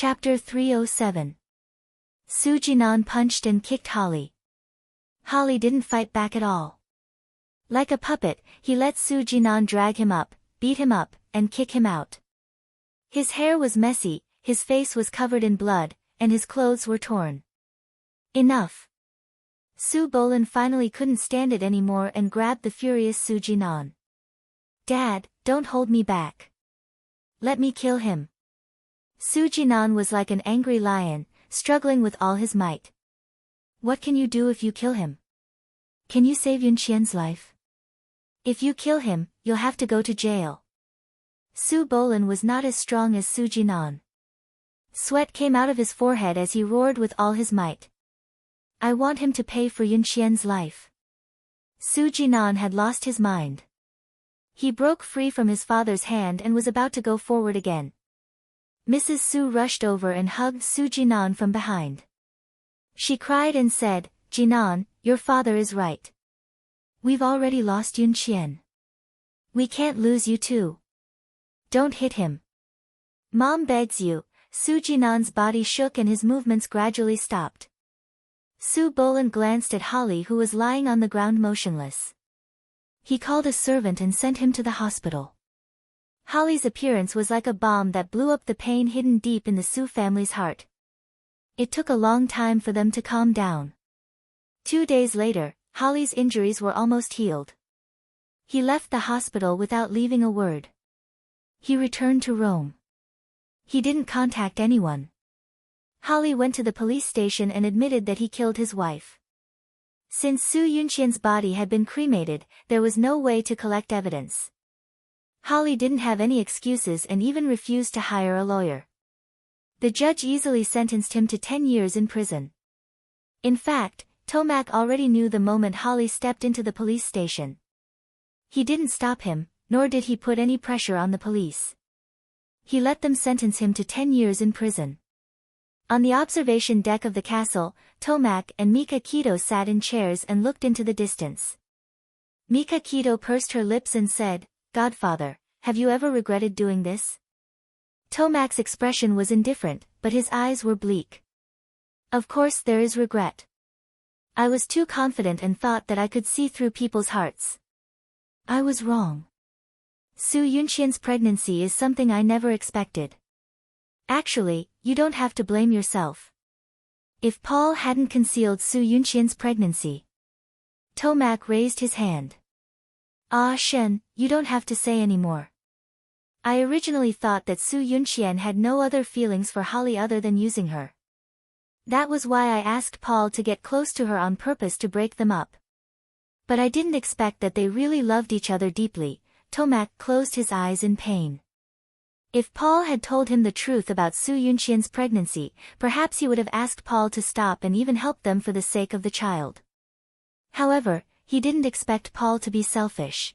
Chapter 307. Su Jinan punched and kicked Holly. Holly didn't fight back at all. Like a puppet, he let Su Jinan drag him up, beat him up, and kick him out. His hair was messy, his face was covered in blood, and his clothes were torn. Enough. Su Bolin finally couldn't stand it anymore and grabbed the furious Su Jinan. Dad, don't hold me back. Let me kill him. Su Jinan was like an angry lion, struggling with all his might. What can you do if you kill him? Can you save Yunqian's life? If you kill him, you'll have to go to jail. Su Bolin was not as strong as Su Jinan. Sweat came out of his forehead as he roared with all his might. I want him to pay for Yunqian's life. Su Jinan had lost his mind. He broke free from his father's hand and was about to go forward again. Mrs. Su rushed over and hugged Su Jinan from behind. She cried and said, Jinan, your father is right. We've already lost Yunqian. We can't lose you too. Don't hit him. Mom begs you. Su Jinan's body shook and his movements gradually stopped. Su Bolin glanced at Holly, who was lying on the ground motionless. He called a servant and sent him to the hospital. Holly's appearance was like a bomb that blew up the pain hidden deep in the Su family's heart. It took a long time for them to calm down. 2 days later, Holly's injuries were almost healed. He left the hospital without leaving a word. He returned to Rome. He didn't contact anyone. Holly went to the police station and admitted that he killed his wife. Since Su Yunqian's body had been cremated, there was no way to collect evidence. Holly didn't have any excuses and even refused to hire a lawyer. The judge easily sentenced him to 10 years in prison. In fact, Tomac already knew the moment Holly stepped into the police station. He didn't stop him, nor did he put any pressure on the police. He let them sentence him to 10 years in prison. On the observation deck of the castle, Tomac and Mika Keto sat in chairs and looked into the distance. Mika Keto pursed her lips and said, Godfather, have you ever regretted doing this? Tomac's expression was indifferent, but his eyes were bleak. Of course there is regret. I was too confident and thought that I could see through people's hearts. I was wrong. Su Yunqian's pregnancy is something I never expected. Actually, you don't have to blame yourself. If Paul hadn't concealed Su Yunqian's pregnancy. Tomac raised his hand. Ah Shen, you don't have to say anymore. I originally thought that Su Yunqian had no other feelings for Holly other than using her. That was why I asked Paul to get close to her on purpose to break them up. But I didn't expect that they really loved each other deeply. Tomac closed his eyes in pain. If Paul had told him the truth about Su Yunqian's pregnancy, perhaps he would have asked Paul to stop and even help them for the sake of the child. However, he didn't expect Paul to be selfish.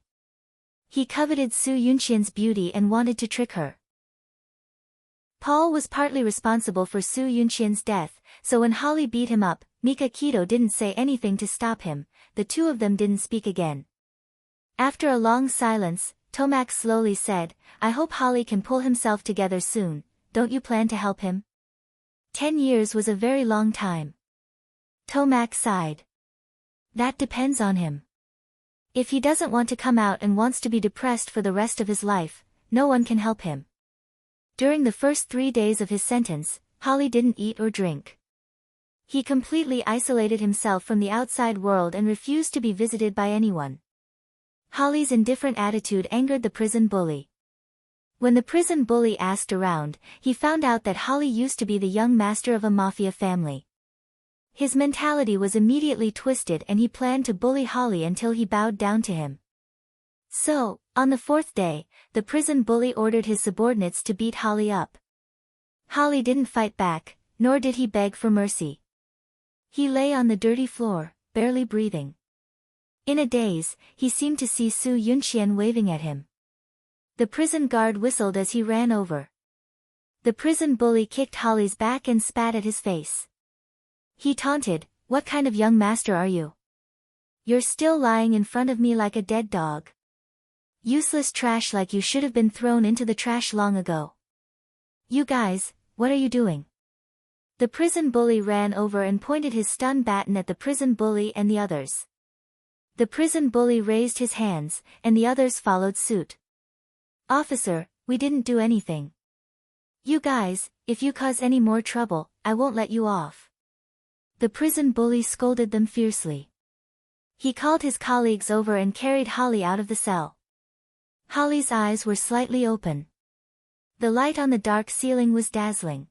He coveted Su Yunqian's beauty and wanted to trick her. Paul was partly responsible for Su Yunqian's death, so when Holly beat him up, Mika Keto didn't say anything to stop him. The two of them didn't speak again. After a long silence, Tomac slowly said, I hope Holly can pull himself together soon. Don't you plan to help him? 10 years was a very long time. Tomac sighed. That depends on him. If he doesn't want to come out and wants to be depressed for the rest of his life, no one can help him. During the first 3 days of his sentence, Holly didn't eat or drink. He completely isolated himself from the outside world and refused to be visited by anyone. Holly's indifferent attitude angered the prison bully. When the prison bully asked around, he found out that Holly used to be the young master of a mafia family. His mentality was immediately twisted and he planned to bully Holly until he bowed down to him. So, on the 4th day, the prison bully ordered his subordinates to beat Holly up. Holly didn't fight back, nor did he beg for mercy. He lay on the dirty floor, barely breathing. In a daze, he seemed to see Su Yunqian waving at him. The prison guard whistled as he ran over. The prison bully kicked Holly's back and spat at his face. He taunted, What kind of young master are you? You're still lying in front of me like a dead dog. Useless trash, like you should have been thrown into the trash long ago. You guys, what are you doing? The prison bully ran over and pointed his stun baton at the prison bully and the others. The prison bully raised his hands, and the others followed suit. Officer, we didn't do anything. You guys, if you cause any more trouble, I won't let you off. The prison bully scolded them fiercely. He called his colleagues over and carried Holly out of the cell. Holly's eyes were slightly open. The light on the dark ceiling was dazzling.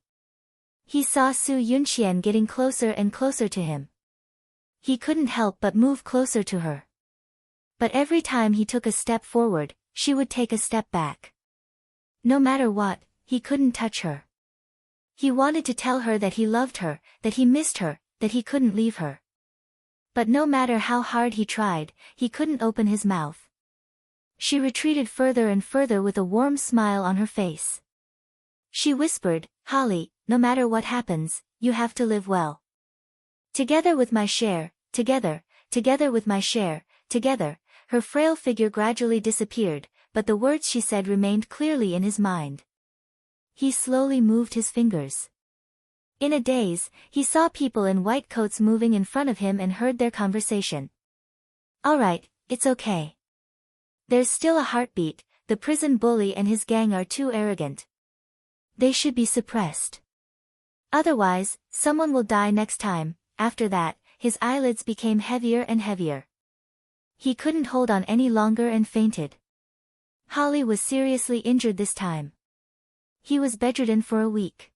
He saw Su Yunxian getting closer and closer to him. He couldn't help but move closer to her. But every time he took a step forward, she would take a step back. No matter what, he couldn't touch her. He wanted to tell her that he loved her, that he missed her, that he couldn't leave her. But no matter how hard he tried, he couldn't open his mouth. She retreated further and further with a warm smile on her face. She whispered, Holly, no matter what happens, you have to live well. Together with my share, together with my share, together. Her frail figure gradually disappeared, but the words she said remained clearly in his mind. He slowly moved his fingers. In a daze, he saw people in white coats moving in front of him and heard their conversation. All right, it's okay. There's still a heartbeat, the prison bully and his gang are too arrogant. They should be suppressed. Otherwise, someone will die next time. After that, his eyelids became heavier and heavier. He couldn't hold on any longer and fainted. Holly was seriously injured this time. He was bedridden for a week.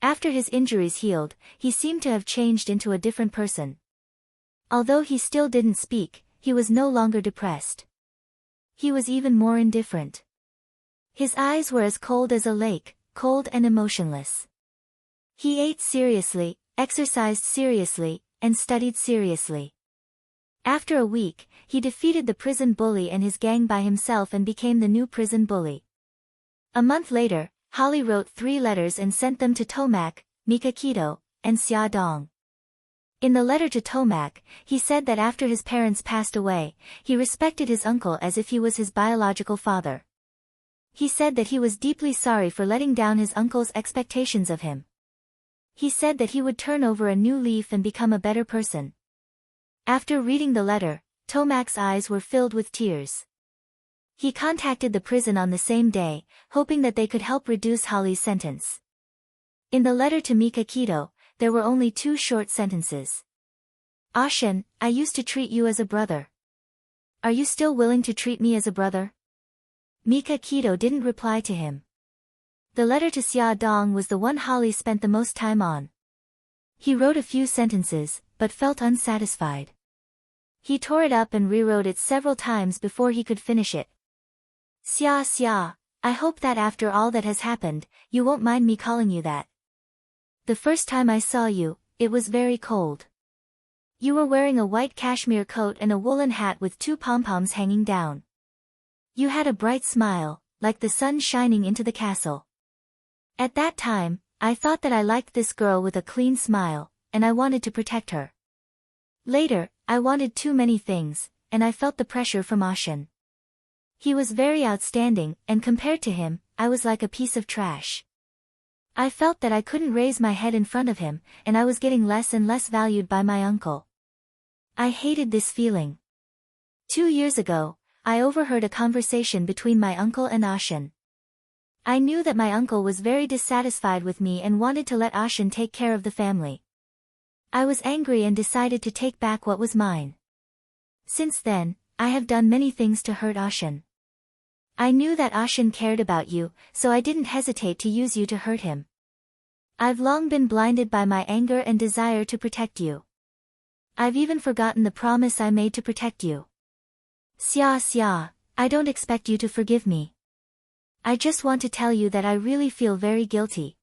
After his injuries healed, he seemed to have changed into a different person. Although he still didn't speak, he was no longer depressed. He was even more indifferent. His eyes were as cold as a lake, cold and emotionless. He ate seriously, exercised seriously, and studied seriously. After a week, he defeated the prison bully and his gang by himself and became the new prison bully. A month later, Holly wrote 3 letters and sent them to Tomac, Mikakito, and Xia Dong. In the letter to Tomac, he said that after his parents passed away, he respected his uncle as if he was his biological father. He said that he was deeply sorry for letting down his uncle's expectations of him. He said that he would turn over a new leaf and become a better person. After reading the letter, Tomac's eyes were filled with tears. He contacted the prison on the same day, hoping that they could help reduce Holly's sentence. In the letter to Mikakito, there were only 2 short sentences. Ashen, I used to treat you as a brother. Are you still willing to treat me as a brother? Mikakito didn't reply to him. The letter to Xia Dong was the one Holly spent the most time on. He wrote a few sentences, but felt unsatisfied. He tore it up and rewrote it several times before he could finish it. Xia, I hope that after all that has happened, you won't mind me calling you that. The first time I saw you, it was very cold. You were wearing a white cashmere coat and a woolen hat with 2 pom-poms hanging down. You had a bright smile, like the sun shining into the castle. At that time, I thought that I liked this girl with a clean smile, and I wanted to protect her. Later, I wanted too many things, and I felt the pressure from Ashen. He was very outstanding, and compared to him, I was like a piece of trash. I felt that I couldn't raise my head in front of him, and I was getting less and less valued by my uncle. I hated this feeling. 2 years ago, I overheard a conversation between my uncle and Ashen. I knew that my uncle was very dissatisfied with me and wanted to let Ashen take care of the family. I was angry and decided to take back what was mine. Since then, I have done many things to hurt Ashen. I knew that Ashen cared about you, so I didn't hesitate to use you to hurt him. I've long been blinded by my anger and desire to protect you. I've even forgotten the promise I made to protect you. Xia, I don't expect you to forgive me. I just want to tell you that I really feel very guilty.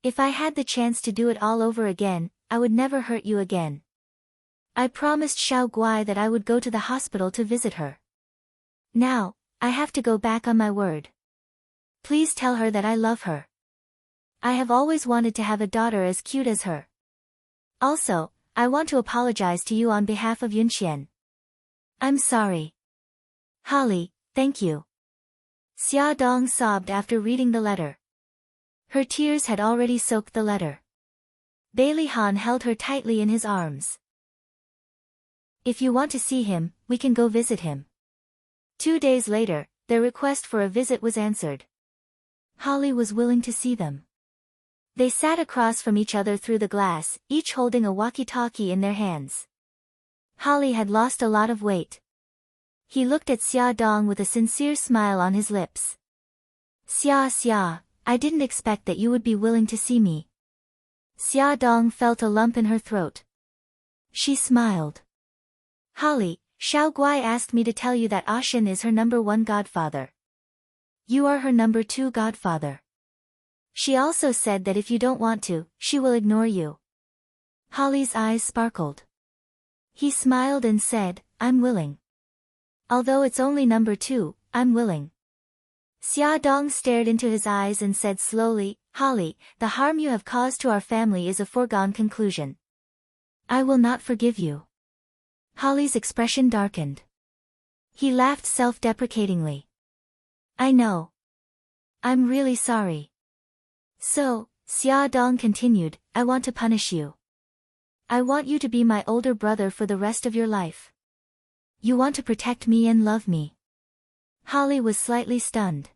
If I had the chance to do it all over again, I would never hurt you again. I promised Xiao Guai that I would go to the hospital to visit her. Now, I have to go back on my word. Please tell her that I love her. I have always wanted to have a daughter as cute as her. Also, I want to apologize to you on behalf of Yunxian. I'm sorry. Holly, thank you. Xia Dong sobbed after reading the letter. Her tears had already soaked the letter. Bailey Han held her tightly in his arms. If you want to see him, we can go visit him. 2 days later, their request for a visit was answered. Holly was willing to see them. They sat across from each other through the glass, each holding a walkie-talkie in their hands. Holly had lost a lot of weight. He looked at Xia Dong with a sincere smile on his lips. Xia, I didn't expect that you would be willing to see me. Xia Dong felt a lump in her throat. She smiled. Holly, Xiao Guai asked me to tell you that Ashen is her #1 godfather. You are her #2 godfather. She also said that if you don't want to, she will ignore you. Holly's eyes sparkled. He smiled and said, I'm willing. Although it's only #2, I'm willing. Xia Dong stared into his eyes and said slowly, Holly, the harm you have caused to our family is a foregone conclusion. I will not forgive you. Holly's expression darkened. He laughed self-deprecatingly. I know. I'm really sorry. So, Xia Dong continued, I want to punish you. I want you to be my older brother for the rest of your life. You want to protect me and love me. Holly was slightly stunned.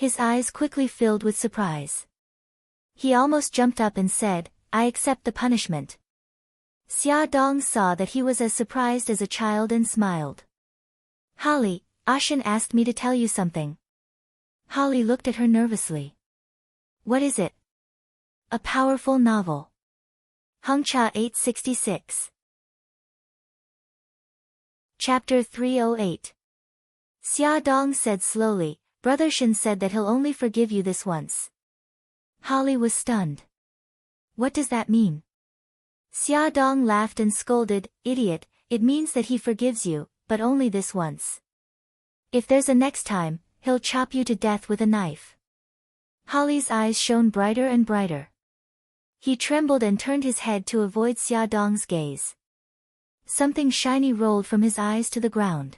His eyes quickly filled with surprise. He almost jumped up and said, I accept the punishment. Xia Dong saw that he was as surprised as a child and smiled. Holly, Ashen asked me to tell you something. Holly looked at her nervously. What is it? A powerful novel. Hongcha 866. Chapter 308. Xia Dong said slowly, Brother Shen said that he'll only forgive you this once. Holly was stunned. What does that mean? Xia Dong laughed and scolded, Idiot, it means that he forgives you, but only this once. If there's a next time, he'll chop you to death with a knife. Holly's eyes shone brighter and brighter. He trembled and turned his head to avoid Xia Dong's gaze. Something shiny rolled from his eyes to the ground.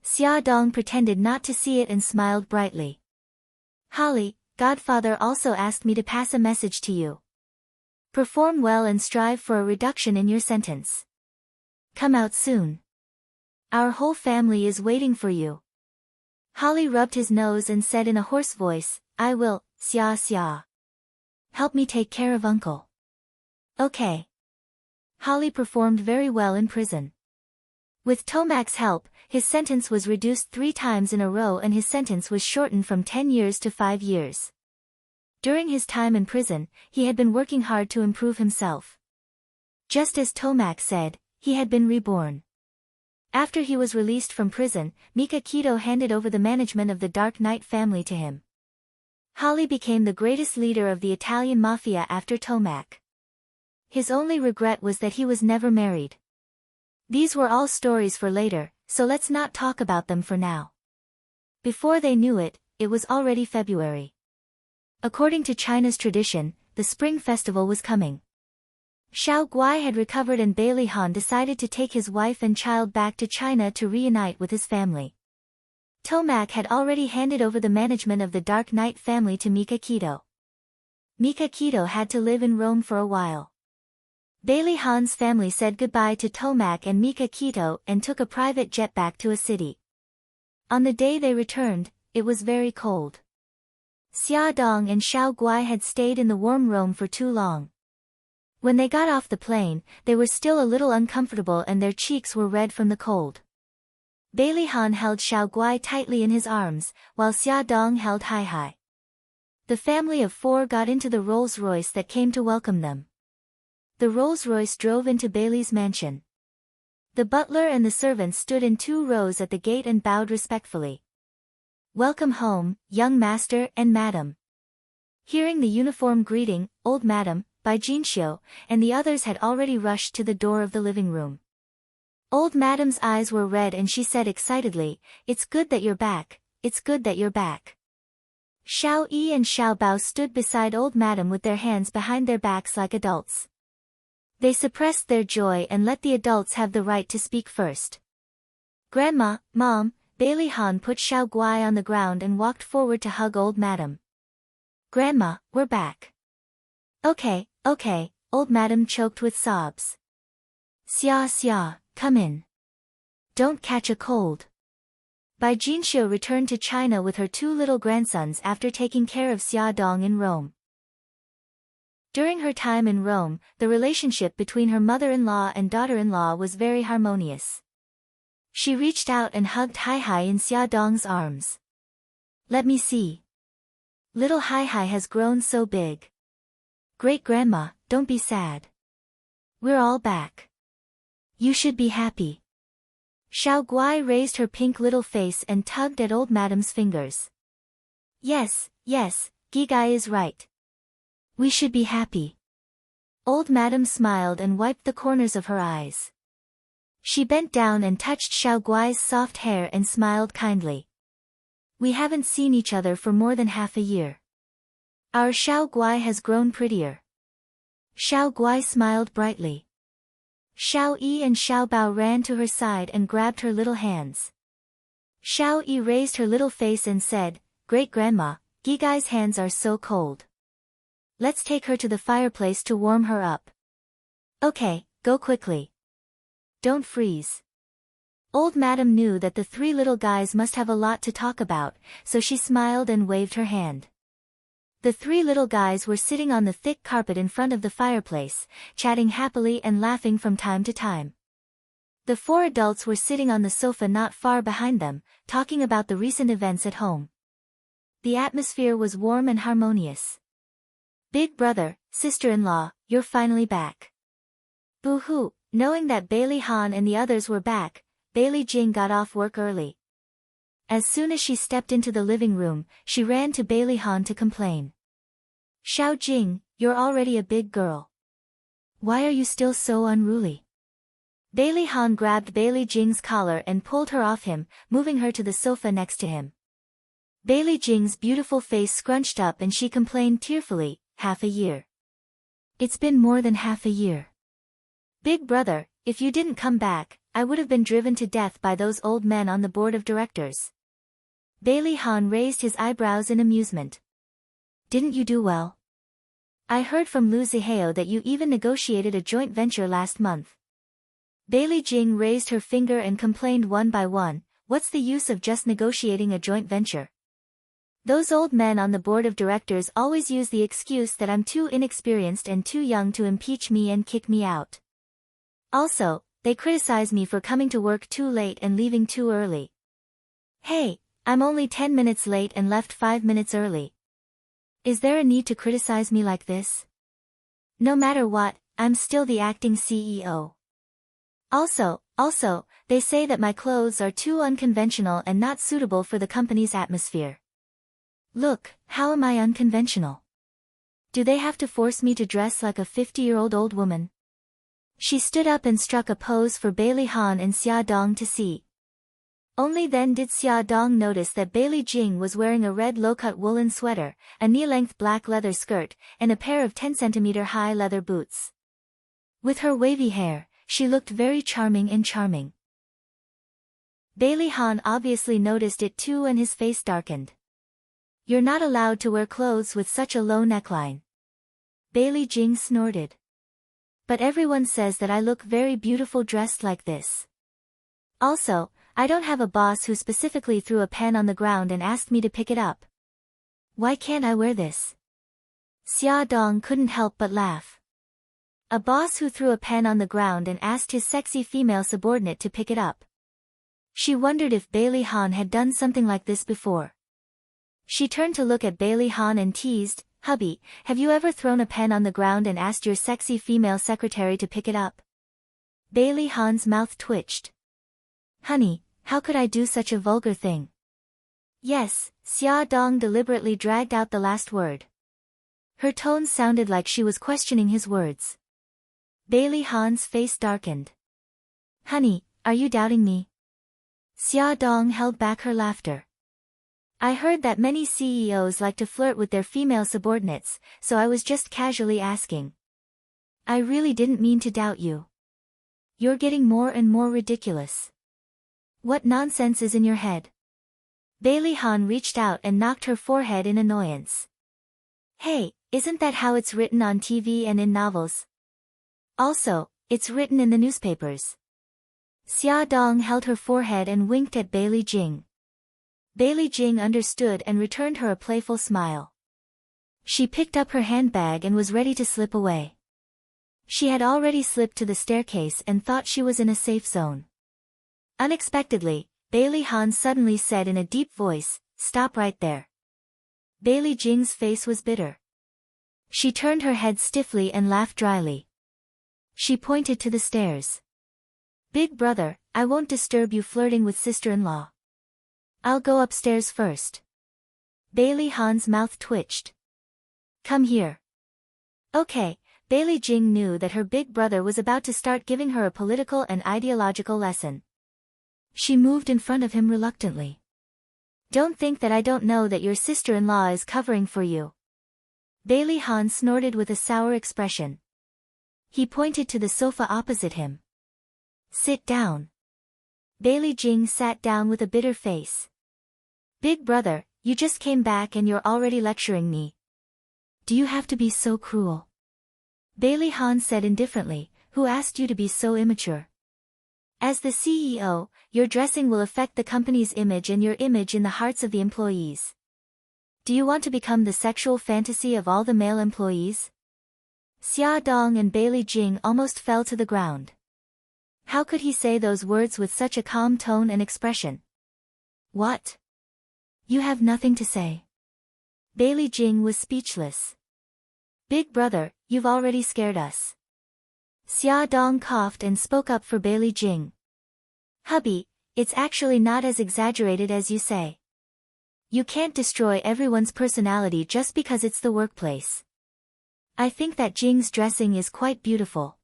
Xia Dong pretended not to see it and smiled brightly. Holly, Godfather also asked me to pass a message to you. Perform well and strive for a reduction in your sentence. Come out soon. Our whole family is waiting for you. Holly rubbed his nose and said in a hoarse voice, I will, Xia. Help me take care of Uncle. Okay. Holly performed very well in prison. With Tomac's help, his sentence was reduced 3 times in a row and his sentence was shortened from 10 years to 5 years. During his time in prison, he had been working hard to improve himself. Just as Tomac said, he had been reborn. After he was released from prison, Mika Keto handed over the management of the Dark Knight family to him. Holly became the greatest leader of the Italian mafia after Tomac. His only regret was that he was never married. These were all stories for later, so let's not talk about them for now. Before they knew it, it was already February. According to China's tradition, the Spring Festival was coming. Xiao Guai had recovered and Bailey Han decided to take his wife and child back to China to reunite with his family. Tomac had already handed over the management of the Dark Knight family to Mika Keto. Mika Keto had to live in Rome for a while. Bailey Han's family said goodbye to Tomac and Mika Keto and took a private jet back to a city. On the day they returned, it was very cold. Xia Dong and Xiao Guai had stayed in the warm Rome for too long. When they got off the plane, they were still a little uncomfortable and their cheeks were red from the cold. Bailey Han held Xiao Guai tightly in his arms, while Xia Dong held Hai. The family of 4 got into the Rolls-Royce that came to welcome them. The Rolls-Royce drove into Bailey's mansion. The butler and the servants stood in 2 rows at the gate and bowed respectfully. Welcome home, young master and madam. Hearing the uniform greeting, old madam, by Jinxiu, and the others had already rushed to the door of the living room. Old madam's eyes were red and she said excitedly, It's good that you're back, it's good that you're back. Xiao Yi and Xiao Bao stood beside old madam with their hands behind their backs like adults. They suppressed their joy and let the adults have the right to speak first. Grandma, Mom, Bailey Han put Xiao Guai on the ground and walked forward to hug old madam. Grandma, we're back. Okay, okay, old madam choked with sobs. Xia Xia, come in. Don't catch a cold. Bai Jinxiu returned to China with her two little grandsons after taking care of Xia Dong in Rome. During her time in Rome, the relationship between her mother-in-law and daughter-in-law was very harmonious. She reached out and hugged Hai Hai in Xia Dong's arms. Let me see. Little Hai Hai has grown so big. Great-grandma, don't be sad. We're all back. You should be happy. Xiao Guai raised her pink little face and tugged at old madam's fingers. Yes, yes, Gigai is right. We should be happy. Old madam smiled and wiped the corners of her eyes. She bent down and touched Xiao Guai's soft hair and smiled kindly. We haven't seen each other for more than half a year. Our Xiao Guai has grown prettier. Xiao Guai smiled brightly. Xiao Yi and Xiao Bao ran to her side and grabbed her little hands. Xiao Yi raised her little face and said, Great-grandma, Gigai's hands are so cold. Let's take her to the fireplace to warm her up. Okay, go quickly. Don't freeze. Old madam knew that the three little guys must have a lot to talk about, so she smiled and waved her hand. The three little guys were sitting on the thick carpet in front of the fireplace, chatting happily and laughing from time to time. The four adults were sitting on the sofa not far behind them, talking about the recent events at home. The atmosphere was warm and harmonious. Big brother, sister-in-law, you're finally back. Boo-hoo, knowing that Bailey Han and the others were back, Bailey Jing got off work early. As soon as she stepped into the living room, she ran to Bailey Han to complain. Xiao Jing, you're already a big girl. Why are you still so unruly? Bailey Han grabbed Bailey Jing's collar and pulled her off him, moving her to the sofa next to him. Bailey Jing's beautiful face scrunched up and she complained tearfully, half a year. It's been more than half a year. Big brother, if you didn't come back, I would have been driven to death by those old men on the board of directors. Bailey Han raised his eyebrows in amusement. Didn't you do well? I heard from Lu Zihao that you even negotiated a joint venture last month. Bailey Jing raised her finger and complained one by one, what's the use of just negotiating a joint venture? Those old men on the board of directors always use the excuse that I'm too inexperienced and too young to impeach me and kick me out. Also, they criticize me for coming to work too late and leaving too early. Hey, I'm only 10 minutes late and left 5 minutes early. Is there a need to criticize me like this? No matter what, I'm still the acting CEO. Also, they say that my clothes are too unconventional and not suitable for the company's atmosphere. Look, how am I unconventional? Do they have to force me to dress like a 50-year-old old woman? She stood up and struck a pose for Bailey Han and Xia Dong to see. Only then did Xia Dong notice that Bailey Jing was wearing a red low-cut woolen sweater, a knee-length black leather skirt, and a pair of 10-centimeter high leather boots. With her wavy hair, she looked very charming and charming. Bailey Han obviously noticed it too and his face darkened. You're not allowed to wear clothes with such a low neckline. Bailey Jing snorted. But everyone says that I look very beautiful dressed like this. Also, I don't have a boss who specifically threw a pen on the ground and asked me to pick it up. Why can't I wear this? Xia Dong couldn't help but laugh. A boss who threw a pen on the ground and asked his sexy female subordinate to pick it up. She wondered if Bailey Han had done something like this before. She turned to look at Bailey Han and teased, Hubby, have you ever thrown a pen on the ground and asked your sexy female secretary to pick it up? Bailey Han's mouth twitched. Honey, how could I do such a vulgar thing? Yes, Xia Dong deliberately dragged out the last word. Her tone sounded like she was questioning his words. Bailey Han's face darkened. Honey, are you doubting me? Xia Dong held back her laughter. I heard that many CEOs like to flirt with their female subordinates, so I was just casually asking. I really didn't mean to doubt you. You're getting more and more ridiculous. What nonsense is in your head? Bailey Han reached out and knocked her forehead in annoyance. Hey, isn't that how it's written on TV and in novels? Also, it's written in the newspapers. Xia Dong held her forehead and winked at Bailey Jing. Bailey Jing understood and returned her a playful smile. She picked up her handbag and was ready to slip away. She had already slipped to the staircase and thought she was in a safe zone. Unexpectedly, Bailey Han suddenly said in a deep voice, "Stop right there." Bailey Jing's face was bitter. She turned her head stiffly and laughed dryly. She pointed to the stairs. "Big brother, I won't disturb you flirting with sister-in-law. I'll go upstairs first." Bailey Han's mouth twitched. "Come here." Okay, Bailey Jing knew that her big brother was about to start giving her a political and ideological lesson. She moved in front of him reluctantly. "Don't think that I don't know that your sister-in-law is covering for you." Bailey Han snorted with a sour expression. He pointed to the sofa opposite him. "Sit down." Bailey Jing sat down with a bitter face. "Big brother, you just came back and you're already lecturing me. Do you have to be so cruel?" Bailey Han said indifferently, "Who asked you to be so immature? As the CEO, your dressing will affect the company's image and your image in the hearts of the employees. Do you want to become the sexual fantasy of all the male employees?" Xia Dong and Bailey Jing almost fell to the ground. How could he say those words with such a calm tone and expression? "What? You have nothing to say?" Bailey Jing was speechless. "Big brother, you've already scared us." Xia Dong coughed and spoke up for Bailey Jing. "Hubby, it's actually not as exaggerated as you say. You can't destroy everyone's personality just because it's the workplace. I think that Jing's dressing is quite beautiful.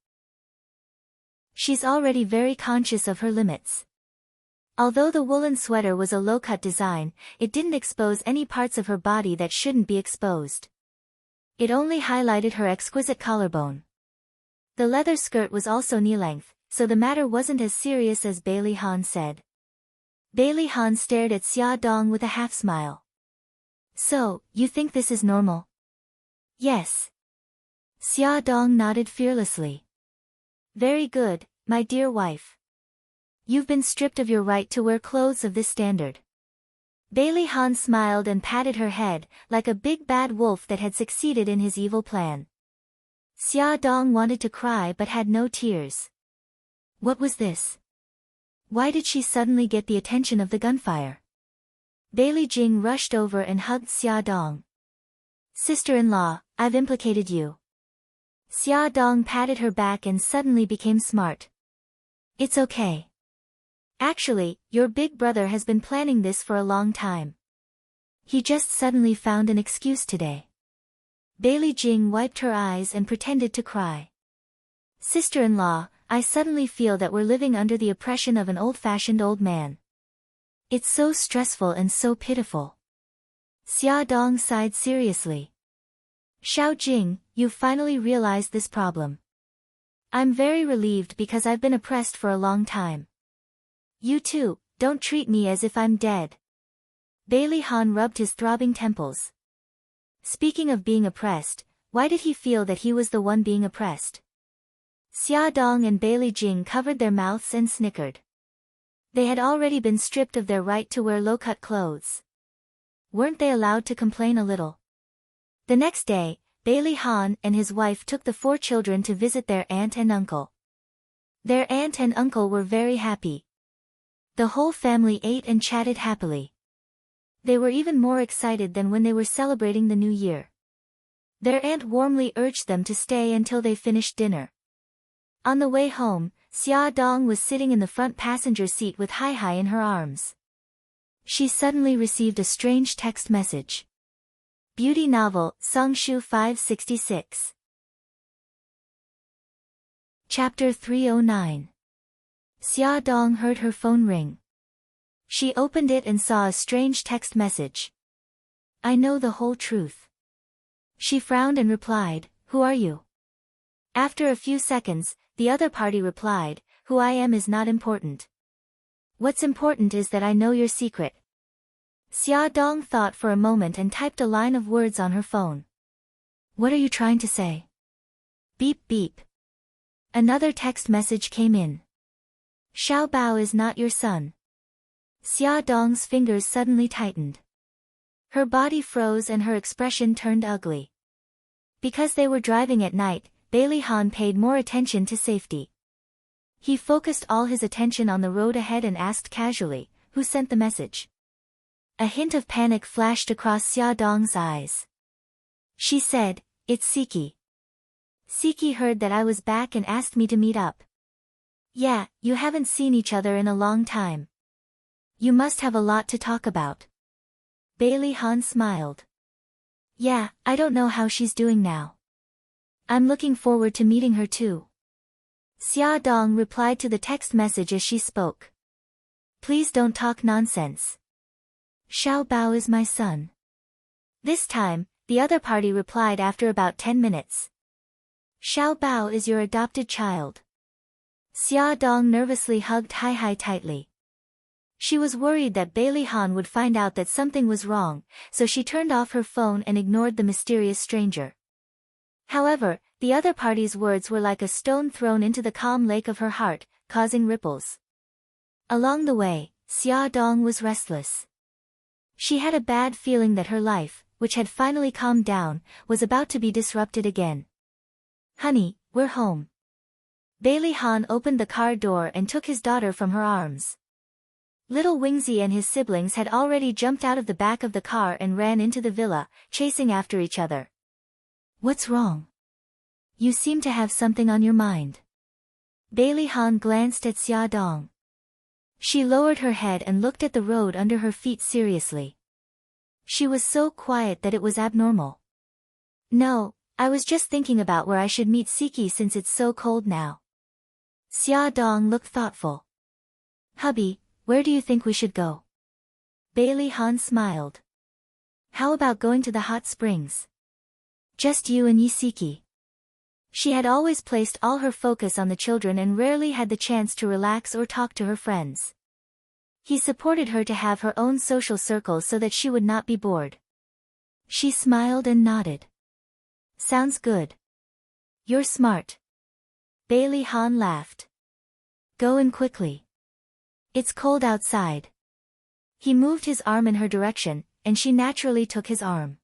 She's already very conscious of her limits." Although the woolen sweater was a low-cut design, it didn't expose any parts of her body that shouldn't be exposed. It only highlighted her exquisite collarbone. The leather skirt was also knee-length, so the matter wasn't as serious as Bailey Han said. Bailey Han stared at Xia Dong with a half-smile. "So, you think this is normal?" "Yes." Xia Dong nodded fearlessly. "Very good, my dear wife. You've been stripped of your right to wear clothes of this standard." Bailey Han smiled and patted her head, like a big bad wolf that had succeeded in his evil plan. Xia Dong wanted to cry but had no tears. What was this? Why did she suddenly get the attention of the gunfire? Bailey Jing rushed over and hugged Xia Dong. "Sister-in-law, I've implicated you." Xia Dong patted her back and suddenly became smart. "It's okay. Actually, your big brother has been planning this for a long time. He just suddenly found an excuse today." Bailey Jing wiped her eyes and pretended to cry. "Sister-in-law, I suddenly feel that we're living under the oppression of an old-fashioned old man. It's so stressful and so pitiful." Xia Dong sighed seriously. "Xiao Jing, you've finally realized this problem. I'm very relieved because I've been oppressed for a long time. You too, don't treat me as if I'm dead." Bailey Han rubbed his throbbing temples. Speaking of being oppressed, why did he feel that he was the one being oppressed? Xia Dong and Bailey Jing covered their mouths and snickered. They had already been stripped of their right to wear low-cut clothes. Weren't they allowed to complain a little? The next day, Bailey Han and his wife took the 4 children to visit their aunt and uncle. Their aunt and uncle were very happy. The whole family ate and chatted happily. They were even more excited than when they were celebrating the new year. Their aunt warmly urged them to stay until they finished dinner. On the way home, Xia Dong was sitting in the front passenger seat with Hai Hai in her arms. She suddenly received a strange text message. Beauty novel, Songshu 566. Chapter 309. Xia Dong heard her phone ring. She opened it and saw a strange text message. "I know the whole truth." She frowned and replied, "Who are you?" After a few seconds, the other party replied, "Who I am is not important. What's important is that I know your secret." Xia Dong thought for a moment and typed a line of words on her phone. What are you trying to say? Beep beep. Another text message came in. Xiao Bao is not your son. Xia Dong's fingers suddenly tightened. Her body froze and her expression turned ugly. Because they were driving at night, Bailey Han paid more attention to safety. He focused all his attention on the road ahead and asked casually, who sent the message? A hint of panic flashed across Xia Dong's eyes. She said, it's Siki. Siki heard that I was back and asked me to meet up. Yeah, you haven't seen each other in a long time. You must have a lot to talk about. Bailey Han smiled. Yeah, I don't know how she's doing now. I'm looking forward to meeting her too. Xia Dong replied to the text message as she spoke. Please don't talk nonsense. Xiao Bao is my son. This time, the other party replied after about 10 minutes. Xiao Bao is your adopted child. Xia Dong nervously hugged Hai Hai tightly. She was worried that Bailey Han would find out that something was wrong, so she turned off her phone and ignored the mysterious stranger. However, the other party's words were like a stone thrown into the calm lake of her heart, causing ripples. Along the way, Xia Dong was restless. She had a bad feeling that her life, which had finally calmed down, was about to be disrupted again. Honey, we're home. Bailey Han opened the car door and took his daughter from her arms. Little Wingzi and his siblings had already jumped out of the back of the car and ran into the villa, chasing after each other. What's wrong? You seem to have something on your mind. Bailey Han glanced at Xia Dong. She lowered her head and looked at the road under her feet seriously. She was so quiet that it was abnormal. No, I was just thinking about where I should meet Siki since it's so cold now. Xia Dong looked thoughtful. Hubby, where do you think we should go? Bailey Han smiled. How about going to the hot springs? Just you and Siki. She had always placed all her focus on the children and rarely had the chance to relax or talk to her friends. He supported her to have her own social circle so that she would not be bored. She smiled and nodded. Sounds good. You're smart. Bailey Han laughed. Go in quickly. It's cold outside. He moved his arm in her direction, and she naturally took his arm.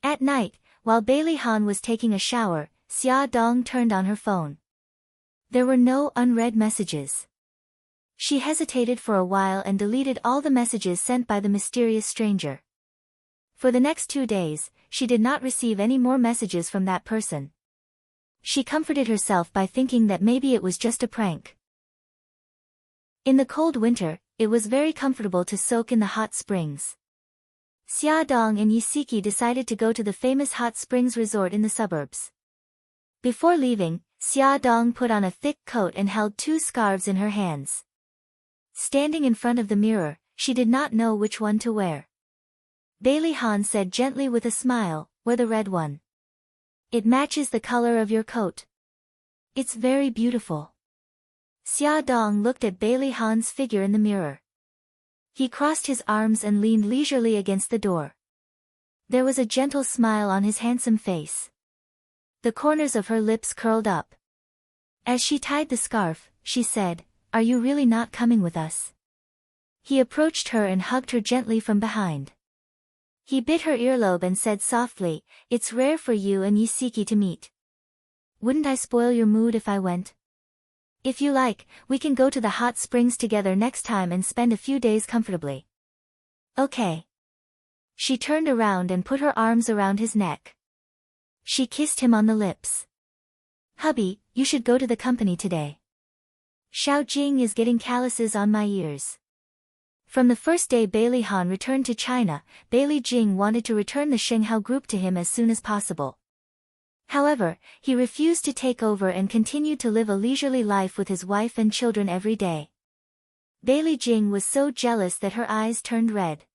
At night, while Bailey Han was taking a shower, Xia Dong turned on her phone. There were no unread messages. She hesitated for a while and deleted all the messages sent by the mysterious stranger. For the next 2 days, she did not receive any more messages from that person. She comforted herself by thinking that maybe it was just a prank. In the cold winter, it was very comfortable to soak in the hot springs. Xia Dong and Siki decided to go to the famous hot springs resort in the suburbs. Before leaving, Xia Dong put on a thick coat and held 2 scarves in her hands. Standing in front of the mirror, she did not know which one to wear. Bailey Han said gently with a smile, wear the red one. It matches the color of your coat. It's very beautiful. Xia Dong looked at Bailey Han's figure in the mirror. He crossed his arms and leaned leisurely against the door. There was a gentle smile on his handsome face. The corners of her lips curled up. As she tied the scarf, she said, Are you really not coming with us? He approached her and hugged her gently from behind. He bit her earlobe and said softly, It's rare for you and Siki to meet. Wouldn't I spoil your mood if I went? If you like, we can go to the hot springs together next time and spend a few days comfortably. Okay. She turned around and put her arms around his neck. She kissed him on the lips. Hubby, you should go to the company today. Xiao Jing is getting calluses on my ears. From the first day Bailey Han returned to China, Bailey Jing wanted to return the Shenghao group to him as soon as possible. However, he refused to take over and continued to live a leisurely life with his wife and children every day. Bailey Jing was so jealous that her eyes turned red.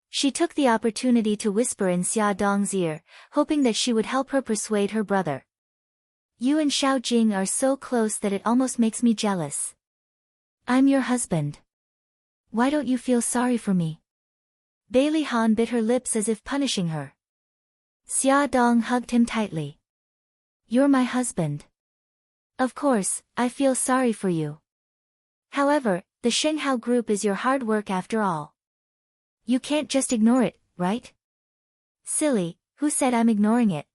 She took the opportunity to whisper in Xia Dong's ear, hoping that she would help her persuade her brother. You and Xiao Jing are so close that it almost makes me jealous. I'm your husband. Why don't you feel sorry for me? Bailey Han bit her lips as if punishing her. Xia Dong hugged him tightly. You're my husband. Of course, I feel sorry for you. However, the Shenghao group is your hard work after all. You can't just ignore it, right? Silly, who said I'm ignoring it?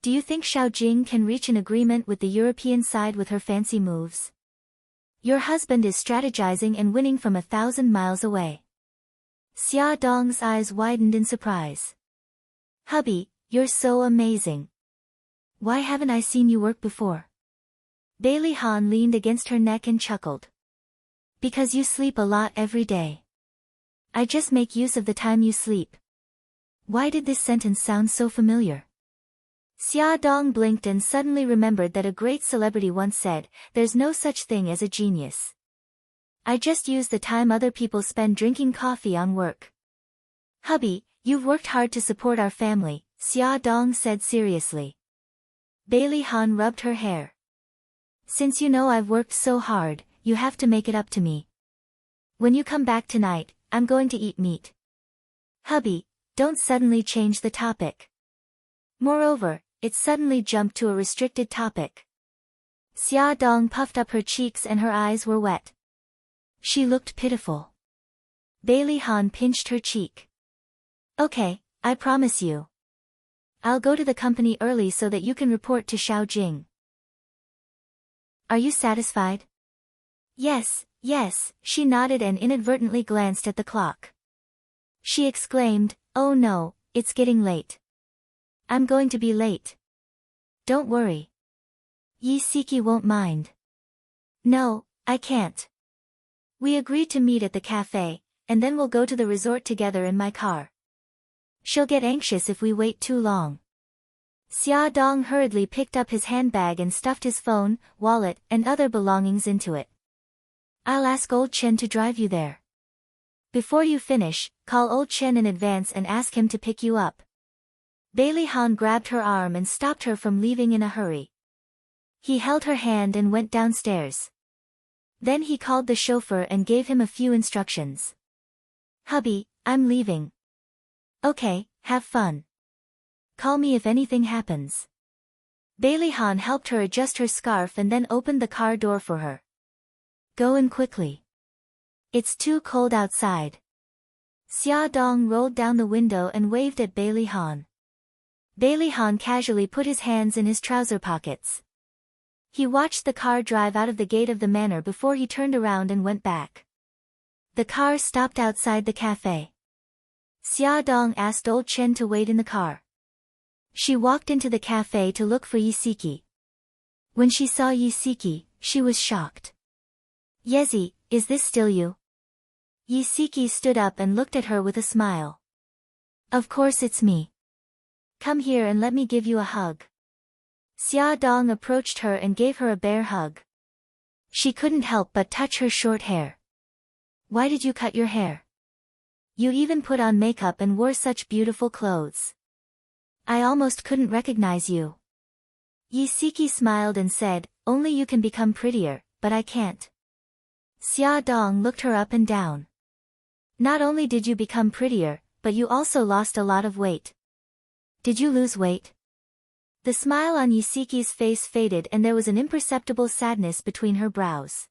Do you think Xiao Jing can reach an agreement with the European side with her fancy moves? Your husband is strategizing and winning from 1,000 miles away. Xia Dong's eyes widened in surprise. Hubby, you're so amazing. Why haven't I seen you work before? Bailey Han leaned against her neck and chuckled. Because you sleep a lot every day. I just make use of the time you sleep. Why did this sentence sound so familiar? Xia Dong blinked and suddenly remembered that a great celebrity once said, there's no such thing as a genius. I just use the time other people spend drinking coffee on work. Hubby, you've worked hard to support our family, Xia Dong said seriously. Bailey Han rubbed her hair. Since you know I've worked so hard, you have to make it up to me. When you come back tonight, I'm going to eat meat. Hubby, don't suddenly change the topic. Moreover, it suddenly jumped to a restricted topic. Xia Dong puffed up her cheeks and her eyes were wet. She looked pitiful. Bailey Han pinched her cheek. Okay, I promise you. I'll go to the company early so that you can report to Xiao Jing. Are you satisfied? Yes, yes, she nodded and inadvertently glanced at the clock. She exclaimed, oh no, it's getting late. I'm going to be late. Don't worry. Yi Siki won't mind. No, I can't. We agreed to meet at the cafe, and then we'll go to the resort together in my car. She'll get anxious if we wait too long. Xia Dong hurriedly picked up his handbag and stuffed his phone, wallet, and other belongings into it. I'll ask old Chen to drive you there. Before you finish, call old Chen in advance and ask him to pick you up. Bailey Han grabbed her arm and stopped her from leaving in a hurry. He held her hand and went downstairs. Then he called the chauffeur and gave him a few instructions. Hubby, I'm leaving. Okay, have fun. Call me if anything happens. Bailey Han helped her adjust her scarf and then opened the car door for her. Go in quickly. It's too cold outside. Xia Dong rolled down the window and waved at Bailey Han. Bailey Han casually put his hands in his trouser pockets. He watched the car drive out of the gate of the manor before he turned around and went back. The car stopped outside the cafe. Xia Dong asked old Chen to wait in the car. She walked into the cafe to look for Yi Siki. When she saw Yi Siki, she was shocked. Yezi, is this still you? Yi Siki stood up and looked at her with a smile. Of course it's me. Come here and let me give you a hug. Xia Dong approached her and gave her a bear hug. She couldn't help but touch her short hair. Why did you cut your hair? You even put on makeup and wore such beautiful clothes. I almost couldn't recognize you. Yi Siki smiled and said, only you can become prettier, but I can't. Xia Dong looked her up and down. Not only did you become prettier, but you also lost a lot of weight. Did you lose weight? The smile on Yi Siki's face faded and there was an imperceptible sadness between her brows.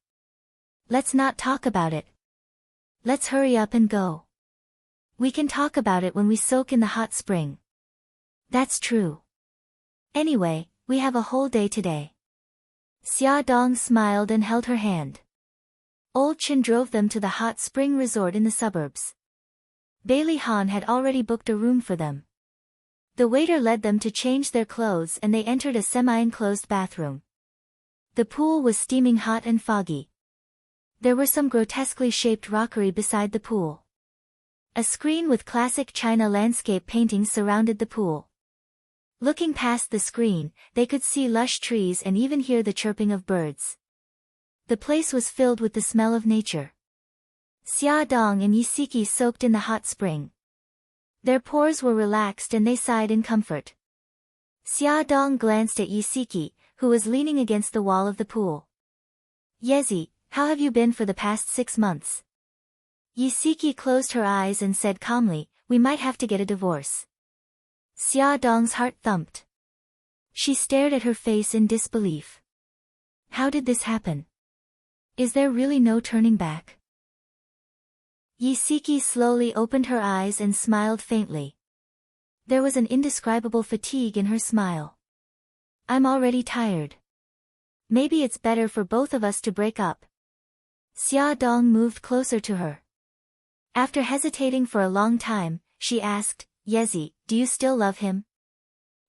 Let's not talk about it. Let's hurry up and go. We can talk about it when we soak in the hot spring. That's true. Anyway, we have a whole day today. Xia Dong smiled and held her hand. Old Chen drove them to the hot spring resort in the suburbs. Bailey Han had already booked a room for them. The waiter led them to change their clothes and they entered a semi-enclosed bathroom. The pool was steaming hot and foggy. There were some grotesquely shaped rockery beside the pool. A screen with classic China landscape paintings surrounded the pool. Looking past the screen, they could see lush trees and even hear the chirping of birds. The place was filled with the smell of nature. Xia Dong and Yi Siki soaked in the hot spring. Their pores were relaxed and they sighed in comfort. Xia Dong glanced at Yi Siki, who was leaning against the wall of the pool. Yezi, how have you been for the past 6 months? Yi Siki closed her eyes and said calmly, we might have to get a divorce. Xia Dong's heart thumped. She stared at her face in disbelief. How did this happen? Is there really no turning back? Yisiki slowly opened her eyes and smiled faintly. There was an indescribable fatigue in her smile. I'm already tired. Maybe it's better for both of us to break up. Xia Dong moved closer to her. After hesitating for a long time, she asked, Yezi, do you still love him?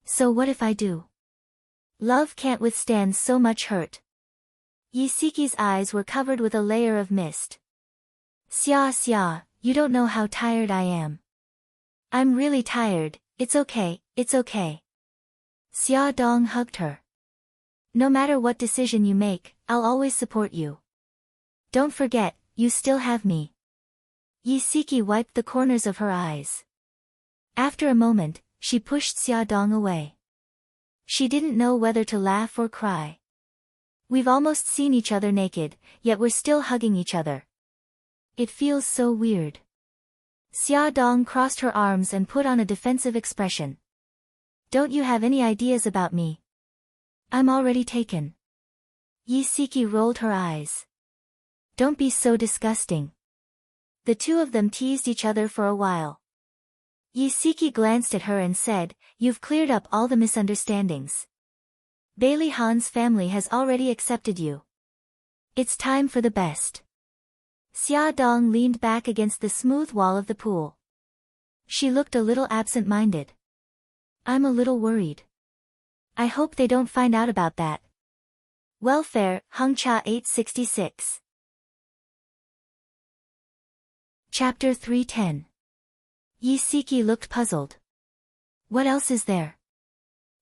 So what if I do? Love can't withstand so much hurt. Yisiki's eyes were covered with a layer of mist. Xia, you don't know how tired I am. I'm really tired, it's okay, it's okay. Xia Dong hugged her. No matter what decision you make, I'll always support you. Don't forget, you still have me. Yisiki wiped the corners of her eyes. After a moment, she pushed Xia Dong away. She didn't know whether to laugh or cry. We've almost seen each other naked, yet we're still hugging each other. It feels so weird. Xia Dong crossed her arms and put on a defensive expression. Don't you have any ideas about me? I'm already taken. Yisiki rolled her eyes. Don't be so disgusting. The two of them teased each other for a while. Yisiki glanced at her and said, You've cleared up all the misunderstandings. Bailey Han's family has already accepted you. It's time for the best. Xia Dong leaned back against the smooth wall of the pool. She looked a little absent-minded. I'm a little worried. I hope they don't find out about that. Welfare, Hungcha 866. Chapter 310. Yisiki looked puzzled. What else is there?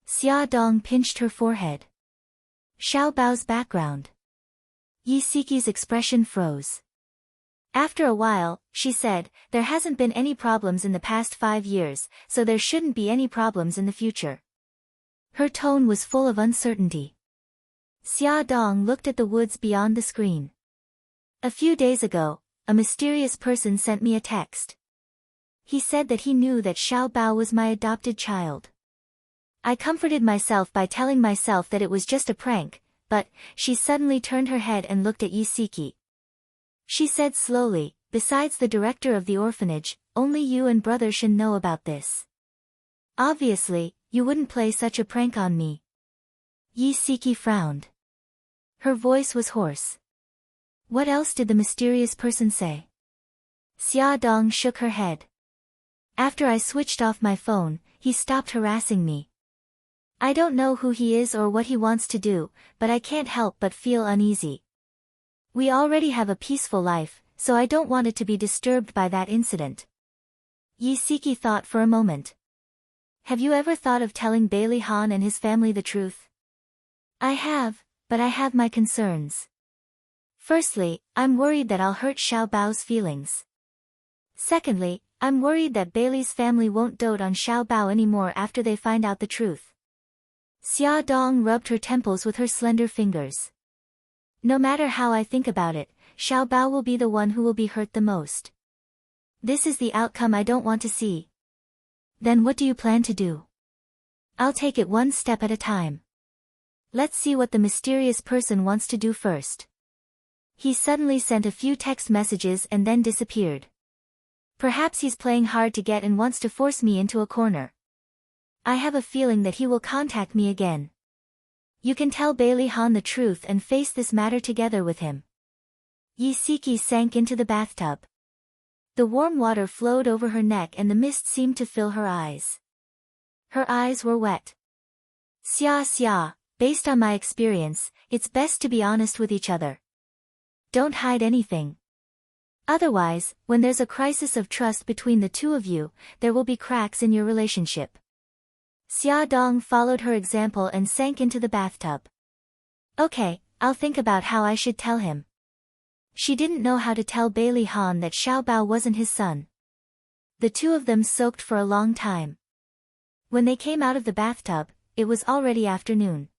Xia Dong pinched her forehead. Xiao Bao's background. Yisiki's expression froze. After a while, she said, there hasn't been any problems in the past 5 years, so there shouldn't be any problems in the future. Her tone was full of uncertainty. Xia Dong looked at the woods beyond the screen. A few days ago, a mysterious person sent me a text. He said that he knew that Xiao Bao was my adopted child. I comforted myself by telling myself that it was just a prank, but, she suddenly turned her head and looked at Yisiki. She said slowly, besides the director of the orphanage, only you and brother Shin know about this. Obviously, you wouldn't play such a prank on me. Yisiki frowned. Her voice was hoarse. What else did the mysterious person say? Xia Dong shook her head. After I switched off my phone, he stopped harassing me. I don't know who he is or what he wants to do, but I can't help but feel uneasy. We already have a peaceful life, so I don't want it to be disturbed by that incident. Yisiki thought for a moment. Have you ever thought of telling Bailey Han and his family the truth? I have, but I have my concerns. Firstly, I'm worried that I'll hurt Xiao Bao's feelings. Secondly, I'm worried that Bailey's family won't dote on Xiao Bao anymore after they find out the truth. Xia Dong rubbed her temples with her slender fingers. No matter how I think about it, Xiao Bao will be the one who will be hurt the most. This is the outcome I don't want to see. Then what do you plan to do? I'll take it one step at a time. Let's see what the mysterious person wants to do first. He suddenly sent a few text messages and then disappeared. Perhaps he's playing hard to get and wants to force me into a corner. I have a feeling that he will contact me again. You can tell Bailey Han the truth and face this matter together with him. Yisiki sank into the bathtub. The warm water flowed over her neck and the mist seemed to fill her eyes. Her eyes were wet. Xia, based on my experience, it's best to be honest with each other. Don't hide anything. Otherwise, when there's a crisis of trust between the two of you, there will be cracks in your relationship. Xia Dong followed her example and sank into the bathtub. Okay, I'll think about how I should tell him. She didn't know how to tell Bailey Han that Xiao Bao wasn't his son. The two of them soaked for a long time. When they came out of the bathtub, it was already afternoon.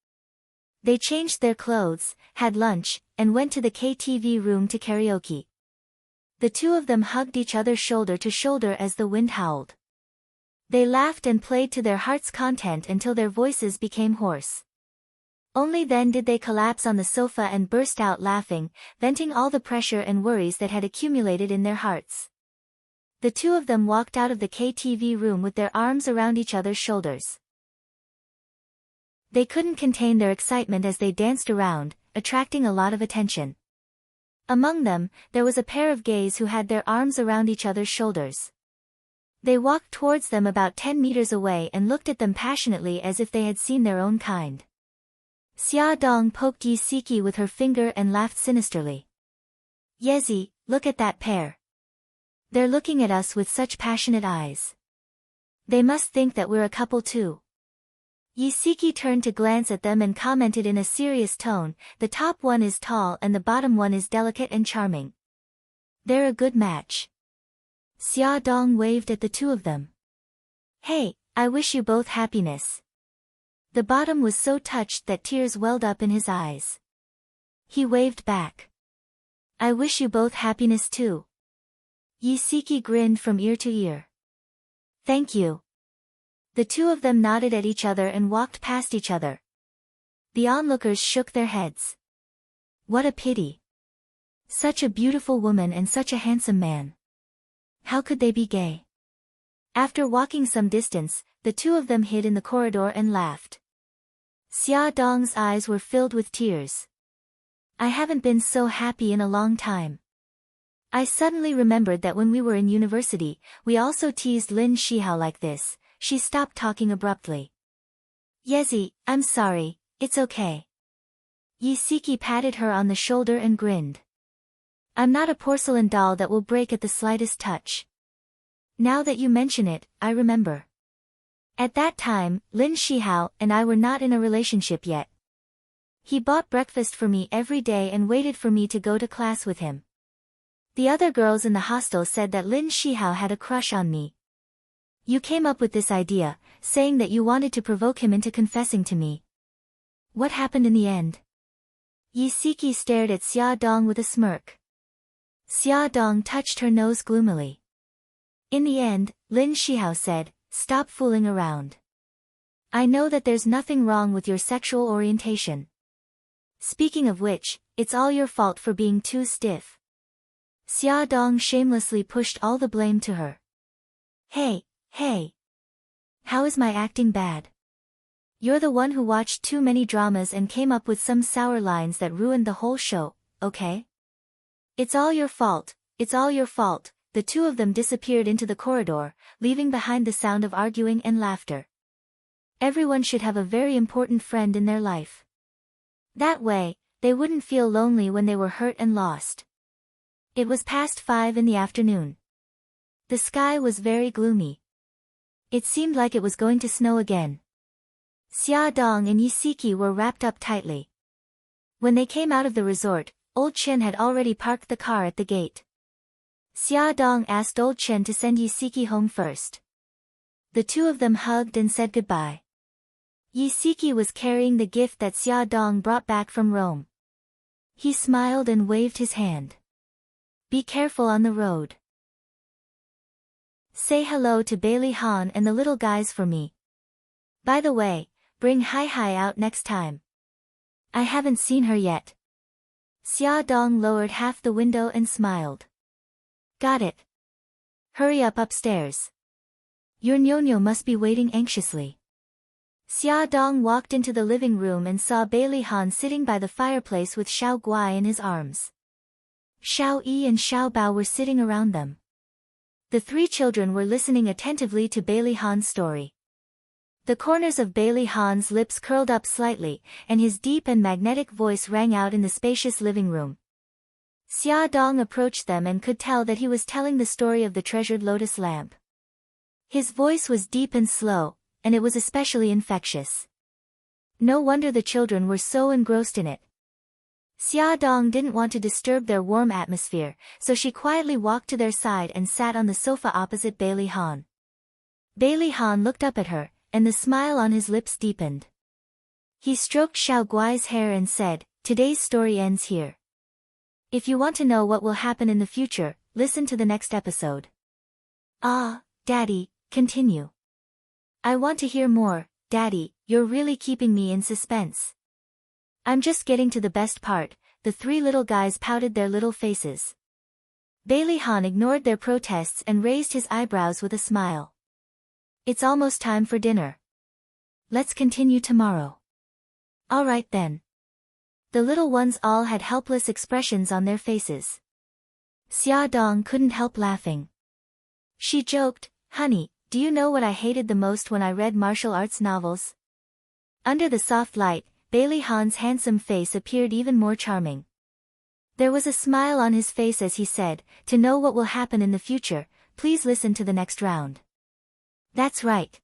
They changed their clothes, had lunch, and went to the KTV room to karaoke. The two of them hugged each other shoulder to shoulder as the wind howled. They laughed and played to their heart's content until their voices became hoarse. Only then did they collapse on the sofa and burst out laughing, venting all the pressure and worries that had accumulated in their hearts. The two of them walked out of the KTV room with their arms around each other's shoulders. They couldn't contain their excitement as they danced around, attracting a lot of attention. Among them, there was a pair of gays who had their arms around each other's shoulders. They walked towards them about 10 meters away and looked at them passionately as if they had seen their own kind. Xia Dong poked Yi Siki with her finger and laughed sinisterly. Yezi, look at that pair. They're looking at us with such passionate eyes. They must think that we're a couple too. Yi Siki turned to glance at them and commented in a serious tone, the top one is tall and the bottom one is delicate and charming. They're a good match. Xia Dong waved at the two of them. Hey, I wish you both happiness. The bottom was so touched that tears welled up in his eyes. He waved back. I wish you both happiness too. Yi Siki grinned from ear to ear. Thank you. The two of them nodded at each other and walked past each other. The onlookers shook their heads. What a pity. Such a beautiful woman and such a handsome man. How could they be gay? After walking some distance, the two of them hid in the corridor and laughed. Xia Dong's eyes were filled with tears. I haven't been so happy in a long time. I suddenly remembered that when we were in university, we also teased Lin Shihao like this. She stopped talking abruptly. Yezi, I'm sorry, it's okay. Yi Siki patted her on the shoulder and grinned. I'm not a porcelain doll that will break at the slightest touch. Now that you mention it, I remember. At that time, Lin Shihao and I were not in a relationship yet. He bought breakfast for me every day and waited for me to go to class with him. The other girls in the hostel said that Lin Shihao had a crush on me. You came up with this idea, saying that you wanted to provoke him into confessing to me. What happened in the end? Yi Siki stared at Xia Dong with a smirk. Xia Dong touched her nose gloomily. In the end, Lin Shihao said, stop fooling around. I know that there's nothing wrong with your sexual orientation. Speaking of which, it's all your fault for being too stiff. Xia Dong shamelessly pushed all the blame to her. Hey. How is my acting bad? You're the one who watched too many dramas and came up with some sour lines that ruined the whole show, okay? It's all your fault, it's all your fault. The two of them disappeared into the corridor, leaving behind the sound of arguing and laughter. Everyone should have a very important friend in their life. That way, they wouldn't feel lonely when they were hurt and lost. It was past 5 in the afternoon. The sky was very gloomy. It seemed like it was going to snow again. Xia Dong and Yi Siki were wrapped up tightly. When they came out of the resort, Old Chen had already parked the car at the gate. Xia Dong asked Old Chen to send Yi Siki home first. The two of them hugged and said goodbye. Yi Siki was carrying the gift that Xia Dong brought back from Rome. He smiled and waved his hand. Be careful on the road. Say hello to Bailey Han and the little guys for me. By the way, bring Hai Hai out next time. I haven't seen her yet. Xia Dong lowered half the window and smiled. Got it. Hurry up upstairs. Your Nyo-Nyo must be waiting anxiously. Xia Dong walked into the living room and saw Bailey Han sitting by the fireplace with Xiao Guai in his arms. Xiao Yi and Xiao Bao were sitting around them. The three children were listening attentively to Bailey Han's story. The corners of Bailey Han's lips curled up slightly, and his deep and magnetic voice rang out in the spacious living room. Xia Dong approached them and could tell that he was telling the story of the treasured lotus lamp. His voice was deep and slow, and it was especially infectious. No wonder the children were so engrossed in it. Xia Dong didn't want to disturb their warm atmosphere, so she quietly walked to their side and sat on the sofa opposite Bailey Han. Bailey Han looked up at her, and the smile on his lips deepened. He stroked Xiao Guai's hair and said, "Today's story ends here. If you want to know what will happen in the future, listen to the next episode." Ah, Daddy, continue. I want to hear more, Daddy, you're really keeping me in suspense. I'm just getting to the best part. The three little guys pouted their little faces. Bailey Han ignored their protests and raised his eyebrows with a smile. It's almost time for dinner. Let's continue tomorrow. All right then. The little ones all had helpless expressions on their faces. Xia Dong couldn't help laughing. She joked, Honey, do you know what I hated the most when I read martial arts novels? Under the soft light, Bailey Han's handsome face appeared even more charming. There was a smile on his face as he said, To know what will happen in the future, please listen to the next round. That's right.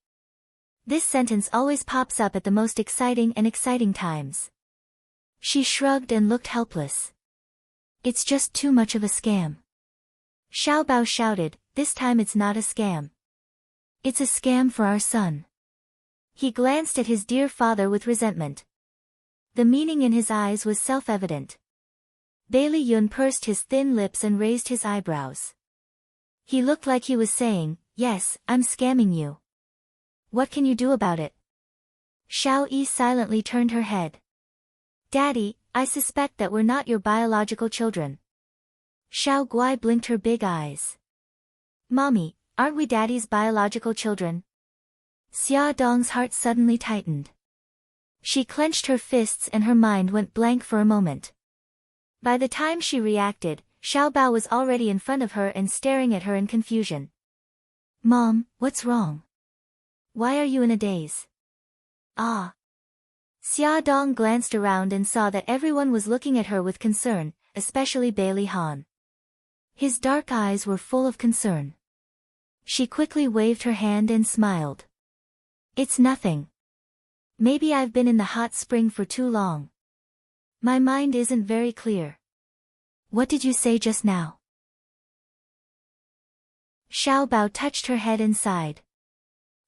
This sentence always pops up at the most exciting times. She shrugged and looked helpless. It's just too much of a scam. Xiao Bao shouted, This time it's not a scam. It's a scam for our son. He glanced at his dear father with resentment. The meaning in his eyes was self-evident. Bailey Yun pursed his thin lips and raised his eyebrows. He looked like he was saying, Yes, I'm scamming you. What can you do about it? Xiao Yi silently turned her head. Daddy, I suspect that we're not your biological children. Xiao Guai blinked her big eyes. Mommy, aren't we Daddy's biological children? Xia Dong's heart suddenly tightened. She clenched her fists and her mind went blank for a moment. By the time she reacted, Xiao Bao was already in front of her and staring at her in confusion. Mom, what's wrong? Why are you in a daze? Ah. Xia Dong glanced around and saw that everyone was looking at her with concern, especially Bailey Han. His dark eyes were full of concern. She quickly waved her hand and smiled. It's nothing. Maybe I've been in the hot spring for too long. My mind isn't very clear. What did you say just now? Xiao Bao touched her head and sighed.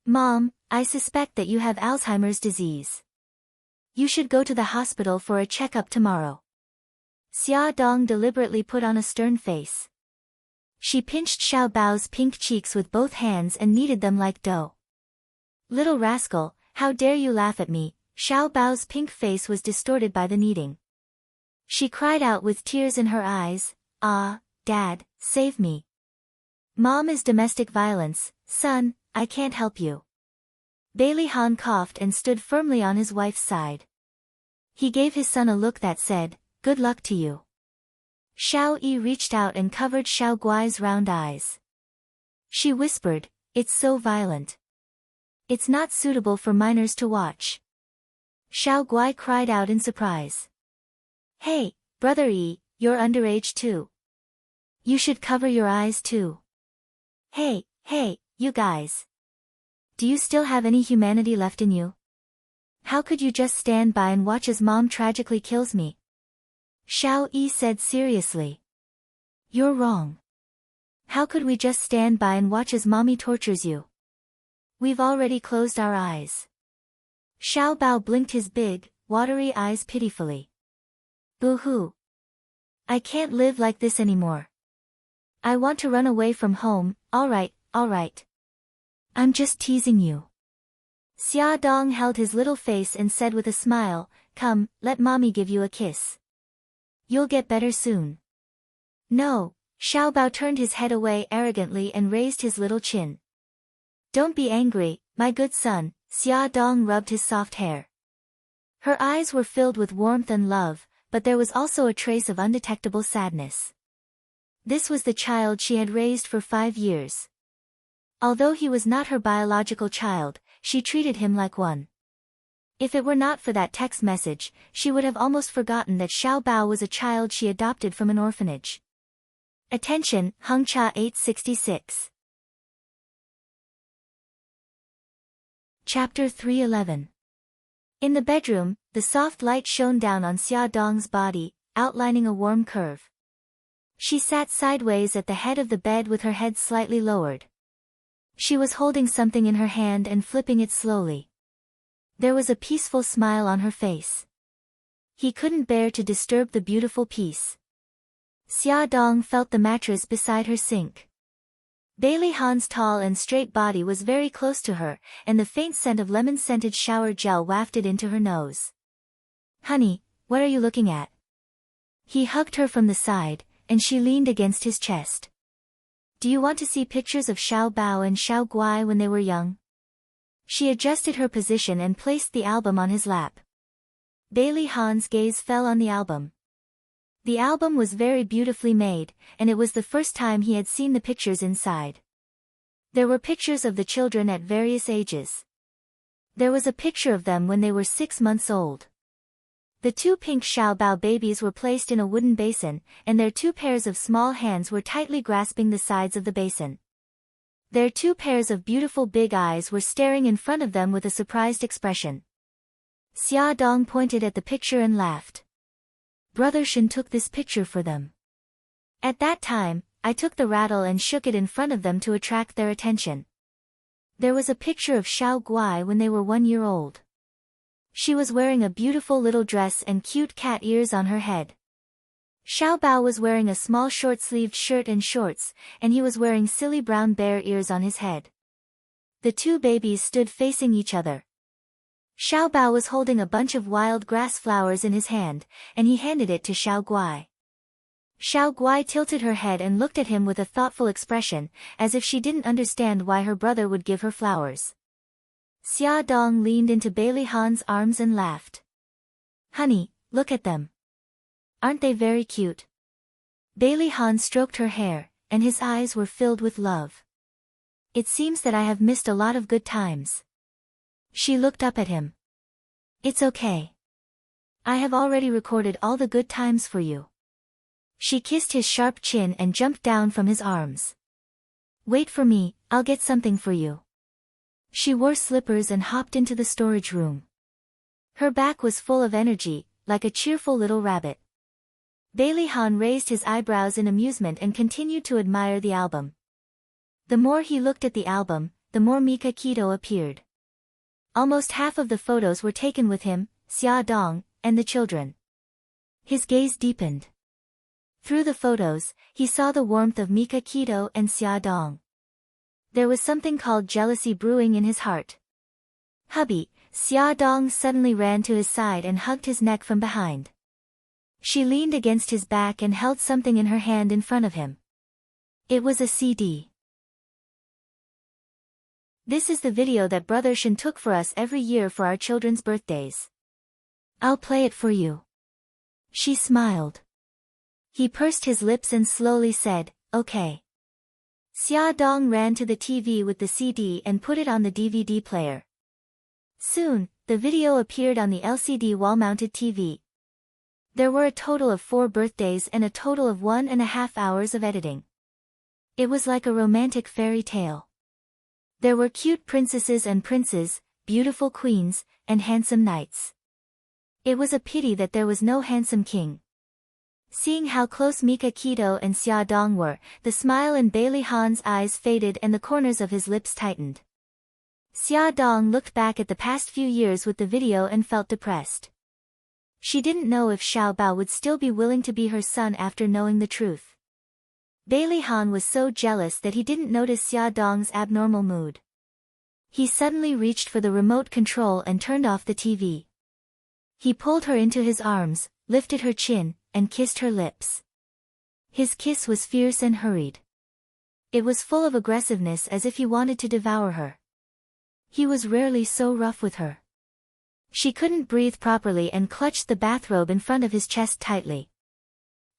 Mom, I suspect that you have Alzheimer's disease. You should go to the hospital for a checkup tomorrow. Xia Dong deliberately put on a stern face. She pinched Xiao Bao's pink cheeks with both hands and kneaded them like dough. Little rascal, how dare you laugh at me? Xiao Bao's pink face was distorted by the kneading. She cried out with tears in her eyes, Ah, Dad, save me. Mom is domestic violence, son, I can't help you. Bailey Han coughed and stood firmly on his wife's side. He gave his son a look that said, Good luck to you. Xiao Yi reached out and covered Xiao Guai's round eyes. She whispered, It's so violent. It's not suitable for minors to watch. Xiao Guai cried out in surprise. Hey, Brother Yi, you're underage too. You should cover your eyes too. Hey, you guys. Do you still have any humanity left in you? How could you just stand by and watch as Mom tragically kills me? Xiao Yi said seriously. You're wrong. How could we just stand by and watch as Mommy tortures you? We've already closed our eyes. Xiao Bao blinked his big, watery eyes pitifully. Boo-hoo. I can't live like this anymore. I want to run away from home. All right. I'm just teasing you. Xia Dong held his little face and said with a smile, Come, let Mommy give you a kiss. You'll get better soon. No, Xiao Bao turned his head away arrogantly and raised his little chin. Don't be angry, my good son, Xia Dong rubbed his soft hair. Her eyes were filled with warmth and love, but there was also a trace of undetectable sadness. This was the child she had raised for 5 years. Although he was not her biological child, she treated him like one. If it were not for that text message, she would have almost forgotten that Xiao Bao was a child she adopted from an orphanage. Attention, Hengcha 866. Chapter 311. In the bedroom, the soft light shone down on Xia Dong's body, outlining a warm curve. She sat sideways at the head of the bed with her head slightly lowered. She was holding something in her hand and flipping it slowly. There was a peaceful smile on her face. He couldn't bear to disturb the beautiful peace. Xia Dong felt the mattress beside her sink. Bailey Han's tall and straight body was very close to her, and the faint scent of lemon-scented shower gel wafted into her nose. "Honey, what are you looking at?" He hugged her from the side, and she leaned against his chest. "Do you want to see pictures of Xiao Bao and Xiao Guai when they were young?" She adjusted her position and placed the album on his lap. Bailey Han's gaze fell on the album. The album was very beautifully made, and it was the first time he had seen the pictures inside. There were pictures of the children at various ages. There was a picture of them when they were 6 months old. The 2 pink Xiao Bao babies were placed in a wooden basin, and their 2 pairs of small hands were tightly grasping the sides of the basin. Their 2 pairs of beautiful big eyes were staring in front of them with a surprised expression. Xia Dong pointed at the picture and laughed. "Brother Shen took this picture for them. At that time, I took the rattle and shook it in front of them to attract their attention." There was a picture of Xiao Guai when they were 1 year old. She was wearing a beautiful little dress and cute cat ears on her head. Xiao Bao was wearing a small short-sleeved shirt and shorts, and he was wearing silly brown bear ears on his head. The 2 babies stood facing each other. Xiao Bao was holding a bunch of wild grass flowers in his hand, and he handed it to Xiao Guai. Xiao Guai tilted her head and looked at him with a thoughtful expression, as if she didn't understand why her brother would give her flowers. Xia Dong leaned into Bailey Han's arms and laughed. "Honey, look at them. Aren't they very cute?" Bailey Han stroked her hair, and his eyes were filled with love. "It seems that I have missed a lot of good times." She looked up at him. "It's okay. I have already recorded all the good times for you." She kissed his sharp chin and jumped down from his arms. "Wait for me, I'll get something for you." She wore slippers and hopped into the storage room. Her back was full of energy, like a cheerful little rabbit. Bailey Han raised his eyebrows in amusement and continued to admire the album. The more he looked at the album, the more Mika Keto appeared. Almost half of the photos were taken with him, Xia Dong, and the children. His gaze deepened. Through the photos, he saw the warmth of Mika Keto and Xia Dong. There was something called jealousy brewing in his heart. "Hubby," Xia Dong suddenly ran to his side and hugged his neck from behind. She leaned against his back and held something in her hand in front of him. It was a CD. "This is the video that Brother Shen took for us every year for our children's birthdays. I'll play it for you." She smiled. He pursed his lips and slowly said, "Okay." Xia Dong ran to the TV with the CD and put it on the DVD player. Soon, the video appeared on the LCD wall-mounted TV. There were a total of 4 birthdays and a total of 1.5 hours of editing. It was like a romantic fairy tale. There were cute princesses and princes, beautiful queens, and handsome knights. It was a pity that there was no handsome king. Seeing how close Mika Keto and Xia Dong were, the smile in Bailey Han's eyes faded and the corners of his lips tightened. Xia Dong looked back at the past few years with the video and felt depressed. She didn't know if Xiao Bao would still be willing to be her son after knowing the truth. Bailey Han was so jealous that he didn't notice Xia Dong's abnormal mood. He suddenly reached for the remote control and turned off the TV. He pulled her into his arms, lifted her chin, and kissed her lips. His kiss was fierce and hurried. It was full of aggressiveness as if he wanted to devour her. He was rarely so rough with her. She couldn't breathe properly and clutched the bathrobe in front of his chest tightly.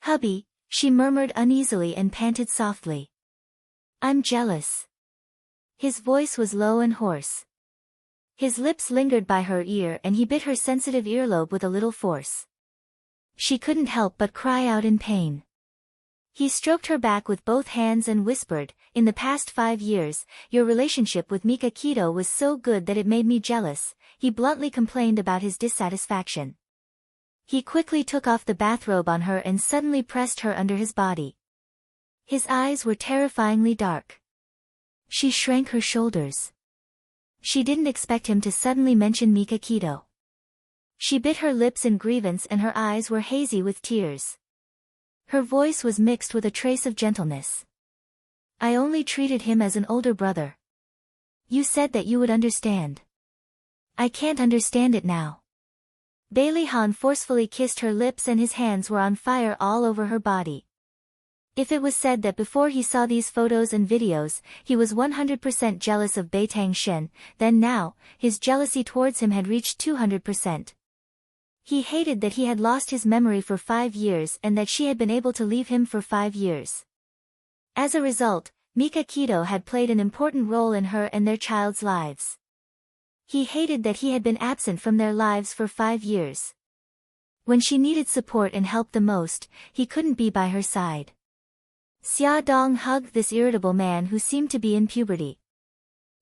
"Hubby," she murmured uneasily and panted softly. "I'm jealous." His voice was low and hoarse. His lips lingered by her ear and he bit her sensitive earlobe with a little force. She couldn't help but cry out in pain. He stroked her back with both hands and whispered, "In the past 5 years, your relationship with Mika Keto was so good that it made me jealous." He bluntly complained about his dissatisfaction. He quickly took off the bathrobe on her and suddenly pressed her under his body. His eyes were terrifyingly dark. She shrank her shoulders. She didn't expect him to suddenly mention Mika Keto. She bit her lips in grievance and her eyes were hazy with tears. Her voice was mixed with a trace of gentleness. I only treated him as an older brother. You said that you would understand. I can't understand it now. Bailey Han forcefully kissed her lips and his hands were on fire all over her body. If it was said that before he saw these photos and videos, he was 100% jealous of Beitang Shen, then now, his jealousy towards him had reached 200%. He hated that he had lost his memory for 5 years and that she had been able to leave him for 5 years. As a result, Mika Keto had played an important role in her and their child's lives. He hated that he had been absent from their lives for 5 years. When she needed support and help the most, he couldn't be by her side. Xia Dong hugged this irritable man who seemed to be in puberty.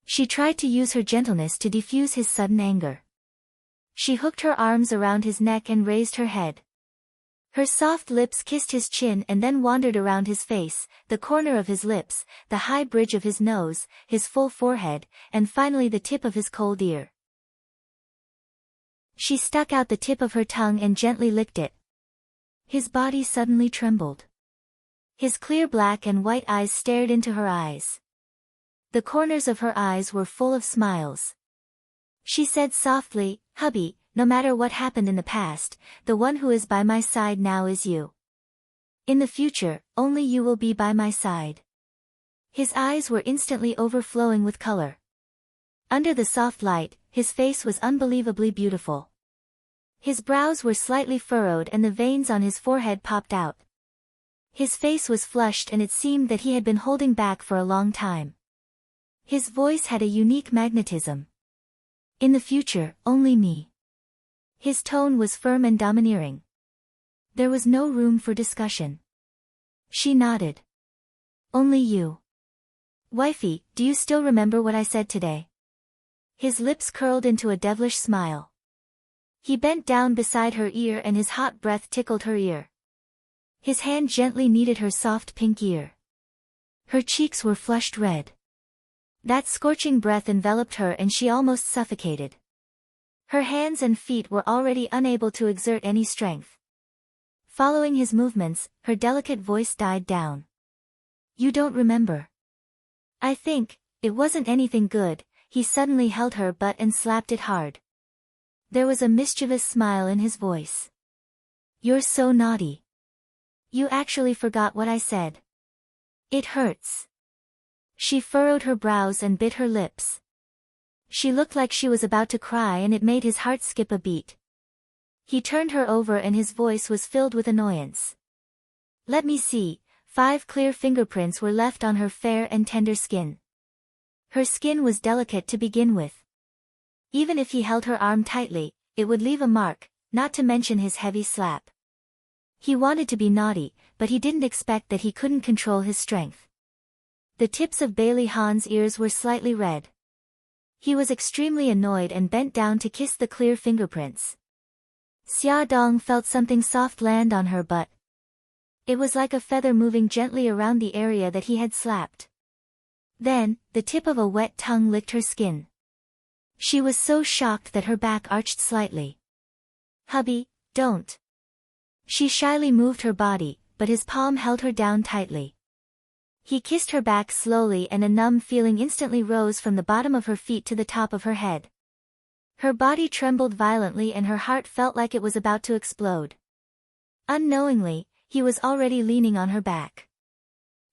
She tried to use her gentleness to defuse his sudden anger. She hooked her arms around his neck and raised her head. Her soft lips kissed his chin and then wandered around his face, the corner of his lips, the high bridge of his nose, his full forehead, and finally the tip of his cold ear. She stuck out the tip of her tongue and gently licked it. His body suddenly trembled. His clear black and white eyes stared into her eyes. The corners of her eyes were full of smiles. She said softly, "Hubby, no matter what happened in the past, the one who is by my side now is you. In the future, only you will be by my side." His eyes were instantly overflowing with color. Under the soft light, his face was unbelievably beautiful. His brows were slightly furrowed and the veins on his forehead popped out. His face was flushed and it seemed that he had been holding back for a long time. His voice had a unique magnetism. "In the future, only me." His tone was firm and domineering. There was no room for discussion. She nodded. "Only you. Wifey, do you still remember what I said today?" His lips curled into a devilish smile. He bent down beside her ear and his hot breath tickled her ear. His hand gently kneaded her soft pink ear. Her cheeks were flushed red. That scorching breath enveloped her and she almost suffocated. Her hands and feet were already unable to exert any strength. Following his movements, her delicate voice died down. "You don't remember." "I think, it wasn't anything good." He suddenly held her butt and slapped it hard. There was a mischievous smile in his voice. "You're so naughty. You actually forgot what I said. It hurts." She furrowed her brows and bit her lips. She looked like she was about to cry and it made his heart skip a beat. He turned her over and his voice was filled with annoyance. "Let me see." 5 clear fingerprints were left on her fair and tender skin. Her skin was delicate to begin with. Even if he held her arm tightly, it would leave a mark, not to mention his heavy slap. He wanted to be naughty, but he didn't expect that he couldn't control his strength. The tips of Bailey Han's ears were slightly red. He was extremely annoyed and bent down to kiss the clear fingerprints. Xia Dong felt something soft land on her butt. It was like a feather moving gently around the area that he had slapped. Then, the tip of a wet tongue licked her skin. She was so shocked that her back arched slightly. "Hubby, don't." She shyly moved her body, but his palm held her down tightly. He kissed her back slowly and a numb feeling instantly rose from the bottom of her feet to the top of her head. Her body trembled violently and her heart felt like it was about to explode. Unknowingly, he was already leaning on her back.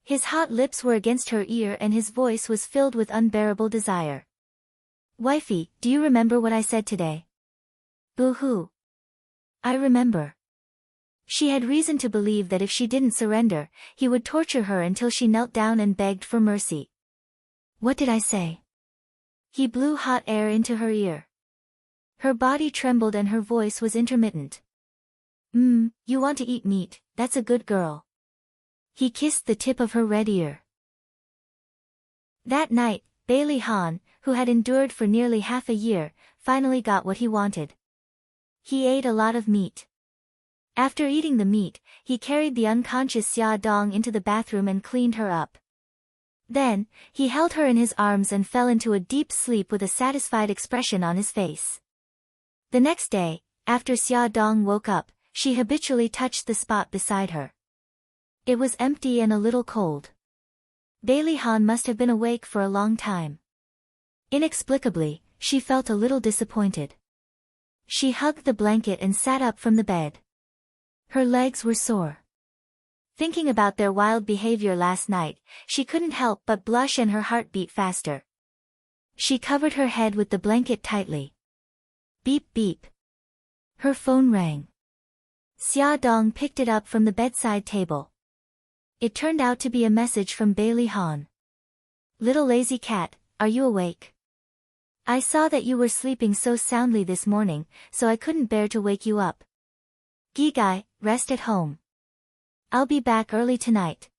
His hot lips were against her ear and his voice was filled with unbearable desire. "Wifey, do you remember what I said today?" "Boo-hoo. I remember." She had reason to believe that if she didn't surrender, he would torture her until she knelt down and begged for mercy. "What did I say?" He blew hot air into her ear. Her body trembled and her voice was intermittent. You want to eat meat, that's a good girl." He kissed the tip of her red ear. That night, Bailey Han, who had endured for nearly half a year, finally got what he wanted. He ate a lot of meat. After eating the meat, he carried the unconscious Xia Dong into the bathroom and cleaned her up. Then, he held her in his arms and fell into a deep sleep with a satisfied expression on his face. The next day, after Xia Dong woke up, she habitually touched the spot beside her. It was empty and a little cold. Bailey Han must have been awake for a long time. Inexplicably, she felt a little disappointed. She hugged the blanket and sat up from the bed. Her legs were sore. Thinking about their wild behavior last night, she couldn't help but blush and her heart beat faster. She covered her head with the blanket tightly. Beep beep. Her phone rang. Xia Dong picked it up from the bedside table. It turned out to be a message from Bailey Han. Little lazy cat, are you awake? I saw that you were sleeping so soundly this morning, so I couldn't bear to wake you up. Gigai, rest at home. I'll be back early tonight.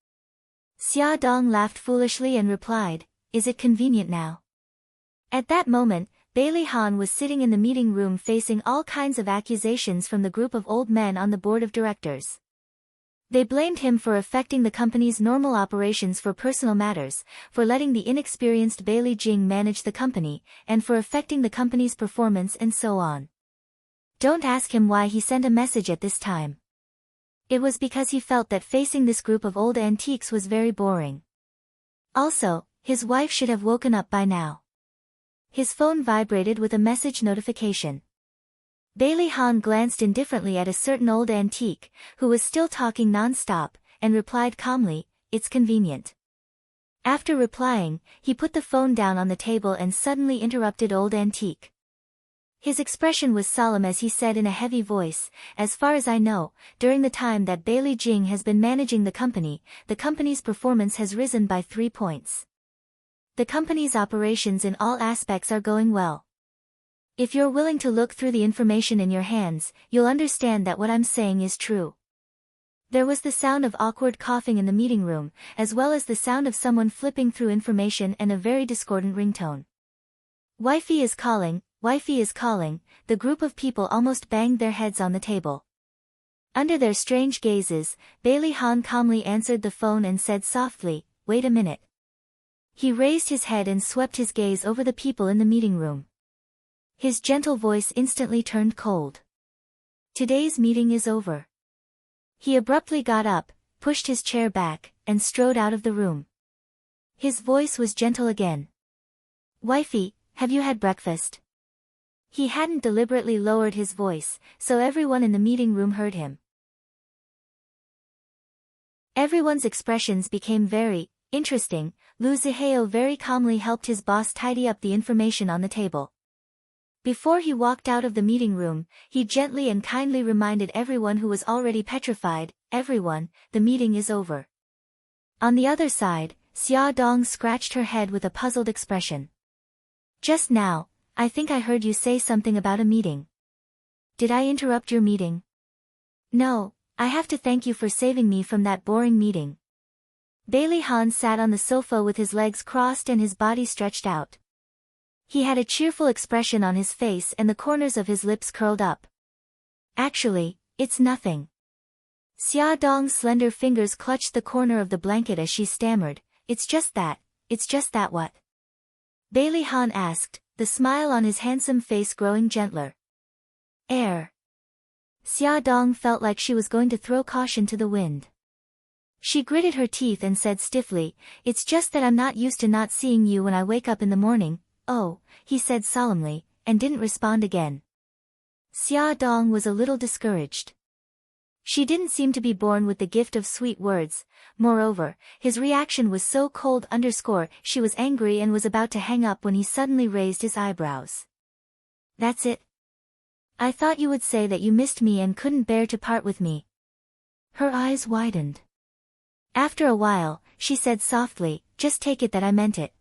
Xia Dong laughed foolishly and replied, is it convenient now? At that moment, Bailey Han was sitting in the meeting room facing all kinds of accusations from the group of old men on the board of directors. They blamed him for affecting the company's normal operations for personal matters, for letting the inexperienced Bailey Jing manage the company, and for affecting the company's performance and so on. Don't ask him why he sent a message at this time. It was because he felt that facing this group of old antiques was very boring. Also, his wife should have woken up by now. His phone vibrated with a message notification. Bailey Han glanced indifferently at a certain old antique, who was still talking non-stop, and replied calmly, it's convenient. After replying, he put the phone down on the table and suddenly interrupted old antique. His expression was solemn as he said in a heavy voice, as far as I know, during the time that Bailey Jing has been managing the company's performance has risen by 3 points. The company's operations in all aspects are going well. If you're willing to look through the information in your hands, you'll understand that what I'm saying is true. There was the sound of awkward coughing in the meeting room, as well as the sound of someone flipping through information and a very discordant ringtone. Wifey is calling, the group of people almost banged their heads on the table. Under their strange gazes, Bailey Han calmly answered the phone and said softly, wait a minute. He raised his head and swept his gaze over the people in the meeting room. His gentle voice instantly turned cold. Today's meeting is over. He abruptly got up, pushed his chair back, and strode out of the room. His voice was gentle again. Wifey, have you had breakfast? He hadn't deliberately lowered his voice, so everyone in the meeting room heard him. Everyone's expressions became very interesting. Lu Zihao very calmly helped his boss tidy up the information on the table. Before he walked out of the meeting room, he gently and kindly reminded everyone who was already petrified, everyone, the meeting is over. On the other side, Xia Dong scratched her head with a puzzled expression. Just now, I think I heard you say something about a meeting. Did I interrupt your meeting? No, I have to thank you for saving me from that boring meeting. Bailey Han sat on the sofa with his legs crossed and his body stretched out. He had a cheerful expression on his face and the corners of his lips curled up. Actually, it's nothing. Xia Dong's slender fingers clutched the corner of the blanket as she stammered, it's just that what? Bailey Han asked, the smile on his handsome face growing gentler. Air. Xia Dong felt like she was going to throw caution to the wind. She gritted her teeth and said stiffly, it's just that I'm not used to not seeing you when I wake up in the morning. Oh, he said solemnly, and didn't respond again. Xia Dong was a little discouraged. She didn't seem to be born with the gift of sweet words, moreover, his reaction was so cold. She was angry and was about to hang up when he suddenly raised his eyebrows. That's it? I thought you would say that you missed me and couldn't bear to part with me. Her eyes widened. After a while, she said softly, just take it that I meant it.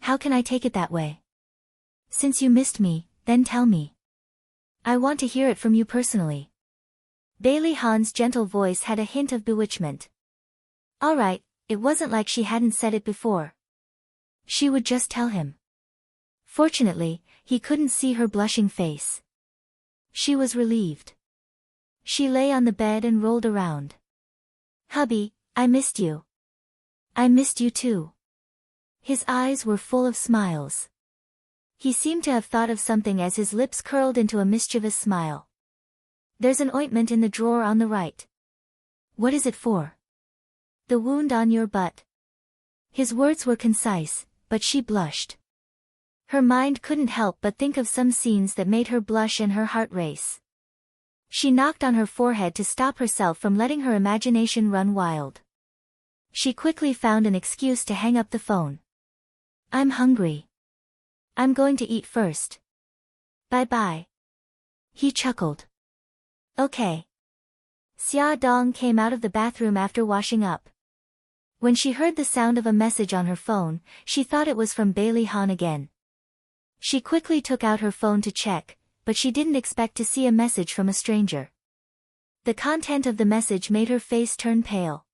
How can I take it that way? Since you missed me, then tell me. I want to hear it from you personally. Bailey Han's gentle voice had a hint of bewitchment. All right, it wasn't like she hadn't said it before. She would just tell him. Fortunately, he couldn't see her blushing face. She was relieved. She lay on the bed and rolled around. Hubby, I missed you. I missed you too. His eyes were full of smiles. He seemed to have thought of something as his lips curled into a mischievous smile. There's an ointment in the drawer on the right. What is it for? The wound on your butt. His words were concise, but she blushed. Her mind couldn't help but think of some scenes that made her blush and her heart race. She knocked on her forehead to stop herself from letting her imagination run wild. She quickly found an excuse to hang up the phone. I'm hungry. I'm going to eat first. Bye-bye. He chuckled. Okay. Xia Dong came out of the bathroom after washing up. When she heard the sound of a message on her phone, she thought it was from Bailey Han again. She quickly took out her phone to check, but she didn't expect to see a message from a stranger. The content of the message made her face turn pale.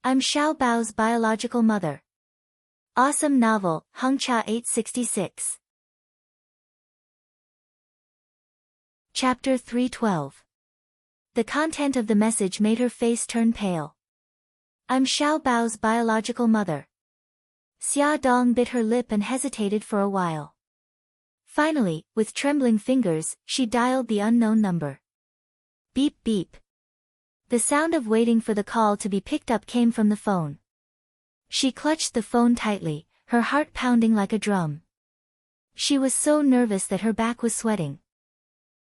I'm Xiao Bao's biological mother. Awesome novel, Hengcha 866. Chapter 312. The content of the message made her face turn pale. I'm Xiao Bao's biological mother. Xia Dong bit her lip and hesitated for a while. Finally, with trembling fingers, she dialed the unknown number. Beep beep. The sound of waiting for the call to be picked up came from the phone. She clutched the phone tightly, her heart pounding like a drum. She was so nervous that her back was sweating.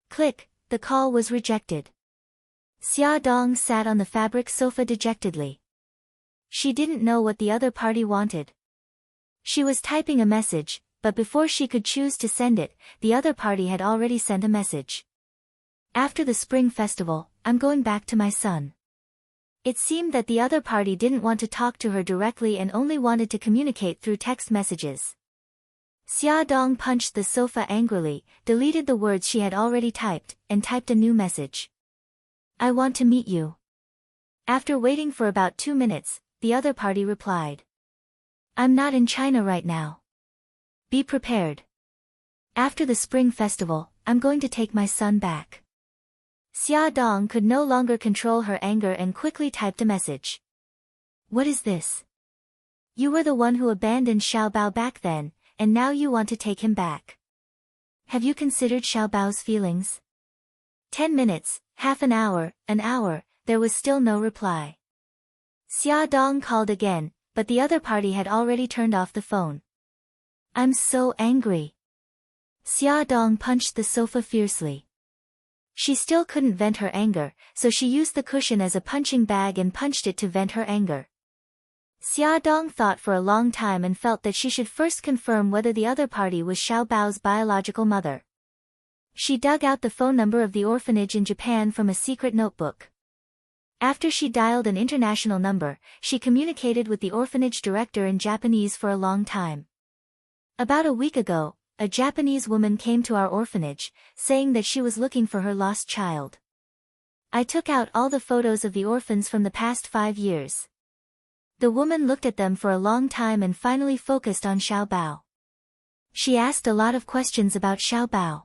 Click, the call was rejected. Xia Dong sat on the fabric sofa dejectedly. She didn't know what the other party wanted. She was typing a message, but before she could choose to send it, the other party had already sent a message. After the Spring Festival, I'm going back to my son. It seemed that the other party didn't want to talk to her directly and only wanted to communicate through text messages. Xia Dong punched the sofa angrily, deleted the words she had already typed, and typed a new message. I want to meet you. After waiting for about 2 minutes, the other party replied. I'm not in China right now. Be prepared. After the Spring Festival, I'm going to take my son back. Xia Dong could no longer control her anger and quickly typed a message. What is this? You were the one who abandoned Xiao Bao back then, and now you want to take him back. Have you considered Xiao Bao's feelings? 10 minutes, half an hour, there was still no reply. Xia Dong called again, but the other party had already turned off the phone. I'm so angry. Xia Dong punched the sofa fiercely. She still couldn't vent her anger, so she used the cushion as a punching bag and punched it to vent her anger. Xia Dong thought for a long time and felt that she should first confirm whether the other party was Xiao Bao's biological mother. She dug out the phone number of the orphanage in Japan from a secret notebook. After she dialed an international number, she communicated with the orphanage director in Japanese for a long time. About a week ago, a Japanese woman came to our orphanage, saying that she was looking for her lost child. I took out all the photos of the orphans from the past 5 years. The woman looked at them for a long time and finally focused on Xiao Bao. She asked a lot of questions about Xiao Bao.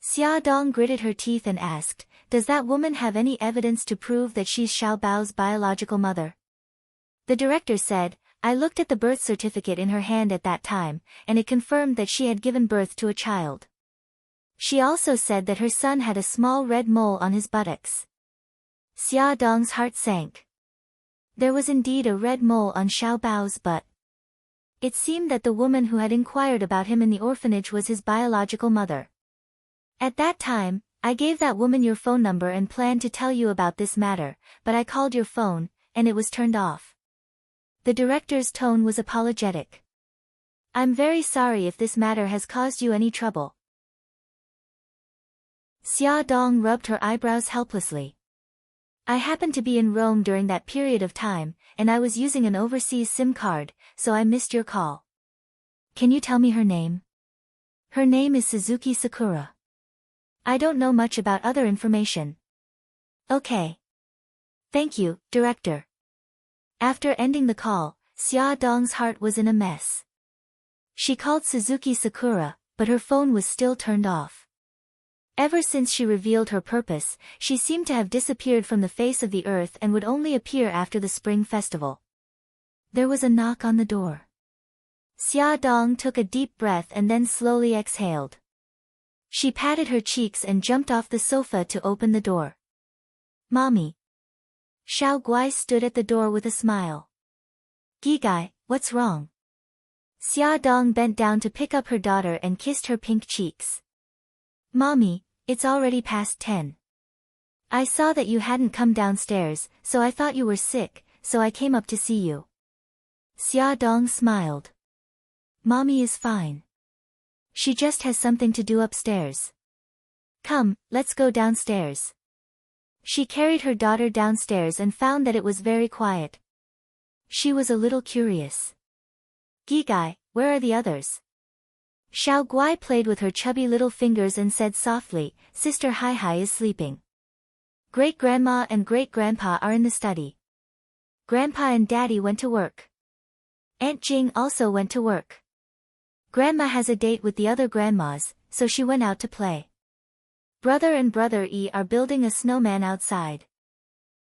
Xia Dong gritted her teeth and asked, does that woman have any evidence to prove that she's Xiao Bao's biological mother? The director said, I looked at the birth certificate in her hand at that time, and it confirmed that she had given birth to a child. She also said that her son had a small red mole on his buttocks. Xia Dong's heart sank. There was indeed a red mole on Xiao Bao's butt. It seemed that the woman who had inquired about him in the orphanage was his biological mother. At that time, I gave that woman your phone number and planned to tell you about this matter, but I called your phone, and it was turned off. The director's tone was apologetic. I'm very sorry if this matter has caused you any trouble. Xia Dong rubbed her eyebrows helplessly. I happened to be in Rome during that period of time, and I was using an overseas SIM card, so I missed your call. Can you tell me her name? Her name is Suzuki Sakura. I don't know much about other information. Okay. Thank you, director. After ending the call, Xia Dong's heart was in a mess. She called Suzuki Sakura, but her phone was still turned off. Ever since she revealed her purpose, she seemed to have disappeared from the face of the earth and would only appear after the Spring Festival. There was a knock on the door. Xia Dong took a deep breath and then slowly exhaled. She patted her cheeks and jumped off the sofa to open the door. Mommy. Xiao Guai stood at the door with a smile. Gigai, what's wrong? Xia Dong bent down to pick up her daughter and kissed her pink cheeks. Mommy, it's already past 10. I saw that you hadn't come downstairs, so I thought you were sick, so I came up to see you. Xia Dong smiled. Mommy is fine. She just has something to do upstairs. Come, let's go downstairs. She carried her daughter downstairs and found that it was very quiet. She was a little curious. Gigai, where are the others? Xiao Guai played with her chubby little fingers and said softly, Sister Hai Hai is sleeping. Great-grandma and great-grandpa are in the study. Grandpa and Daddy went to work. Aunt Jing also went to work. Grandma has a date with the other grandmas, so she went out to play. Brother and Brother Yi are building a snowman outside.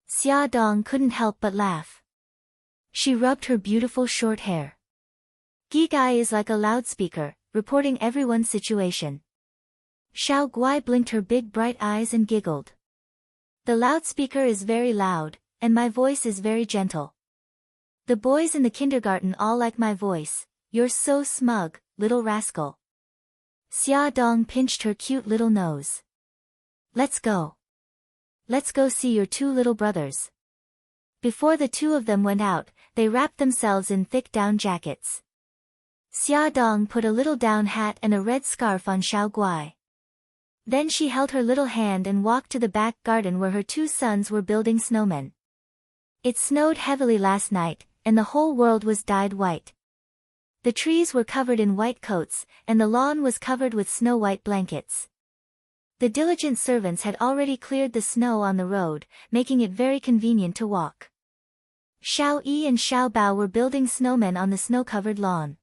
Xia Dong couldn't help but laugh. She rubbed her beautiful short hair. Gigai is like a loudspeaker, reporting everyone's situation. Xiao Guai blinked her big bright eyes and giggled. The loudspeaker is very loud, and my voice is very gentle. The boys in the kindergarten all like my voice. You're so smug, little rascal. Xia Dong pinched her cute little nose. Let's go. Let's go see your two little brothers. Before the two of them went out, they wrapped themselves in thick down jackets. Xia Dong put a little down hat and a red scarf on Xiao Guai. Then she held her little hand and walked to the back garden where her two sons were building snowmen. It snowed heavily last night, and the whole world was dyed white. The trees were covered in white coats, and the lawn was covered with snow-white blankets. The diligent servants had already cleared the snow on the road, making it very convenient to walk. Xiao Yi and Xiao Bao were building snowmen on the snow-covered lawn.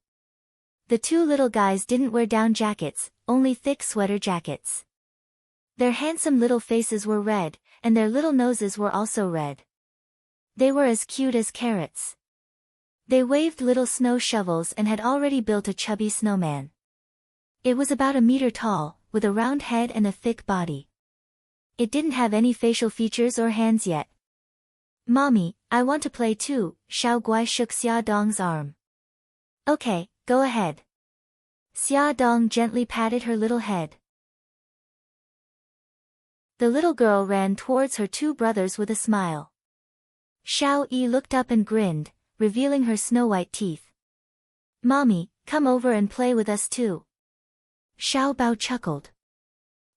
The two little guys didn't wear down jackets, only thick sweater jackets. Their handsome little faces were red, and their little noses were also red. They were as cute as carrots. They waved little snow shovels and had already built a chubby snowman. It was about a meter tall, with a round head and a thick body. It didn't have any facial features or hands yet. Mommy, I want to play too, Xiao Guai shook Xia Dong's arm. Okay, go ahead. Xia Dong gently patted her little head. The little girl ran towards her two brothers with a smile. Xiao Yi looked up and grinned, revealing her snow-white teeth. Mommy, come over and play with us too. Xiao Bao chuckled.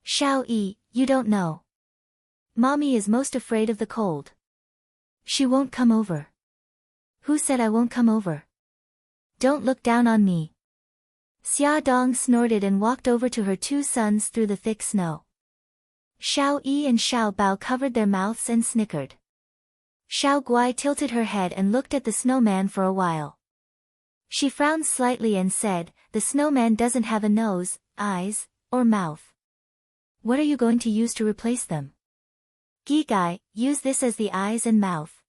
Xiao Yi, you don't know. Mommy is most afraid of the cold. She won't come over. Who said I won't come over? Don't look down on me. Xia Dong snorted and walked over to her two sons through the thick snow. Xiao Yi and Xiao Bao covered their mouths and snickered. Xiao Guai tilted her head and looked at the snowman for a while. She frowned slightly and said, the snowman doesn't have a nose, eyes, or mouth. What are you going to use to replace them? Gigai, use this as the eyes and mouth.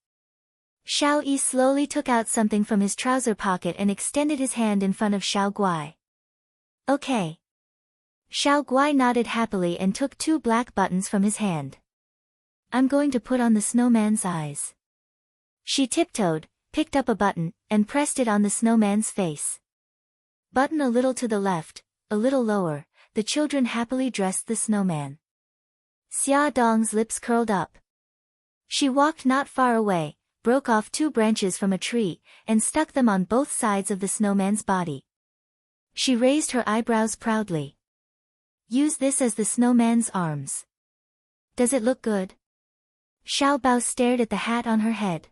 Xiao Yi slowly took out something from his trouser pocket and extended his hand in front of Xiao Guai. Okay. Xiao Guai nodded happily and took two black buttons from his hand. I'm going to put on the snowman's eyes. She tiptoed, picked up a button, and pressed it on the snowman's face. Button a little to the left, a little lower, the children happily dressed the snowman. Xia Dong's lips curled up. She walked not far away, broke off two branches from a tree, and stuck them on both sides of the snowman's body. She raised her eyebrows proudly. Use this as the snowman's arms. Does it look good? Xiao Bao stared at the hat on her head.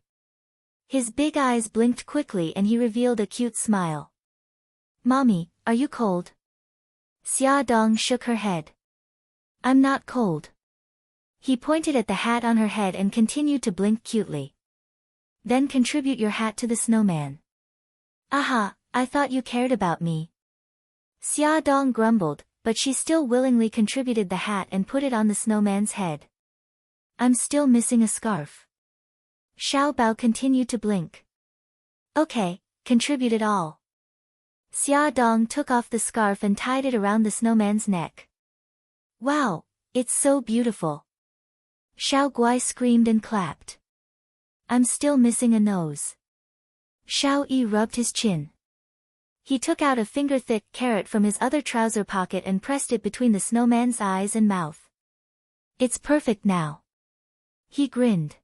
His big eyes blinked quickly and he revealed a cute smile. Mommy, are you cold? Xia Dong shook her head. I'm not cold. He pointed at the hat on her head and continued to blink cutely. Then contribute your hat to the snowman. Aha, I thought you cared about me. Xia Dong grumbled, but she still willingly contributed the hat and put it on the snowman's head. I'm still missing a scarf. Xiao Bao continued to blink. Okay, contribute it all. Xia Dong took off the scarf and tied it around the snowman's neck. Wow, it's so beautiful. Xiao Guai screamed and clapped. I'm still missing a nose. Xiao Yi rubbed his chin. He took out a finger-thick carrot from his other trouser pocket and pressed it between the snowman's eyes and mouth. It's perfect now. He grinned.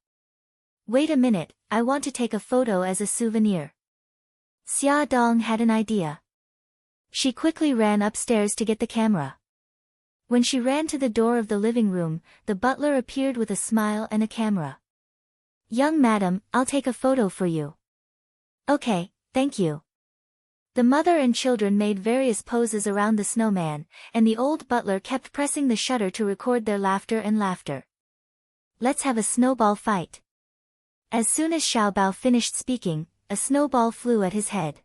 Wait a minute, I want to take a photo as a souvenir. Xia Dong had an idea. She quickly ran upstairs to get the camera. When she ran to the door of the living room, the butler appeared with a smile and a camera. Young madam, I'll take a photo for you. Okay, thank you. The mother and children made various poses around the snowman, and the old butler kept pressing the shutter to record their laughter and laughter. Let's have a snowball fight. As soon as Xiao Bao finished speaking, a snowball flew at his head.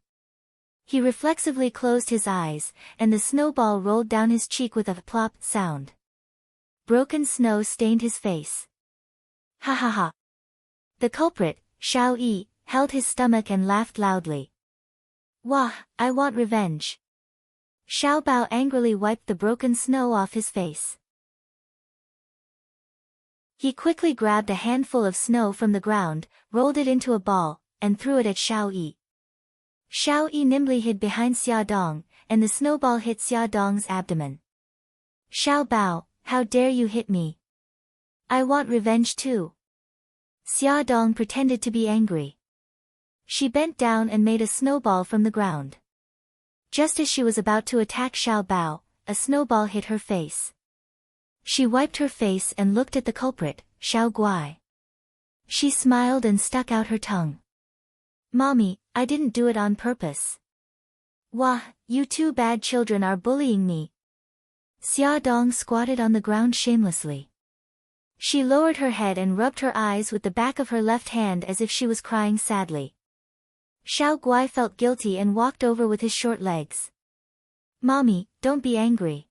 He reflexively closed his eyes, and the snowball rolled down his cheek with a plop sound. Broken snow stained his face. Ha ha ha. The culprit, Xiao Yi, held his stomach and laughed loudly. Wah, I want revenge. Xiao Bao angrily wiped the broken snow off his face. He quickly grabbed a handful of snow from the ground, rolled it into a ball, and threw it at Xiao Yi. Xiao Yi nimbly hid behind Xia Dong, and the snowball hit Xia Dong's abdomen. Xiao Bao, how dare you hit me? I want revenge too. Xia Dong pretended to be angry. She bent down and made a snowball from the ground. Just as she was about to attack Xiao Bao, a snowball hit her face. She wiped her face and looked at the culprit, Xiao Guai. She smiled and stuck out her tongue. Mommy, I didn't do it on purpose. Wah, you two bad children are bullying me. Xia Dong squatted on the ground shamelessly. She lowered her head and rubbed her eyes with the back of her left hand as if she was crying sadly. Xiao Guai felt guilty and walked over with his short legs. Mommy, don't be angry.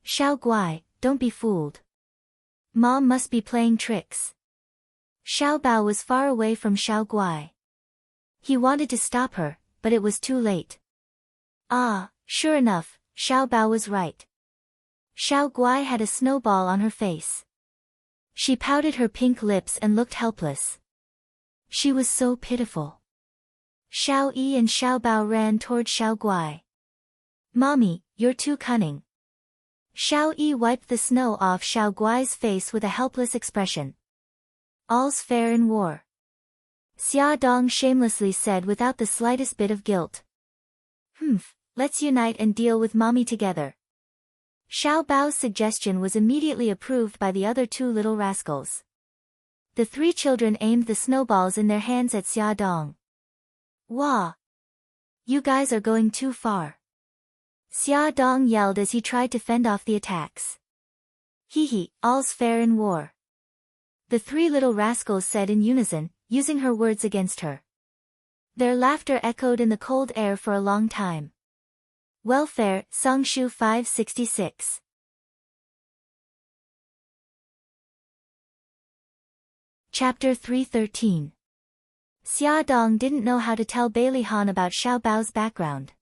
Xiao Guai, don't be fooled. Mom must be playing tricks. Xiao Bao was far away from Xiao Guai. He wanted to stop her, but it was too late. Ah, sure enough, Xiao Bao was right. Xiao Guai had a snowball on her face. She pouted her pink lips and looked helpless. She was so pitiful. Xiao Yi and Xiao Bao ran toward Xiao Guai. Mommy, you're too cunning. Xiao Yi wiped the snow off Xiao Guai's face with a helpless expression. All's fair in war. Xia Dong shamelessly said without the slightest bit of guilt. Let's unite and deal with Mommy together. Xiao Bao's suggestion was immediately approved by the other two little rascals. The three children aimed the snowballs in their hands at Xia Dong. Wah! You guys are going too far. Xia Dong yelled as he tried to fend off the attacks. Hee, all's fair in war. The three little rascals said in unison, using her words against her. Their laughter echoed in the cold air for a long time. Welfare, Songshu 566. Chapter 313. Xia Dong didn't know how to tell Bailey Han about Xiao Bao's background.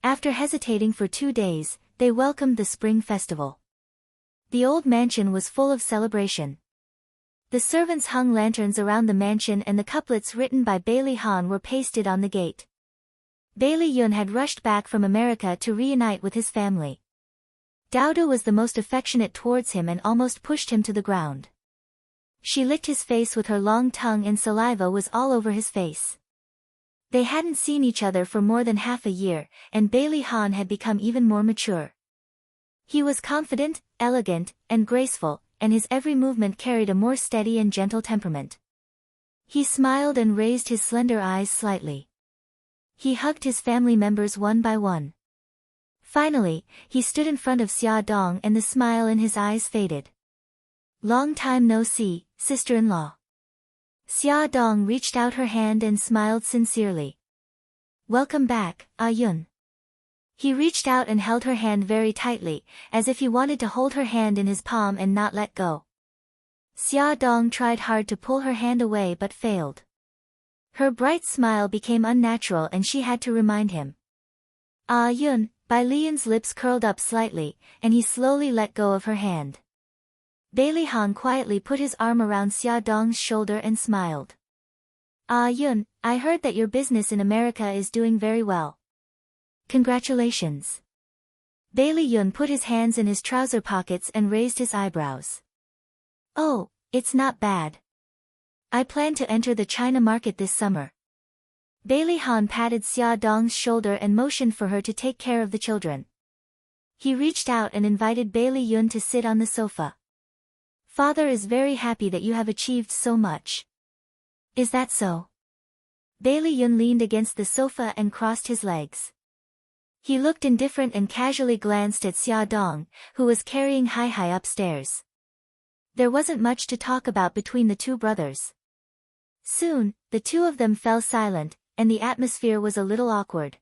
After hesitating for 2 days, they welcomed the spring festival. The old mansion was full of celebration. The servants hung lanterns around the mansion and the couplets written by Bailey Han were pasted on the gate. Bailey Yun had rushed back from America to reunite with his family. Dowda was the most affectionate towards him and almost pushed him to the ground. She licked his face with her long tongue and saliva was all over his face. They hadn't seen each other for more than half a year, and Bailey Han had become even more mature. He was confident, elegant, and graceful, and his every movement carried a more steady and gentle temperament. He smiled and raised his slender eyes slightly. He hugged his family members one by one. Finally, he stood in front of Xia Dong and the smile in his eyes faded. Long time no see, sister-in-law. Xia Dong reached out her hand and smiled sincerely. Welcome back, Ah Yun. He reached out and held her hand very tightly, as if he wanted to hold her hand in his palm and not let go. Xia Dong tried hard to pull her hand away but failed. Her bright smile became unnatural and she had to remind him. Ah Yun, Bai Lian's lips curled up slightly, and he slowly let go of her hand. Bailey Han quietly put his arm around Xia Dong's shoulder and smiled. Ah Yun, I heard that your business in America is doing very well. Congratulations. Bailey Yun put his hands in his trouser pockets and raised his eyebrows. Oh, it's not bad. I plan to enter the China market this summer. Bailey Han patted Xia Dong's shoulder and motioned for her to take care of the children. He reached out and invited Bailey Yun to sit on the sofa. Father is very happy that you have achieved so much. Is that so? Bailey Yun leaned against the sofa and crossed his legs. He looked indifferent and casually glanced at Xia Dong, who was carrying Hai Hai upstairs. There wasn't much to talk about between the two brothers. Soon, the two of them fell silent, and the atmosphere was a little awkward.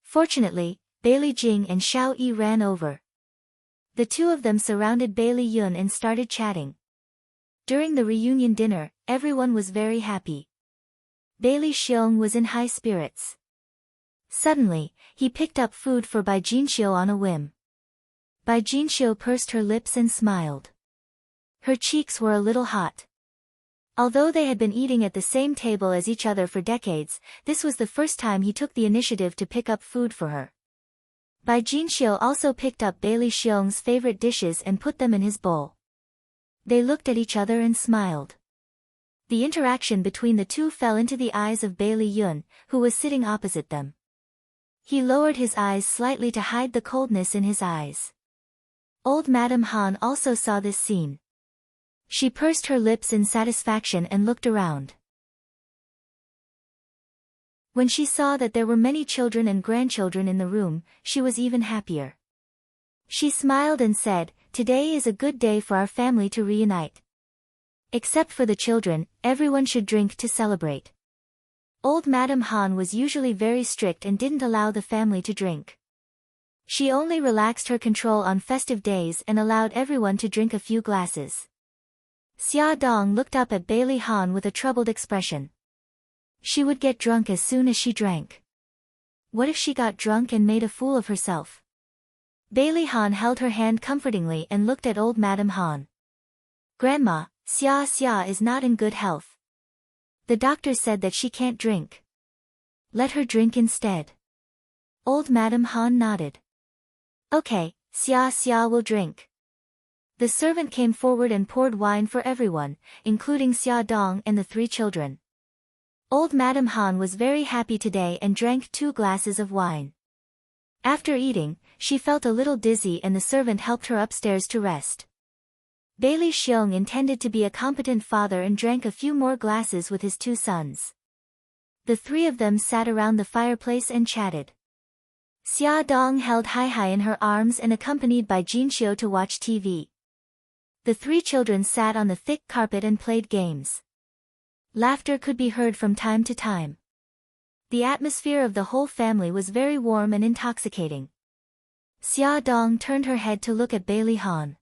Fortunately, Bailey Jing and Xiao Yi ran over. The two of them surrounded Bailey Yun and started chatting. During the reunion dinner, everyone was very happy. Bailey Xiong was in high spirits. Suddenly, he picked up food for Bai Jinxiu on a whim. Bai Jinxiu pursed her lips and smiled. Her cheeks were a little hot. Although they had been eating at the same table as each other for decades, this was the first time he took the initiative to pick up food for her. Bai Jinxiu also picked up Bailey Xiong's favorite dishes and put them in his bowl. They looked at each other and smiled. The interaction between the two fell into the eyes of Bailey Yun, who was sitting opposite them. He lowered his eyes slightly to hide the coldness in his eyes. Old Madame Han also saw this scene. She pursed her lips in satisfaction and looked around. When she saw that there were many children and grandchildren in the room, she was even happier. She smiled and said, "Today is a good day for our family to reunite. Except for the children, everyone should drink to celebrate." Old Madame Han was usually very strict and didn't allow the family to drink. She only relaxed her control on festive days and allowed everyone to drink a few glasses. Xia Dong looked up at Bailey Han with a troubled expression. She would get drunk as soon as she drank. What if she got drunk and made a fool of herself? Bailey Han held her hand comfortingly and looked at old Madame Han. "Grandma, Xia is not in good health. The doctor said that she can't drink. Let her drink instead." Old Madame Han nodded. "Okay, Xia will drink." The servant came forward and poured wine for everyone, including Xia Dong and the three children. Old Madame Han was very happy today and drank 2 glasses of wine. After eating, she felt a little dizzy and the servant helped her upstairs to rest. Bailey Xiong intended to be a competent father and drank a few more glasses with his 2 sons. The 3 of them sat around the fireplace and chatted. Xia Dong held Hai Hai in her arms and accompanied by Jinxiu to watch TV. The 3 children sat on the thick carpet and played games. Laughter could be heard from time to time. The atmosphere of the whole family was very warm and intoxicating. Xia Dong turned her head to look at Bailey Han.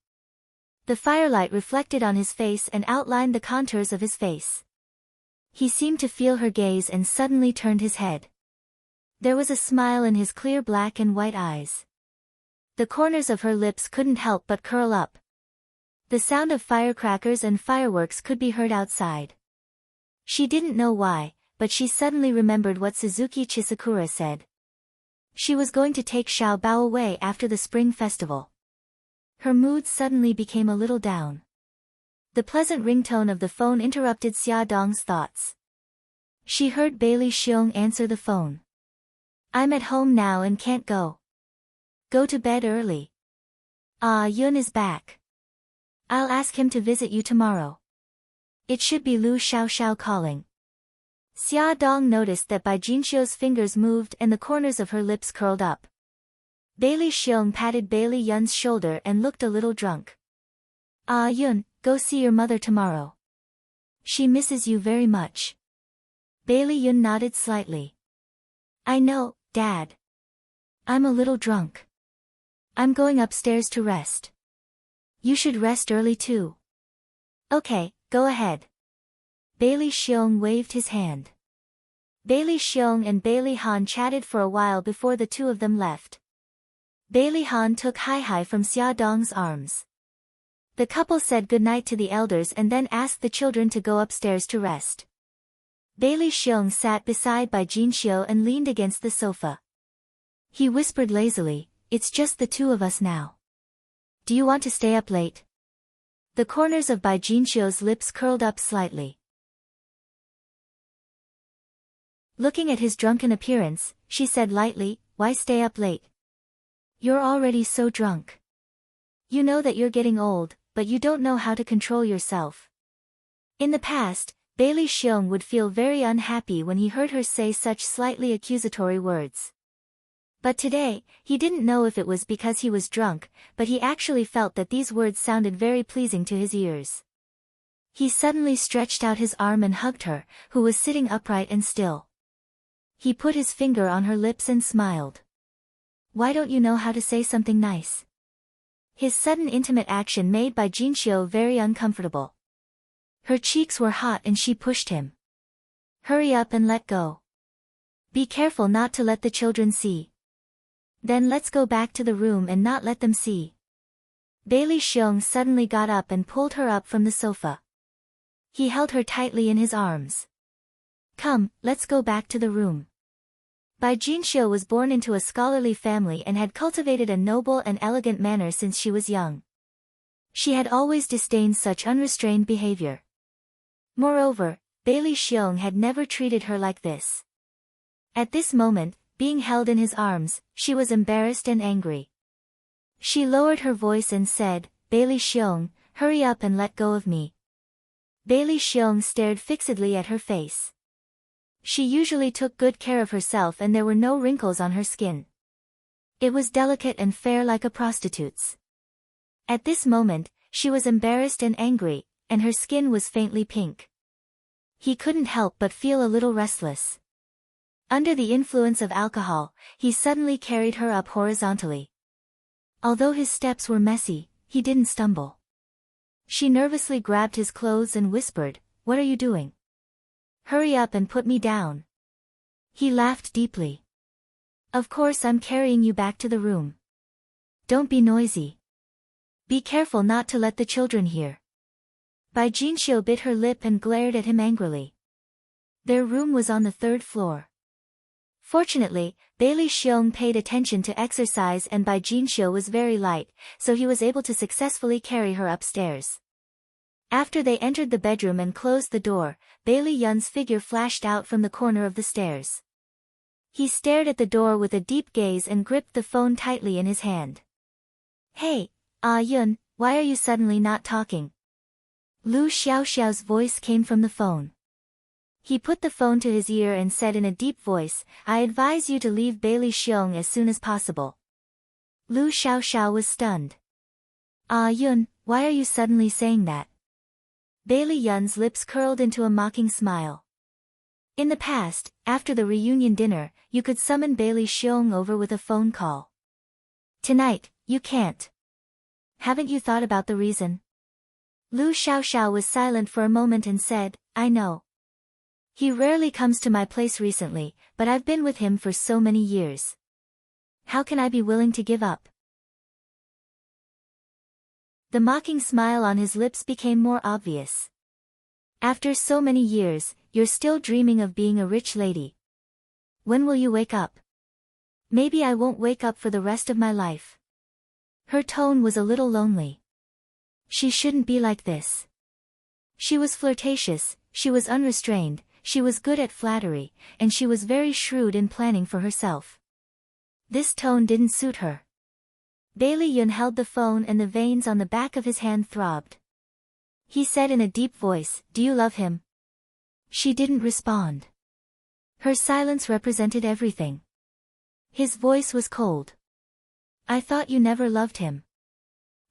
The firelight reflected on his face and outlined the contours of his face. He seemed to feel her gaze and suddenly turned his head. There was a smile in his clear black and white eyes. The corners of her lips couldn't help but curl up. The sound of firecrackers and fireworks could be heard outside. She didn't know why, but she suddenly remembered what Suzuki Chisakura said. She was going to take Xiao Bao away after the spring festival. Her mood suddenly became a little down. The pleasant ringtone of the phone interrupted Xia Dong's thoughts. She heard Bailey Xiong answer the phone. "I'm at home now and can't go. Go to bed early. Ah, Yun is back. I'll ask him to visit you tomorrow. It should be Lu Xiao calling." Xia Dong noticed that Bai Jinxiu's fingers moved and the corners of her lips curled up. Bailey Xiong patted Bailey Yun's shoulder and looked a little drunk. "Ah Yun, go see your mother tomorrow. She misses you very much." Bailey Yun nodded slightly. "I know, Dad. I'm a little drunk. I'm going upstairs to rest. You should rest early too." "Okay, go ahead." Bailey Xiong waved his hand. Bailey Xiong and Bailey Han chatted for a while before the two of them left. Bailey Han took Hai Hai from Xia Dong's arms. The couple said goodnight to the elders and then asked the children to go upstairs to rest. Bailey Xiong sat beside Bai Jinxiu and leaned against the sofa. He whispered lazily, "It's just the two of us now. Do you want to stay up late?" The corners of Bai Jinxiu's lips curled up slightly. Looking at his drunken appearance, she said lightly, "Why stay up late? You're already so drunk. You know that you're getting old, but you don't know how to control yourself." In the past, Bailey Xiong would feel very unhappy when he heard her say such slightly accusatory words. But today, he didn't know if it was because he was drunk, but he actually felt that these words sounded very pleasing to his ears. He suddenly stretched out his arm and hugged her, who was sitting upright and still. He put his finger on her lips and smiled. "Why don't you know how to say something nice?" His sudden intimate action made Bai Jinxiu very uncomfortable. Her cheeks were hot and she pushed him. "Hurry up and let go. Be careful not to let the children see. Then let's go back to the room and not let them see." Bailey Xiong suddenly got up and pulled her up from the sofa. He held her tightly in his arms. "Come, let's go back to the room." Bai Jinxiu was born into a scholarly family and had cultivated a noble and elegant manner since she was young. She had always disdained such unrestrained behavior. Moreover, Bailey Xiong had never treated her like this. At this moment, being held in his arms, she was embarrassed and angry. She lowered her voice and said, "Bailey Xiong, hurry up and let go of me." Bailey Xiong stared fixedly at her face. She usually took good care of herself and there were no wrinkles on her skin. It was delicate and fair like a prostitute's. At this moment, she was embarrassed and angry, and her skin was faintly pink. He couldn't help but feel a little restless. Under the influence of alcohol, he suddenly carried her up horizontally. Although his steps were messy, he didn't stumble. She nervously grabbed his clothes and whispered, "What are you doing? Hurry up and put me down." He laughed deeply. "Of course I'm carrying you back to the room. Don't be noisy. Be careful not to let the children hear." Bai Jinxiu bit her lip and glared at him angrily. Their room was on the 3rd floor. Fortunately, Bailey Xiong paid attention to exercise and Bai Jinxiu was very light, so he was able to successfully carry her upstairs. After they entered the bedroom and closed the door, Bailey Yun's figure flashed out from the corner of the stairs. He stared at the door with a deep gaze and gripped the phone tightly in his hand. "Hey, Yun, why are you suddenly not talking?" Lu Xiaoxiao's voice came from the phone. He put the phone to his ear and said in a deep voice, "I advise you to leave Bailey Xiong as soon as possible." Lu Xiaoxiao was stunned. Yun, why are you suddenly saying that?" Bailey Yun's lips curled into a mocking smile. In the past, after the reunion dinner, you could summon Bailey Xiong over with a phone call. Tonight, you can't. Haven't you thought about the reason? Lu Xiaoxiao was silent for a moment and said, "I know. He rarely comes to my place recently, but I've been with him for so many years. How can I be willing to give up?" The mocking smile on his lips became more obvious. "After so many years, you're still dreaming of being a rich lady. When will you wake up?" "Maybe I won't wake up for the rest of my life." Her tone was a little lonely. She shouldn't be like this. She was flirtatious, she was unrestrained, she was good at flattery, and she was very shrewd in planning for herself. This tone didn't suit her. Bailey Yun held the phone and the veins on the back of his hand throbbed. He said in a deep voice, "Do you love him?" She didn't respond. Her silence represented everything. His voice was cold. "I thought you never loved him."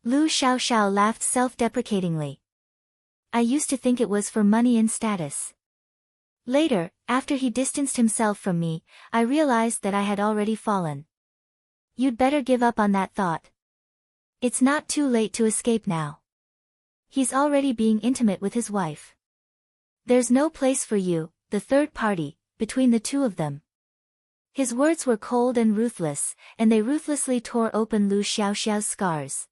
Lu Xiaoxiao laughed self-deprecatingly. "I used to think it was for money and status. Later, after he distanced himself from me, I realized that I had already fallen. You'd better give up on that thought. It's not too late to escape now. He's already being intimate with his wife. There's no place for you, the third party, between the two of them." His words were cold and ruthless, and they ruthlessly tore open Lu Xiaoxiao's scars.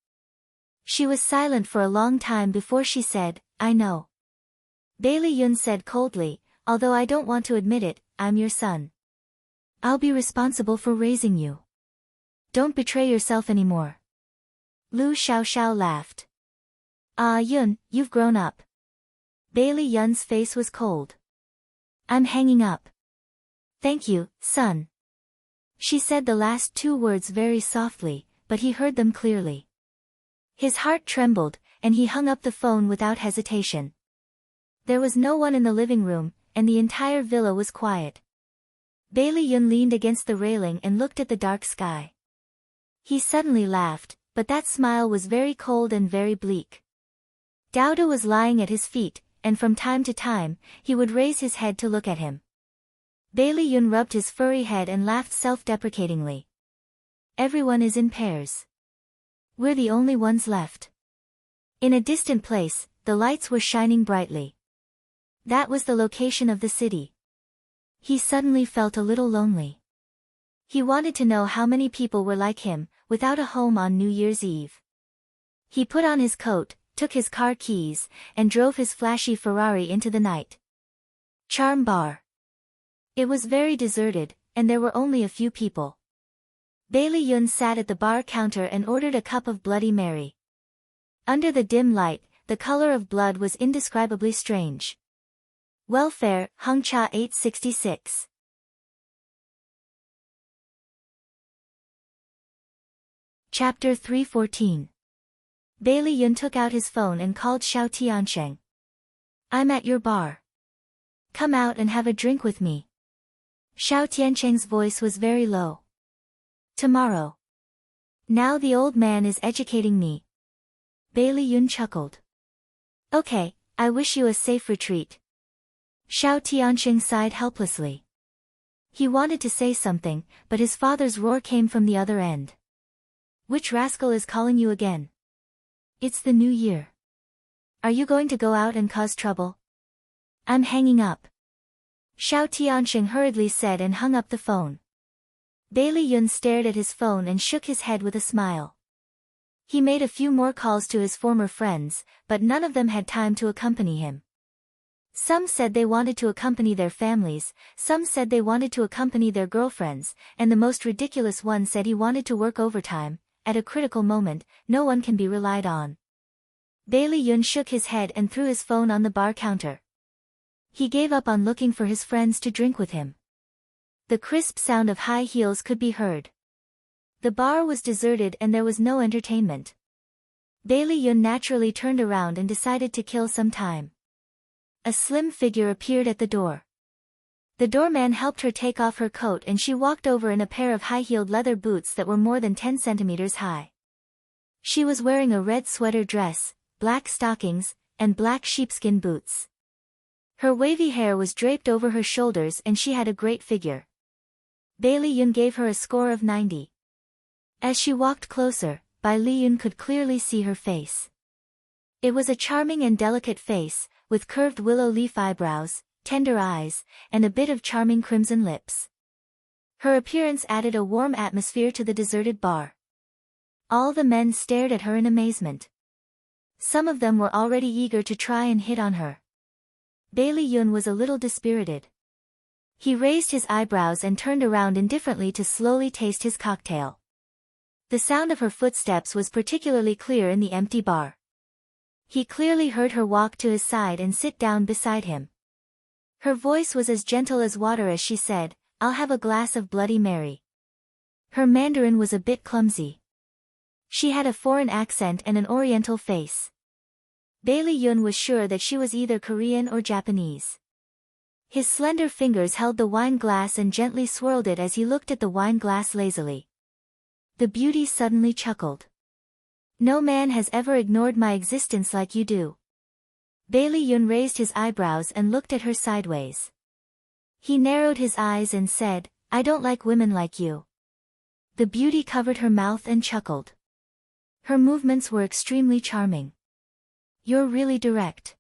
She was silent for a long time before she said, "I know." Bailey Yun said coldly, although I don't want to admit it, I'm your son. I'll be responsible for raising you. Don't betray yourself anymore. Lu Xiaoxiao laughed. Ah Yun, you've grown up. Bailey Yun's face was cold. I'm hanging up. Thank you, son. She said the last two words very softly, but he heard them clearly. His heart trembled, and he hung up the phone without hesitation. There was no one in the living room, and the entire villa was quiet. Bailey Yun leaned against the railing and looked at the dark sky. He suddenly laughed, but that smile was very cold and very bleak. Dowda was lying at his feet, and from time to time, he would raise his head to look at him. Bailey Yun rubbed his furry head and laughed self-deprecatingly. Everyone is in pairs. We're the only ones left. In a distant place, the lights were shining brightly. That was the location of the city. He suddenly felt a little lonely. He wanted to know how many people were like him, without a home on New Year's Eve. He put on his coat, took his car keys, and drove his flashy Ferrari into the night. Charm Bar. It was very deserted, and there were only a few people. Bailey Yun sat at the bar counter and ordered a cup of Bloody Mary. Under the dim light, the color of blood was indescribably strange. Welfare, Hongcha 866. Chapter 314. Bailey Yun took out his phone and called Xiao Tiansheng. I'm at your bar. Come out and have a drink with me. Xiao Tiansheng's voice was very low. Tomorrow. Now the old man is educating me. Bailey Yun chuckled. Okay, I wish you a safe retreat. Xiao Tiansheng sighed helplessly. He wanted to say something, but his father's roar came from the other end. Which rascal is calling you again? It's the new year. Are you going to go out and cause trouble? I'm hanging up. Xiao Tiansheng hurriedly said and hung up the phone. Bailey Yun stared at his phone and shook his head with a smile. He made a few more calls to his former friends, but none of them had time to accompany him. Some said they wanted to accompany their families, some said they wanted to accompany their girlfriends, and the most ridiculous one said he wanted to work overtime. At a critical moment, no one can be relied on. Bailey Yun shook his head and threw his phone on the bar counter. He gave up on looking for his friends to drink with him. The crisp sound of high heels could be heard. The bar was deserted and there was no entertainment. Bailey Yun naturally turned around and decided to kill some time. A slim figure appeared at the door. The doorman helped her take off her coat and she walked over in a pair of high-heeled leather boots that were more than 10 centimeters high. She was wearing a red sweater dress, black stockings, and black sheepskin boots. Her wavy hair was draped over her shoulders and she had a great figure. Bailey Yun gave her a score of 90. As she walked closer, Bai Li Yun could clearly see her face. It was a charming and delicate face, with curved willow leaf eyebrows, tender eyes, and a bit of charming crimson lips. Her appearance added a warm atmosphere to the deserted bar. All the men stared at her in amazement. Some of them were already eager to try and hit on her. Bailey Yun was a little dispirited. He raised his eyebrows and turned around indifferently to slowly taste his cocktail. The sound of her footsteps was particularly clear in the empty bar. He clearly heard her walk to his side and sit down beside him. Her voice was as gentle as water as she said, I'll have a glass of Bloody Mary. Her Mandarin was a bit clumsy. She had a foreign accent and an oriental face. Bailey Yun was sure that she was either Korean or Japanese. His slender fingers held the wine glass and gently swirled it as he looked at the wine glass lazily. The beauty suddenly chuckled. No man has ever ignored my existence like you do. Bailey Yun raised his eyebrows and looked at her sideways. He narrowed his eyes and said, I don't like women like you. The beauty covered her mouth and chuckled. Her movements were extremely charming. You're really direct.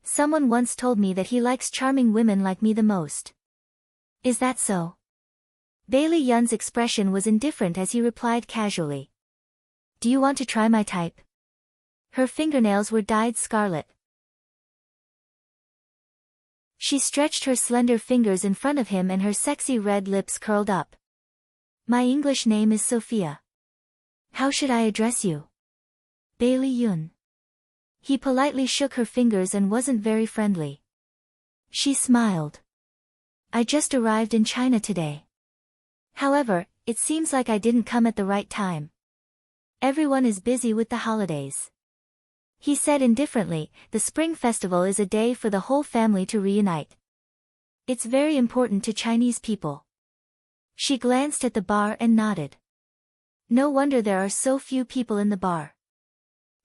Someone once told me that he likes charming women like me the most. Is that so? Bailey Yun's expression was indifferent as he replied casually. Do you want to try my type? Her fingernails were dyed scarlet. She stretched her slender fingers in front of him and her sexy red lips curled up. My English name is Sophia. How should I address you? Bailey Yun. He politely shook her fingers and wasn't very friendly. She smiled. I just arrived in China today. However, it seems like I didn't come at the right time. Everyone is busy with the holidays. He said indifferently, the Spring Festival is a day for the whole family to reunite. It's very important to Chinese people. She glanced at the bar and nodded. No wonder there are so few people in the bar.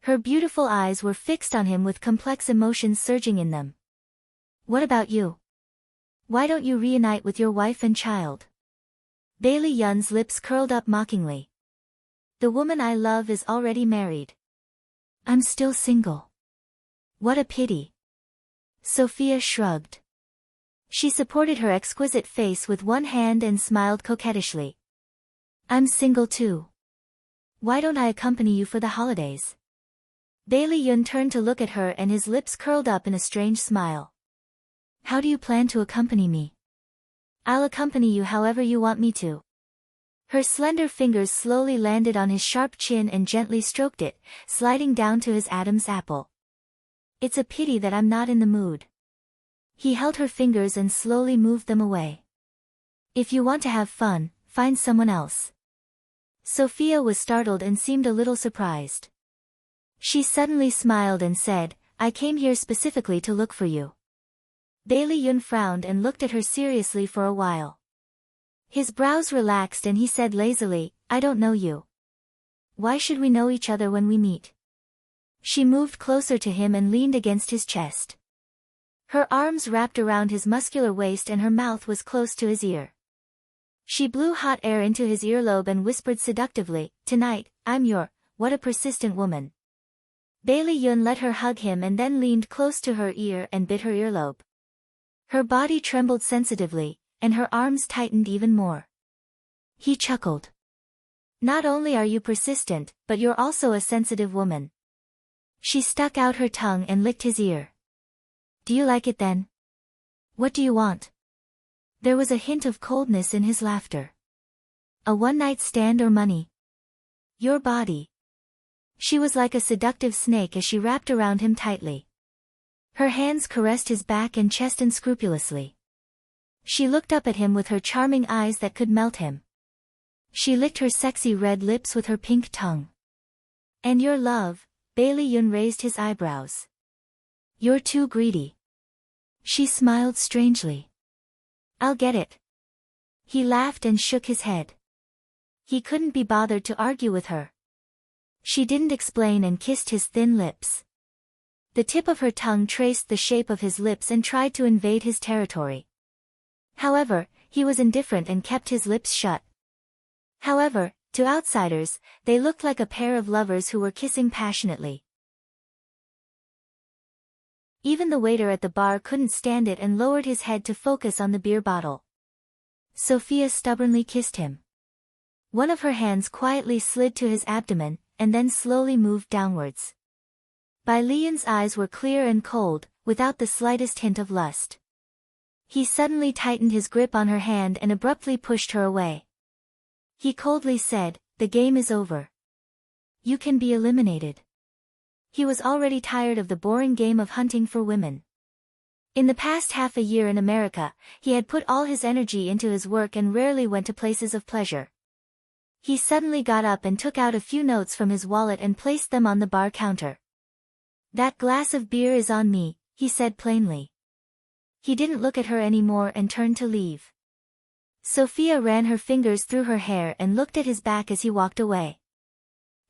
Her beautiful eyes were fixed on him with complex emotions surging in them. What about you? Why don't you reunite with your wife and child? Bailey Yun's lips curled up mockingly. The woman I love is already married. I'm still single. What a pity. Sophia shrugged. She supported her exquisite face with one hand and smiled coquettishly. I'm single too. Why don't I accompany you for the holidays? Bailey Yun turned to look at her and his lips curled up in a strange smile. How do you plan to accompany me? I'll accompany you however you want me to. Her slender fingers slowly landed on his sharp chin and gently stroked it, sliding down to his Adam's apple. It's a pity that I'm not in the mood. He held her fingers and slowly moved them away. If you want to have fun, find someone else. Sophia was startled and seemed a little surprised. She suddenly smiled and said, I came here specifically to look for you. Bailey Yun frowned and looked at her seriously for a while. His brows relaxed and he said lazily, I don't know you. Why should we know each other when we meet? She moved closer to him and leaned against his chest. Her arms wrapped around his muscular waist and her mouth was close to his ear. She blew hot air into his earlobe and whispered seductively, Tonight, I'm your, what a persistent woman. Bailey Yun let her hug him and then leaned close to her ear and bit her earlobe. Her body trembled sensitively, and her arms tightened even more. He chuckled. Not only are you persistent, but you're also a sensitive woman. She stuck out her tongue and licked his ear. Do you like it then? What do you want? There was a hint of coldness in his laughter. A one-night stand or money? Your body. She was like a seductive snake as she wrapped around him tightly. Her hands caressed his back and chest unscrupulously. She looked up at him with her charming eyes that could melt him. She licked her sexy red lips with her pink tongue. And your love, Bailey Yun raised his eyebrows. You're too greedy. She smiled strangely. I'll get it. He laughed and shook his head. He couldn't be bothered to argue with her. She didn't explain and kissed his thin lips. The tip of her tongue traced the shape of his lips and tried to invade his territory. However, he was indifferent and kept his lips shut. However, to outsiders, they looked like a pair of lovers who were kissing passionately. Even the waiter at the bar couldn't stand it and lowered his head to focus on the beer bottle. Sophia stubbornly kissed him. One of her hands quietly slid to his abdomen, and then slowly moved downwards. Bai Lian's eyes were clear and cold, without the slightest hint of lust. He suddenly tightened his grip on her hand and abruptly pushed her away. He coldly said, The game is over. You can be eliminated. He was already tired of the boring game of hunting for women. In the past half a year in America, he had put all his energy into his work and rarely went to places of pleasure. He suddenly got up and took out a few notes from his wallet and placed them on the bar counter. That glass of beer is on me, he said plainly. He didn't look at her anymore and turned to leave. Sophia ran her fingers through her hair and looked at his back as he walked away.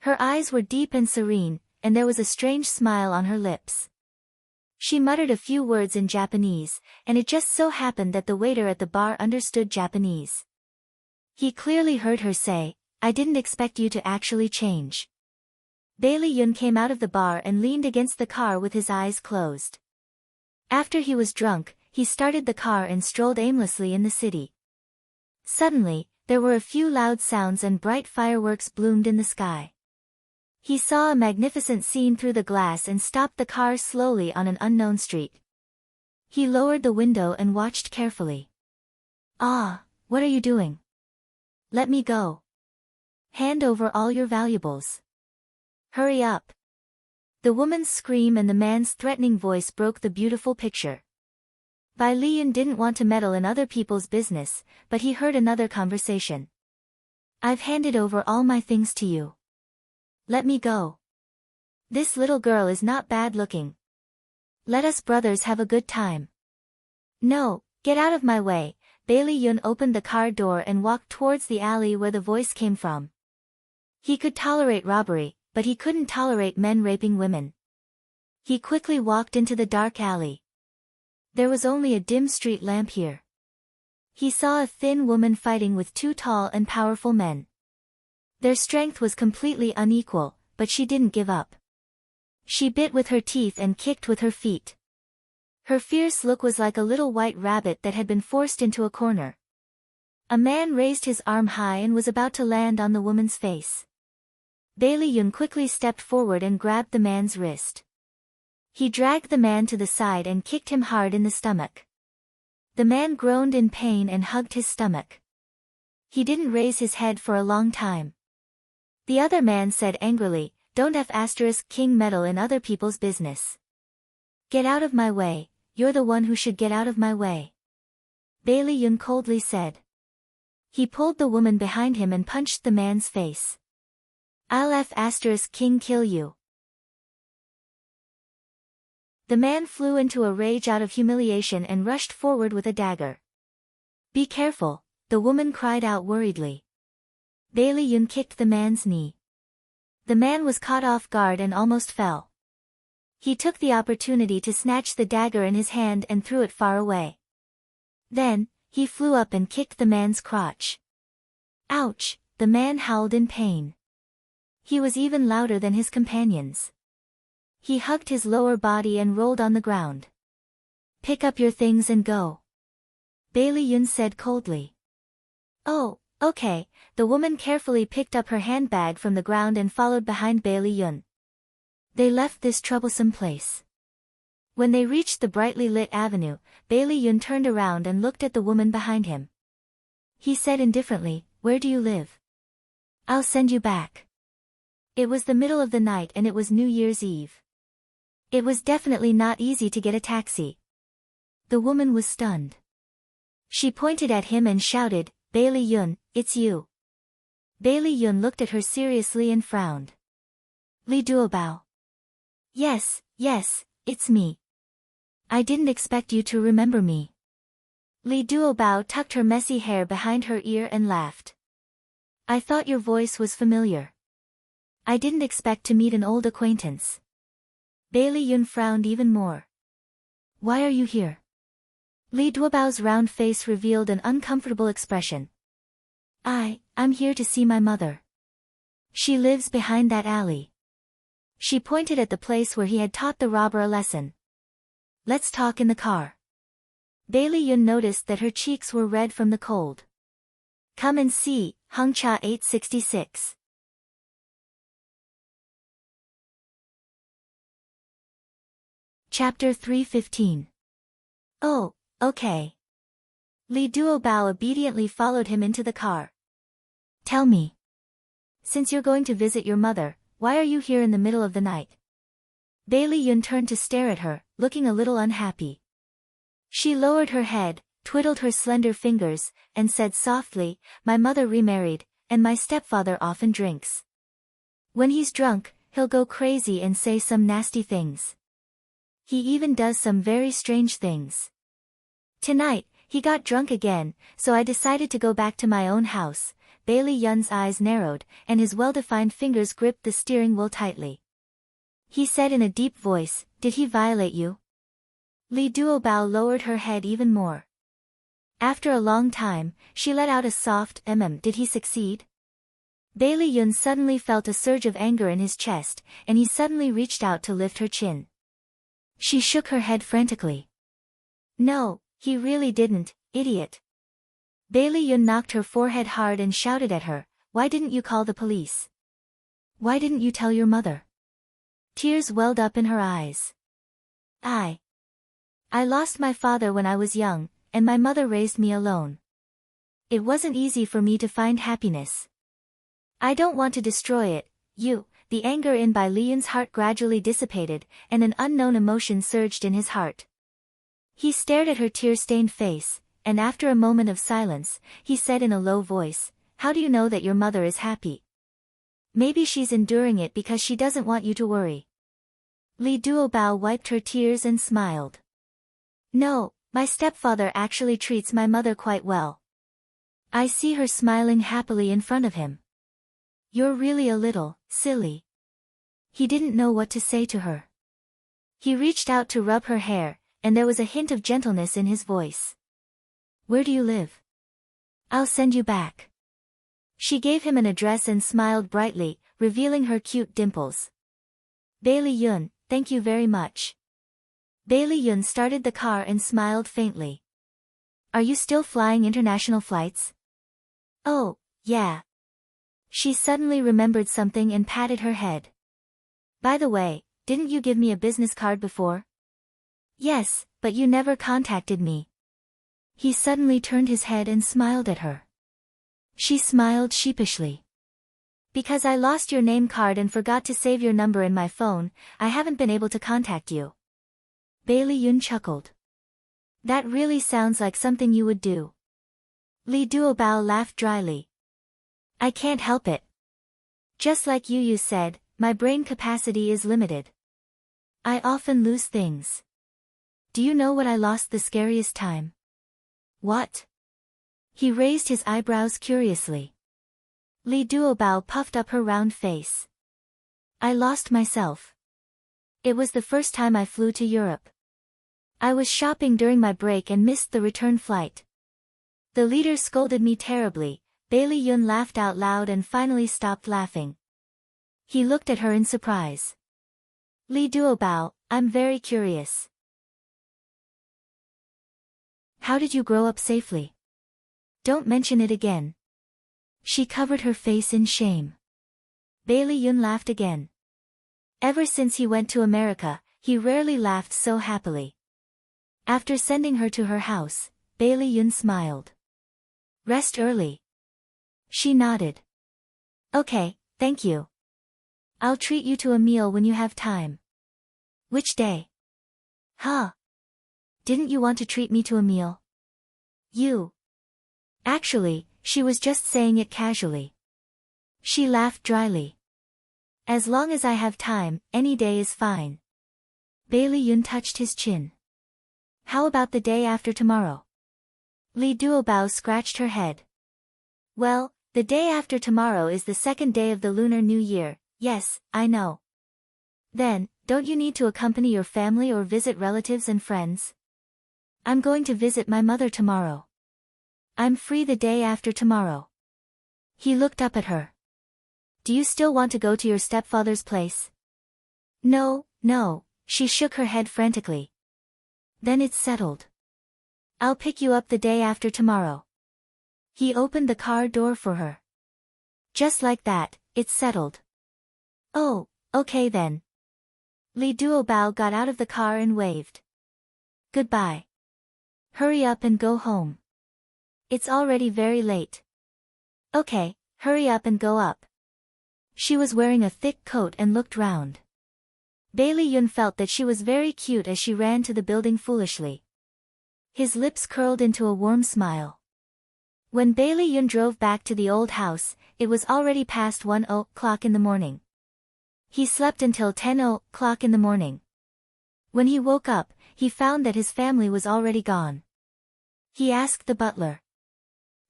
Her eyes were deep and serene, and there was a strange smile on her lips. She muttered a few words in Japanese, and it just so happened that the waiter at the bar understood Japanese. He clearly heard her say, I didn't expect you to actually change. Bailey Yun came out of the bar and leaned against the car with his eyes closed. After he was drunk, he started the car and strolled aimlessly in the city. Suddenly, there were a few loud sounds and bright fireworks bloomed in the sky. He saw a magnificent scene through the glass and stopped the car slowly on an unknown street. He lowered the window and watched carefully. Ah, what are you doing? Let me go. Hand over all your valuables. Hurry up. The woman's scream and the man's threatening voice broke the beautiful picture. Bai Lian didn't want to meddle in other people's business, but he heard another conversation. I've handed over all my things to you. Let me go. This little girl is not bad looking. Let us brothers have a good time. No, get out of my way. Bai Lian opened the car door and walked towards the alley where the voice came from. He could tolerate robbery, but he couldn't tolerate men raping women. He quickly walked into the dark alley. There was only a dim street lamp here. He saw a thin woman fighting with two tall and powerful men. Their strength was completely unequal, but she didn't give up. She bit with her teeth and kicked with her feet. Her fierce look was like a little white rabbit that had been forced into a corner. A man raised his arm high and was about to land on the woman's face. Bai Lian quickly stepped forward and grabbed the man's wrist. He dragged the man to the side and kicked him hard in the stomach. The man groaned in pain and hugged his stomach. He didn't raise his head for a long time. The other man said angrily, "Don't King meddle in other people's business. Get out of my way, you're the one who should get out of my way." Bai Lian coldly said. He pulled the woman behind him and punched the man's face. "I'll King kill you." The man flew into a rage out of humiliation and rushed forward with a dagger. "Be careful," the woman cried out worriedly. Bai Lian kicked the man's knee. The man was caught off guard and almost fell. He took the opportunity to snatch the dagger in his hand and threw it far away. Then, he flew up and kicked the man's crotch. Ouch! The man howled in pain. He was even louder than his companions. He hugged his lower body and rolled on the ground. "Pick up your things and go," Bai Lian said coldly. "Oh, okay." The woman carefully picked up her handbag from the ground and followed behind Bai Lian. They left this troublesome place. When they reached the brightly lit avenue, Bai Lian turned around and looked at the woman behind him. He said indifferently, "Where do you live? I'll send you back." It was the middle of the night and it was New Year's Eve. It was definitely not easy to get a taxi. The woman was stunned. She pointed at him and shouted, "Bai Lian, it's you." Bai Lian looked at her seriously and frowned. "Li Duobao." Yes, it's me. I didn't expect you to remember me." Li Duobao tucked her messy hair behind her ear and laughed. "I thought your voice was familiar. I didn't expect to meet an old acquaintance." Bai Lian frowned even more. "Why are you here?" Li Duobao's round face revealed an uncomfortable expression. I'm here to see my mother. She lives behind that alley." She pointed at the place where he had taught the robber a lesson. "Let's talk in the car." Bai Lian noticed that her cheeks were red from the cold. "Come and see." Hangcha 866. Chapter 315. "Oh, okay." Li Duobao obediently followed him into the car. "Tell me. Since you're going to visit your mother, why are you here in the middle of the night?" Bai Lian turned to stare at her, looking a little unhappy. She lowered her head, twiddled her slender fingers, and said softly, "My mother remarried, and my stepfather often drinks. When he's drunk, he'll go crazy and say some nasty things. He even does some very strange things. Tonight, he got drunk again, so I decided to go back to my own house." Bai Lian's eyes narrowed, and his well-defined fingers gripped the steering wheel tightly. He said in a deep voice, "Did he violate you?" Li Duobao lowered her head even more. After a long time, she let out a soft "Did he succeed?" Bai Lian suddenly felt a surge of anger in his chest, and he suddenly reached out to lift her chin. She shook her head frantically. "No, he really didn't, idiot." Bai Lian knocked her forehead hard and shouted at her, "Why didn't you call the police? Why didn't you tell your mother?" Tears welled up in her eyes. I lost my father when I was young, and my mother raised me alone. It wasn't easy for me to find happiness. I don't want to destroy it, you. The anger in Bai Liyun's heart gradually dissipated, and an unknown emotion surged in his heart. He stared at her tear-stained face, and after a moment of silence, he said in a low voice, "How do you know that your mother is happy? Maybe she's enduring it because she doesn't want you to worry." Li Duobao wiped her tears and smiled. "No, my stepfather actually treats my mother quite well. I see her smiling happily in front of him." "You're really a little silly." He didn't know what to say to her. He reached out to rub her hair, and there was a hint of gentleness in his voice. "Where do you live? I'll send you back." She gave him an address and smiled brightly, revealing her cute dimples. "Bai Liyun, thank you very much." Bai Liyun started the car and smiled faintly. "Are you still flying international flights?" "Oh, yeah." She suddenly remembered something and patted her head. "By the way, didn't you give me a business card before?" "Yes, but you never contacted me." He suddenly turned his head and smiled at her. She smiled sheepishly. "Because I lost your name card and forgot to save your number in my phone, I haven't been able to contact you." Bai Liyun chuckled. "That really sounds like something you would do." Li Duobao laughed dryly. "I can't help it. Just like you said, my brain capacity is limited. I often lose things. Do you know what I lost the scariest time?" "What?" He raised his eyebrows curiously. Li Duobao puffed up her round face. "I lost myself. It was the first time I flew to Europe. I was shopping during my break and missed the return flight. The leader scolded me terribly." Bai Liyun laughed out loud and finally stopped laughing. He looked at her in surprise. "Li Duobao, I'm very curious. How did you grow up safely? Don't mention it again." She covered her face in shame. Bai Liyun laughed again. Ever since he went to America, he rarely laughed so happily. After sending her to her house, Bai Liyun smiled. "Rest early." She nodded. "Okay, thank you. I'll treat you to a meal when you have time." "Which day?" "Huh? Didn't you want to treat me to a meal?" "You." Actually, she was just saying it casually. She laughed dryly. "As long as I have time, any day is fine." Bai Liyun touched his chin. "How about the day after tomorrow?" Li Duobao scratched her head. "Well, the day after tomorrow is the second day of the Lunar New Year. Yes, I know. Then, don't you need to accompany your family or visit relatives and friends?" "I'm going to visit my mother tomorrow. I'm free the day after tomorrow." He looked up at her. "Do you still want to go to your stepfather's place?" "No, no," she shook her head frantically. "Then it's settled. I'll pick you up the day after tomorrow." He opened the car door for her. "Just like that, it's settled." "Oh, okay then." Li Duobao got out of the car and waved. "Goodbye. Hurry up and go home. It's already very late." "Okay, hurry up and go up." She was wearing a thick coat and looked round. Bai Liyun felt that she was very cute as she ran to the building foolishly. His lips curled into a warm smile. When Bai Liyun drove back to the old house, it was already past 1:00 in the morning. He slept until 10:00 in the morning. When he woke up, he found that his family was already gone. He asked the butler.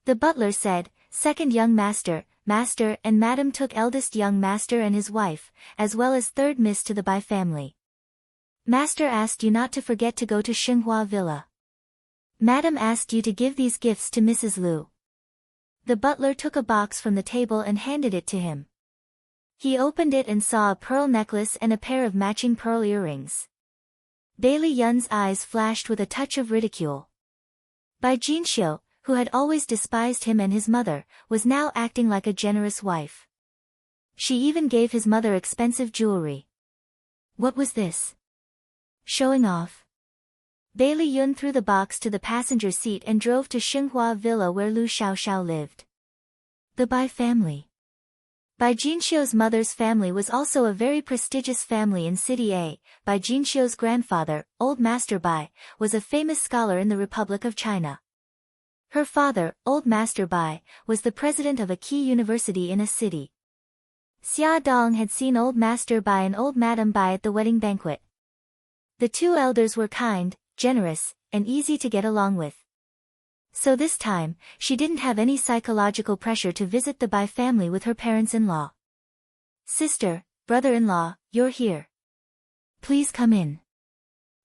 The butler said, "Second young master, master and madam took eldest young master and his wife, as well as third miss to the Bai family. Master asked you not to forget to go to Xinhua Villa. Madam asked you to give these gifts to Mrs. Liu." The butler took a box from the table and handed it to him. He opened it and saw a pearl necklace and a pair of matching pearl earrings. Bai Liyun's eyes flashed with a touch of ridicule. Bai Jinxiu, who had always despised him and his mother, was now acting like a generous wife. She even gave his mother expensive jewelry. What was this? Showing off? Bai Liyun threw the box to the passenger seat and drove to Xinghua Villa where Lu Xiaoxiao lived. The Bai family. Bai Jinxiu's mother's family was also a very prestigious family in City A. Bai Jinxiu's grandfather, Old Master Bai, was a famous scholar in the Republic of China. Her father, Old Master Bai, was the president of a key university in a city. Xia Dong had seen Old Master Bai and Old Madam Bai at the wedding banquet. The two elders were kind, generous, and easy to get along with. So this time, she didn't have any psychological pressure to visit the Bai family with her parents-in-law. "Sister, brother-in-law, you're here. Please come in."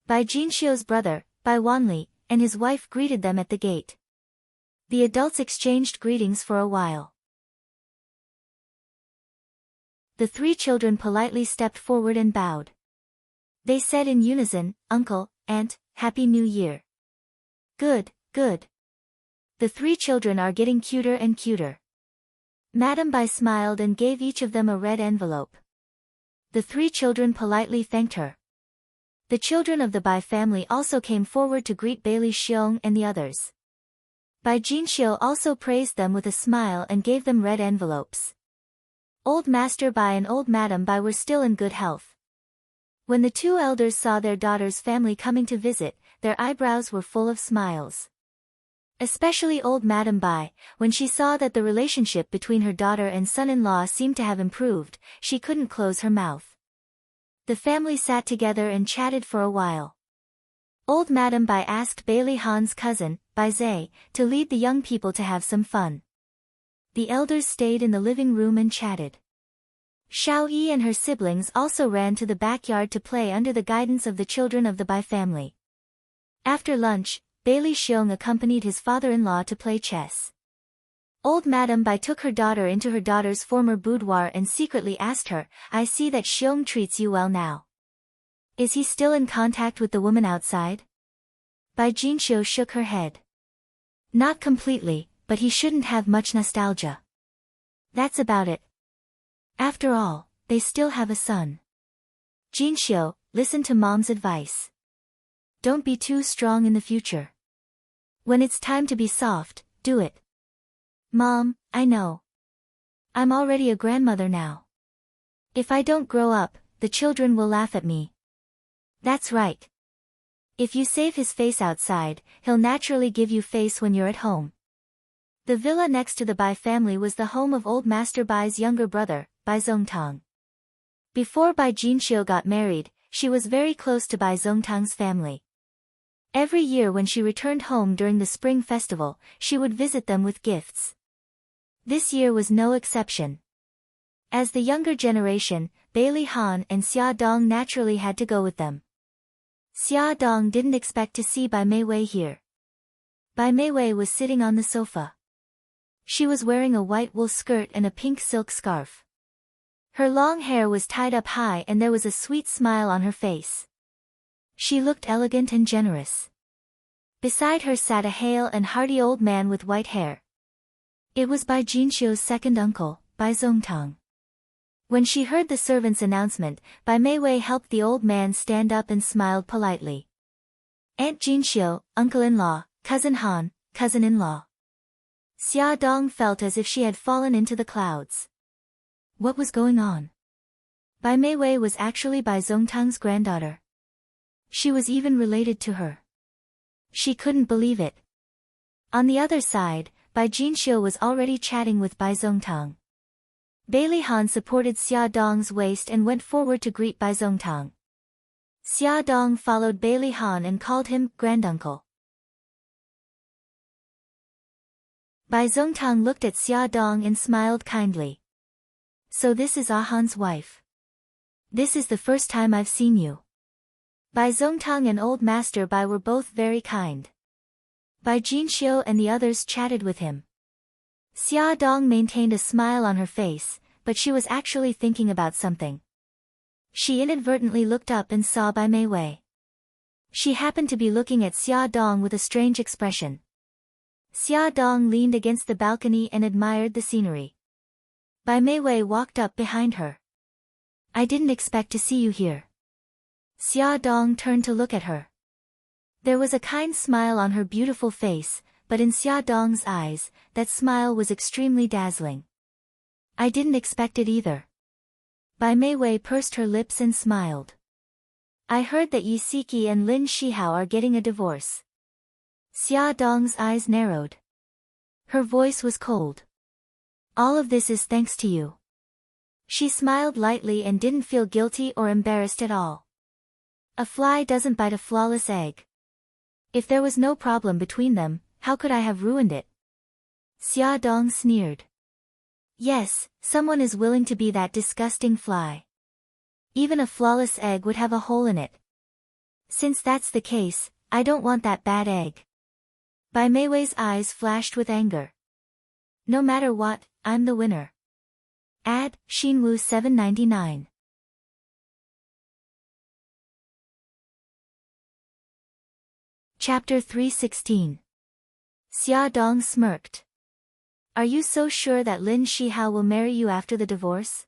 Bai Jinxiu's brother, Bai Wanli, and his wife greeted them at the gate. The adults exchanged greetings for a while. The three children politely stepped forward and bowed. They said in unison, "Uncle, Aunt, Happy New Year." "Good, good. The three children are getting cuter and cuter." Madam Bai smiled and gave each of them a red envelope. The three children politely thanked her. The children of the Bai family also came forward to greet Bai Xiong and the others. Bai Jinxiu also praised them with a smile and gave them red envelopes. Old Master Bai and Old Madam Bai were still in good health. When the two elders saw their daughter's family coming to visit, their eyebrows were full of smiles. Especially Old Madam Bai, when she saw that the relationship between her daughter and son-in-law seemed to have improved, she couldn't close her mouth. The family sat together and chatted for a while. Old Madam Bai asked Bai Li Han's cousin, Bai Zai, to lead the young people to have some fun. The elders stayed in the living room and chatted. Xiao Yi and her siblings also ran to the backyard to play under the guidance of the children of the Bai family. After lunch, Bai Xiong accompanied his father-in-law to play chess. Old Madam Bai took her daughter into her daughter's former boudoir and secretly asked her, "I see that Xiong treats you well now. Is he still in contact with the woman outside?" Bai Jinxiu shook her head. "Not completely, but he shouldn't have much nostalgia. That's about it. After all, they still have a son." "Jinxiu, listen to Mom's advice. Don't be too strong in the future. When it's time to be soft, do it." "Mom, I know. I'm already a grandmother now. If I don't grow up, the children will laugh at me." "That's right. If you save his face outside, he'll naturally give you face when you're at home." The villa next to the Bai family was the home of Old Master Bai's younger brother, Bai Zongtang. Before Bai Jinxiu got married, she was very close to Bai Zongtang's family. Every year when she returned home during the spring festival, she would visit them with gifts. This year was no exception. As the younger generation, Bai Li Han and Xia Dong naturally had to go with them. Xia Dong didn't expect to see Bai Meiwei here. Bai Meiwei was sitting on the sofa. She was wearing a white wool skirt and a pink silk scarf. Her long hair was tied up high and there was a sweet smile on her face. She looked elegant and generous. Beside her sat a hale and hearty old man with white hair. It was Bai Jinxiu's second uncle, Bai Zongtang. When she heard the servant's announcement, Bai Meiwei helped the old man stand up and smiled politely. "Aunt Jinxiu, uncle-in-law, cousin Han, cousin-in-law." Xia Dong felt as if she had fallen into the clouds. What was going on? Bai Meiwei was actually Bai Zongtang's granddaughter. She was even related to her. She couldn't believe it. On the other side, Bai Jinxiu was already chatting with Bai Zongtang. Bai Li Han supported Xia Dong's waist and went forward to greet Bai Zongtang. Xia Dong followed Bai Li Han and called him granduncle. Bai Zongtang looked at Xia Dong and smiled kindly. "So this is Han's wife. This is the first time I've seen you." Bai Zongtang and Old Master Bai were both very kind. Bai Jinxiu and the others chatted with him. Xia Dong maintained a smile on her face, but she was actually thinking about something. She inadvertently looked up and saw Bai Meiwei. She happened to be looking at Xia Dong with a strange expression. Xia Dong leaned against the balcony and admired the scenery. Bai Meiwei walked up behind her. "I didn't expect to see you here." Xia Dong turned to look at her. There was a kind smile on her beautiful face, but in Xia Dong's eyes, that smile was extremely dazzling. I didn't expect it either. Bai Meiwei pursed her lips and smiled. I heard that Yi Siki and Lin Shihao are getting a divorce. Xia Dong's eyes narrowed. Her voice was cold. All of this is thanks to you. She smiled lightly and didn't feel guilty or embarrassed at all. A fly doesn't bite a flawless egg. If there was no problem between them, how could I have ruined it? Xia Dong sneered. Yes, someone is willing to be that disgusting fly. Even a flawless egg would have a hole in it. Since that's the case, I don't want that bad egg. Bai Meiwei's eyes flashed with anger. No matter what, I'm the winner. Ad, Xinwu 799. Chapter 316. Xia Dong smirked. Are you so sure that Lin Shihao will marry you after the divorce?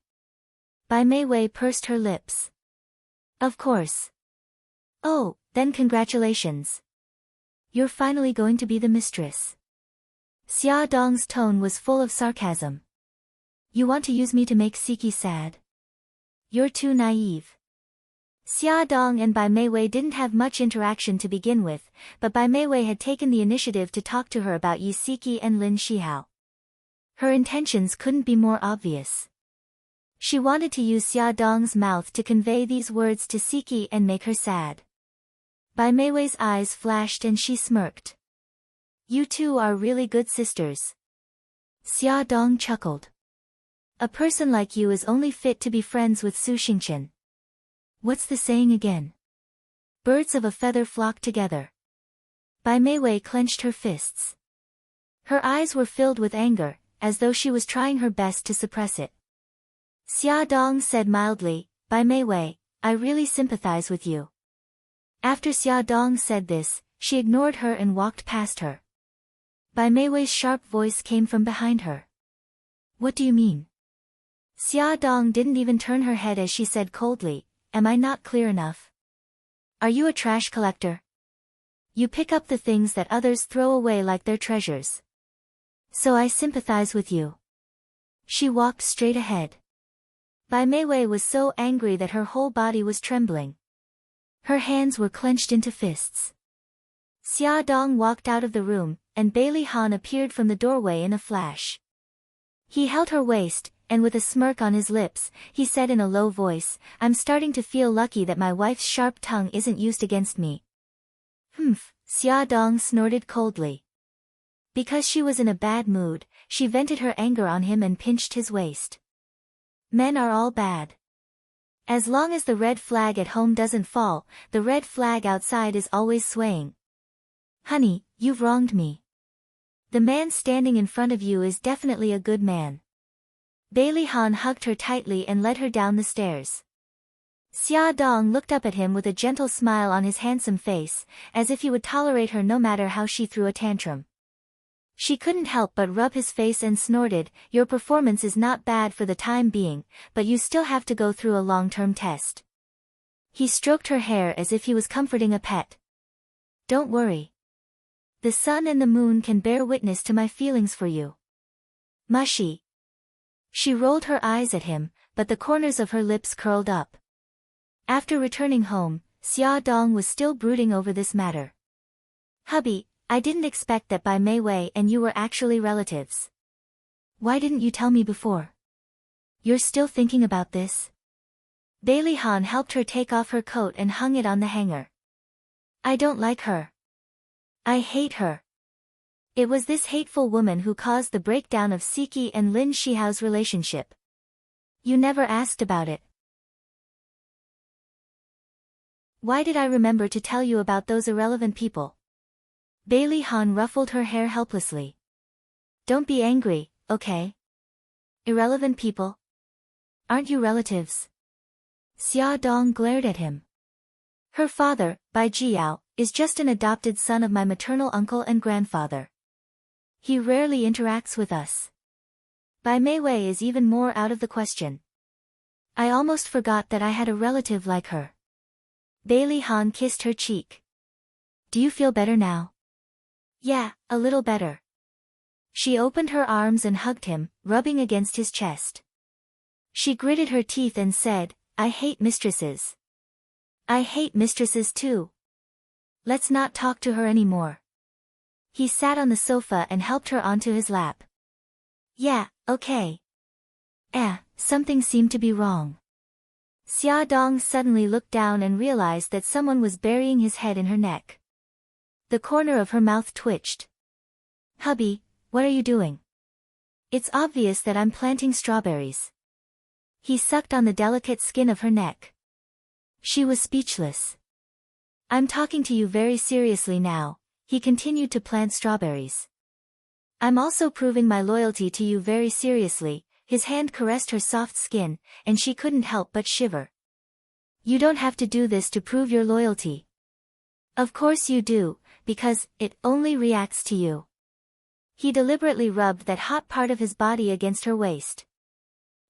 Bai Meiwei pursed her lips. Of course. Oh, then congratulations. You're finally going to be the mistress. Xia Dong's tone was full of sarcasm. You want to use me to make Siki sad? You're too naive. Xia Dong and Bai Meiwei didn't have much interaction to begin with, but Bai Meiwei had taken the initiative to talk to her about Yi Siki and Lin Shihao. Her intentions couldn't be more obvious. She wanted to use Xia Dong's mouth to convey these words to Siki and make her sad. Bai Meiwei's eyes flashed and she smirked. You two are really good sisters. Xia Dong chuckled. A person like you is only fit to be friends with Su Xingchen. What's the saying again? Birds of a feather flock together. Bai Meiwei clenched her fists. Her eyes were filled with anger, as though she was trying her best to suppress it. Xia Dong said mildly, Bai Meiwei, I really sympathize with you. After Xia Dong said this, she ignored her and walked past her. Bai Meiwei's sharp voice came from behind her. What do you mean? Xia Dong didn't even turn her head as she said coldly, Am I not clear enough? Are you a trash collector? You pick up the things that others throw away like their treasures. So I sympathize with you. She walked straight ahead. Bai Meiwei was so angry that her whole body was trembling. Her hands were clenched into fists. Xia Dong walked out of the room, and Bai Lihan appeared from the doorway in a flash. He held her waist, and with a smirk on his lips, he said in a low voice, I'm starting to feel lucky that my wife's sharp tongue isn't used against me. Humph, Xia Dong snorted coldly. Because she was in a bad mood, she vented her anger on him and pinched his waist. Men are all bad. As long as the red flag at home doesn't fall, the red flag outside is always swaying. Honey, you've wronged me. The man standing in front of you is definitely a good man. Bai Lihan hugged her tightly and led her down the stairs. Xia Dong looked up at him with a gentle smile on his handsome face, as if he would tolerate her no matter how she threw a tantrum. She couldn't help but rub his face and snorted, Your performance is not bad for the time being, but you still have to go through a long-term test. He stroked her hair as if he was comforting a pet. Don't worry. The sun and the moon can bear witness to my feelings for you. Mushy. She rolled her eyes at him, but the corners of her lips curled up. After returning home, Xia Dong was still brooding over this matter. Hubby, I didn't expect that Bai Meiwei and you were actually relatives. Why didn't you tell me before? You're still thinking about this? Bai Lihan helped her take off her coat and hung it on the hanger. I don't like her. I hate her. It was this hateful woman who caused the breakdown of Siki and Lin Shihao's relationship. You never asked about it. Why did I remember to tell you about those irrelevant people? Bai Lihan ruffled her hair helplessly. Don't be angry, okay? Irrelevant people? Aren't you relatives? Xia Dong glared at him. Her father, Bai Jiao, is just an adopted son of my maternal uncle and grandfather. He rarely interacts with us. Bai Meiwei is even more out of the question. I almost forgot that I had a relative like her. Bai Lihan kissed her cheek. do you feel better now? Yeah, a little better. She opened her arms and hugged him, rubbing against his chest. She gritted her teeth and said, I hate mistresses. I hate mistresses too. Let's not talk to her anymore. He sat on the sofa and helped her onto his lap. Yeah, okay. Something seemed to be wrong. Xia Dong suddenly looked down and realized that someone was burying his head in her neck. The corner of her mouth twitched. Hubby, what are you doing? It's obvious that I'm planting strawberries. He sucked on the delicate skin of her neck. She was speechless. I'm talking to you very seriously now, he continued to plant strawberries. I'm also proving my loyalty to you very seriously. His hand caressed her soft skin, and she couldn't help but shiver. You don't have to do this to prove your loyalty. Of course you do, because it only reacts to you. He deliberately rubbed that hot part of his body against her waist.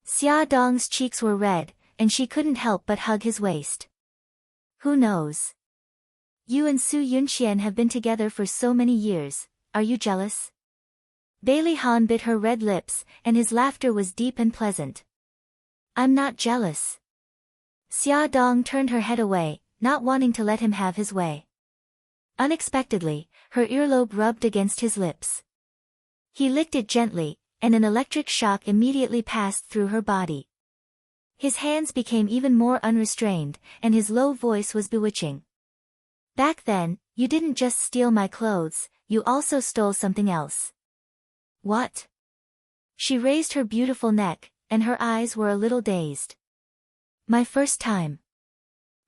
Xia Dong's cheeks were red, and she couldn't help but hug his waist. Who knows? You and Su Yunqian have been together for so many years, are you jealous? Bailey Han bit her red lips, and his laughter was deep and pleasant. I'm not jealous. Xia Dong turned her head away, not wanting to let him have his way. Unexpectedly, her earlobe rubbed against his lips. He licked it gently, and an electric shock immediately passed through her body. His hands became even more unrestrained, and his low voice was bewitching. Back then, you didn't just steal my clothes, you also stole something else. What? She raised her beautiful neck, and her eyes were a little dazed. My first time.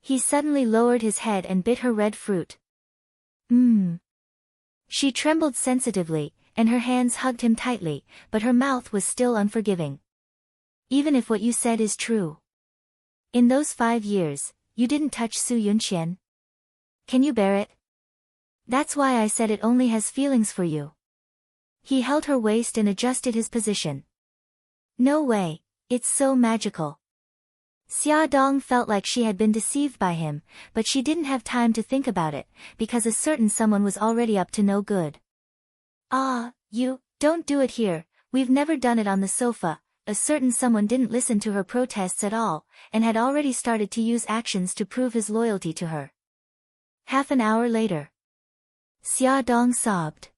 He suddenly lowered his head and bit her red fruit. She trembled sensitively, and her hands hugged him tightly, but her mouth was still unforgiving. Even if what you said is true. In those 5 years, you didn't touch Su Yunqian. Can you bear it? That's why I said it only has feelings for you. He held her waist and adjusted his position. No way, it's so magical. Xia Dong felt like she had been deceived by him, but she didn't have time to think about it, because a certain someone was already up to no good. Don't do it here, we've never done it on the sofa. A certain someone didn't listen to her protests at all, and had already started to use actions to prove his loyalty to her. Half an hour later. Xia Dong sobbed.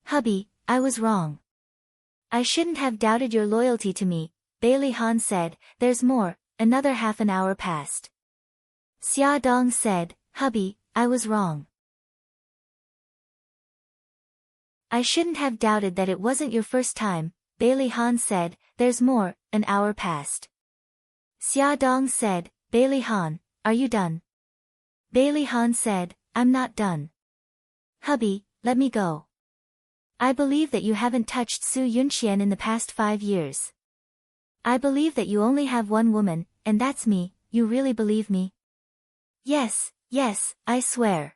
Hubby, I was wrong. I shouldn't have doubted your loyalty to me, Bailey Han said. There's more. Another half an hour passed. Xia Dong said, Hubby, I was wrong. I shouldn't have doubted that it wasn't your first time, Bailey Han said. There's more. An hour passed. Xia Dong said, Bailey Han, are you done? Bailey Han said, I'm not done. Hubby, let me go. I believe that you haven't touched Su Yunqian in the past 5 years. I believe that you only have one woman, and that's me. You really believe me? Yes, I swear.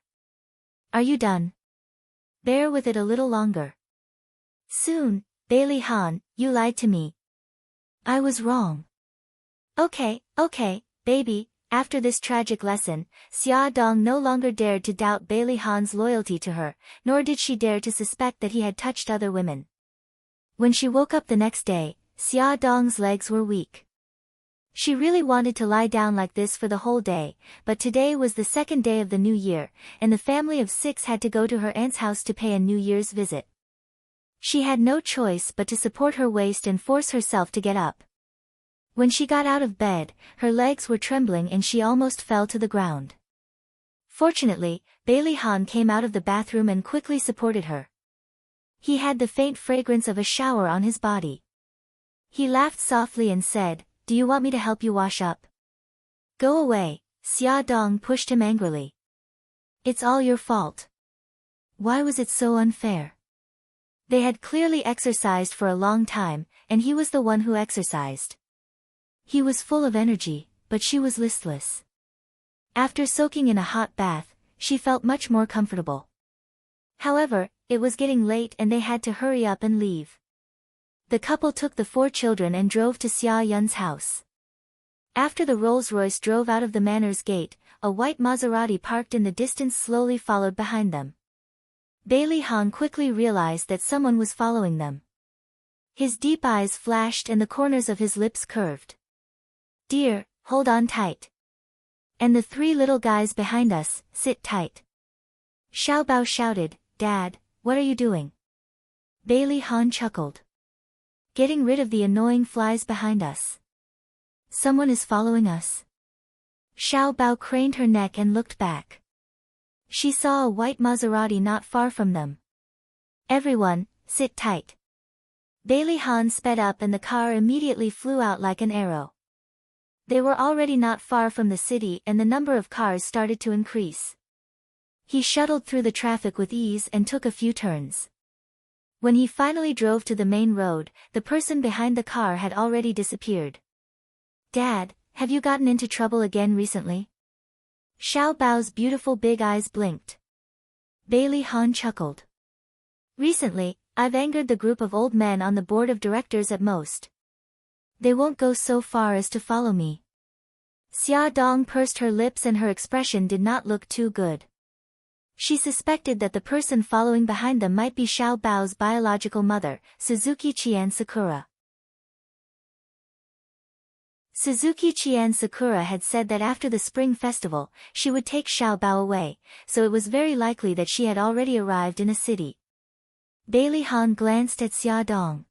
Are you done? Bear with it a little longer. Soon, Bailey Han, you lied to me. I was wrong. Okay, baby. After this tragic lesson, Xia Dong no longer dared to doubt Bailey Han's loyalty to her, nor did she dare to suspect that he had touched other women. When she woke up the next day, Xia Dong's legs were weak. She really wanted to lie down like this for the whole day, but today was the second day of the new year, and the family of 6 had to go to her aunt's house to pay a New Year's visit. She had no choice but to support her waist and force herself to get up. When she got out of bed, her legs were trembling and she almost fell to the ground. Fortunately, Bailey Han came out of the bathroom and quickly supported her. He had the faint fragrance of a shower on his body. He laughed softly and said, Do you want me to help you wash up? Go away, Xia Dong pushed him angrily. It's all your fault. Why was it so unfair? They had clearly exercised for a long time, and he was the one who exercised. He was full of energy, but she was listless. After soaking in a hot bath, she felt much more comfortable. However, it was getting late and they had to hurry up and leave. The couple took the 4 children and drove to Xia Yun's house. After the Rolls-Royce drove out of the manor's gate, a white Maserati parked in the distance slowly followed behind them. Bailey Han quickly realized that someone was following them. His deep eyes flashed and the corners of his lips curved. "Dear, hold on tight. And the three little guys behind us, sit tight." Xiao Bao shouted, "Dad, what are you doing?" Bailey Han chuckled. "Getting rid of the annoying flies behind us. Someone is following us." Xiao Bao craned her neck and looked back. She saw a white Maserati not far from them. "Everyone, sit tight." Bailey Han sped up and the car immediately flew out like an arrow. They were already not far from the city and the number of cars started to increase. He shuttled through the traffic with ease and took a few turns. When he finally drove to the main road, the person behind the car had already disappeared. "Dad, have you gotten into trouble again recently?" Xiao Bao's beautiful big eyes blinked. Bailey Han chuckled. "Recently, I've angered the group of old men on the board of directors at most. They won't go so far as to follow me." Xia Dong pursed her lips and her expression did not look too good. She suspected that the person following behind them might be Xiao Bao's biological mother, Suzuki Qian Sakura. Suzuki Qian Sakura had said that after the spring festival, she would take Xiao Bao away, so it was very likely that she had already arrived in a city. Bailey Han glanced at Xia Dong.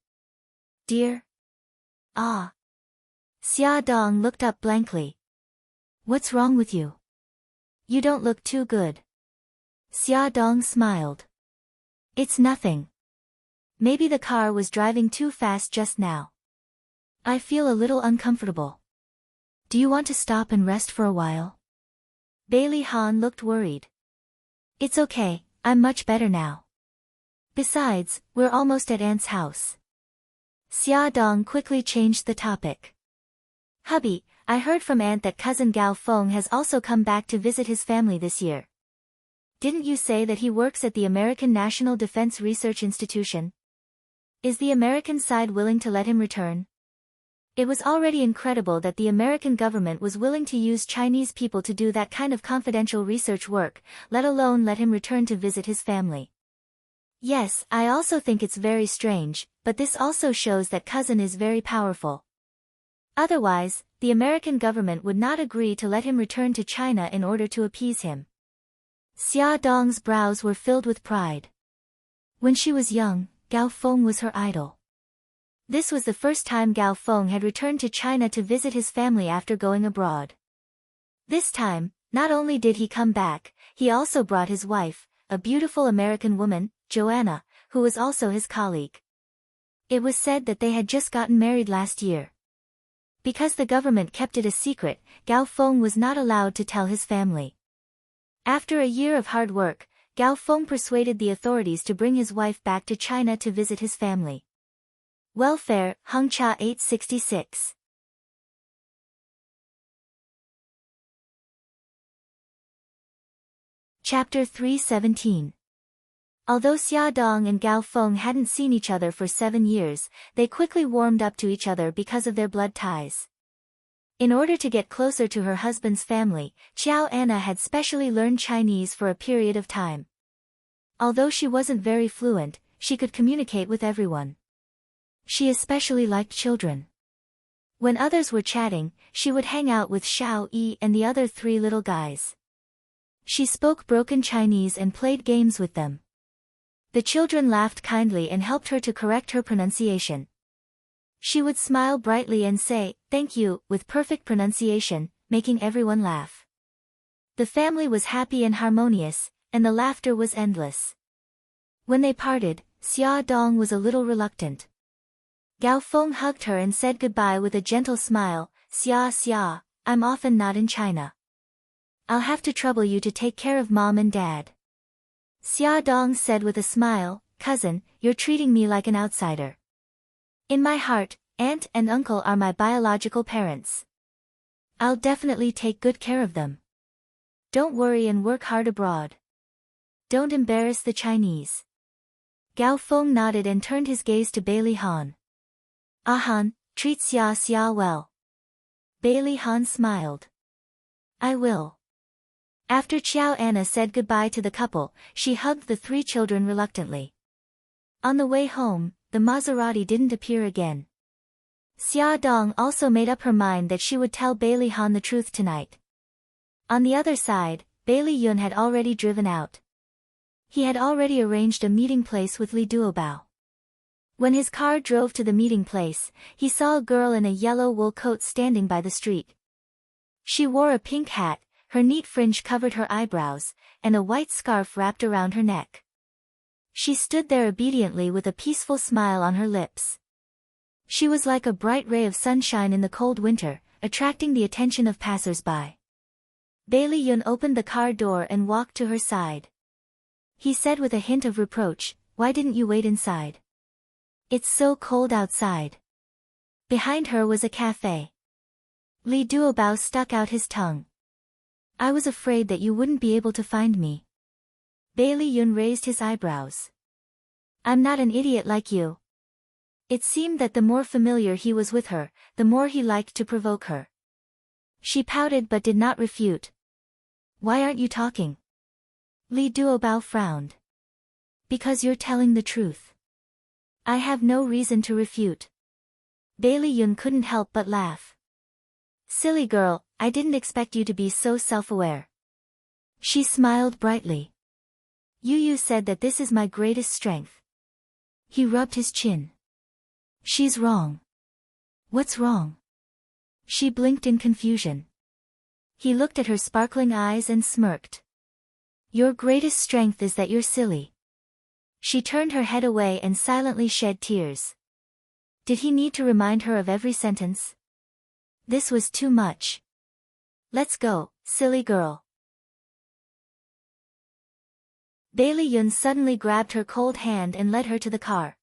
"Dear?" "Ah." Xia Dong looked up blankly. "What's wrong with you? You don't look too good." Xia Dong smiled. "It's nothing. Maybe the car was driving too fast just now. I feel a little uncomfortable. Do you want to stop and rest for a while?" Bailey Han looked worried. "It's okay, I'm much better now. Besides, we're almost at Aunt's house." Xia Dong quickly changed the topic. "Hubby, I heard from Aunt that cousin Gao Feng has also come back to visit his family this year. Didn't you say that he works at the American National Defense Research Institution? Is the American side willing to let him return?" It was already incredible that the American government was willing to use Chinese people to do that kind of confidential research work, let alone let him return to visit his family. "Yes, I also think it's very strange, but this also shows that cousin is very powerful. Otherwise, the American government would not agree to let him return to China in order to appease him." Xia Dong's brows were filled with pride. When she was young, Gao Feng was her idol. This was the first time Gao Feng had returned to China to visit his family after going abroad. This time, not only did he come back, he also brought his wife, a beautiful American woman, Joanna, who was also his colleague. It was said that they had just gotten married last year. Because the government kept it a secret, Gao Feng was not allowed to tell his family. After a year of hard work, Gao Feng persuaded the authorities to bring his wife back to China to visit his family. Welfare, Hengcha 866. Chapter 317. Although Xia Dong and Gao Feng hadn't seen each other for 7 years, they quickly warmed up to each other because of their blood ties. In order to get closer to her husband's family, Qiao Anna had specially learned Chinese for a period of time. Although she wasn't very fluent, she could communicate with everyone. She especially liked children. When others were chatting, she would hang out with Xiao Yi and the other 3 little guys. She spoke broken Chinese and played games with them. The children laughed kindly and helped her to correct her pronunciation. She would smile brightly and say, "Thank you," with perfect pronunciation, making everyone laugh. The family was happy and harmonious, and the laughter was endless. When they parted, Xia Dong was a little reluctant. Gao Feng hugged her and said goodbye with a gentle smile. Xia, I'm often not in China. I'll have to trouble you to take care of Mom and Dad." Xia Dong said with a smile, "Cousin, you're treating me like an outsider. In my heart, Aunt and Uncle are my biological parents. I'll definitely take good care of them. Don't worry and work hard abroad. Don't embarrass the Chinese." Gao Feng nodded and turned his gaze to Bailey Han. "Han, treat Xia well." Bailey Han smiled. I will. After Xiao Anna said goodbye to the couple, she hugged the 3 children reluctantly. On the way home, the Maserati didn't appear again. Xia Dong also made up her mind that she would tell Bailey Han the truth tonight. On the other side, Bailey Yun had already driven out. He had already arranged a meeting place with Li Duobao. When his car drove to the meeting place, he saw a girl in a yellow wool coat standing by the street. She wore a pink hat, her neat fringe covered her eyebrows, and a white scarf wrapped around her neck. She stood there obediently with a peaceful smile on her lips. She was like a bright ray of sunshine in the cold winter, attracting the attention of passers-by. Bailey Yun opened the car door and walked to her side. He said with a hint of reproach, "Why didn't you wait inside? It's so cold outside." Behind her was a cafe. Li Duobao stuck out his tongue. "I was afraid that you wouldn't be able to find me." Bailey Yun raised his eyebrows. "I'm not an idiot like you." It seemed that the more familiar he was with her, the more he liked to provoke her. She pouted but did not refute. "Why aren't you talking?" Li Duobao frowned. "Because you're telling the truth. I have no reason to refute." Bailey Yun couldn't help but laugh. "Silly girl, I didn't expect you to be so self-aware." She smiled brightly. You said that this is my greatest strength." He rubbed his chin. "She's wrong." "What's wrong?" She blinked in confusion. He looked at her sparkling eyes and smirked. "Your greatest strength is that you're silly." She turned her head away and silently shed tears. Did he need to remind her of every sentence? This was too much. "Let's go, silly girl." Bailey Yun suddenly grabbed her cold hand and led her to the car.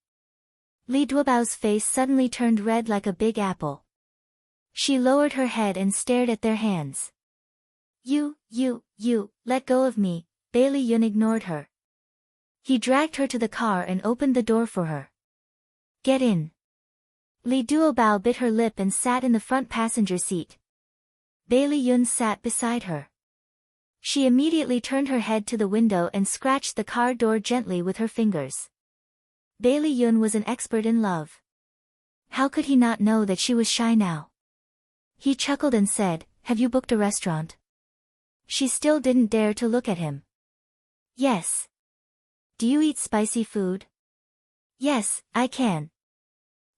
Li Duobao's face suddenly turned red like a big apple. She lowered her head and stared at their hands. You, let go of me." Bailey Yun ignored her. He dragged her to the car and opened the door for her. "Get in." Li Duobao bit her lip and sat in the front passenger seat. Bailey Yun sat beside her. She immediately turned her head to the window and scratched the car door gently with her fingers. Bailey Yun was an expert in love. How could he not know that she was shy now? He chuckled and said, "Have you booked a restaurant?" She still didn't dare to look at him. "Yes." "Do you eat spicy food?" "Yes, I can."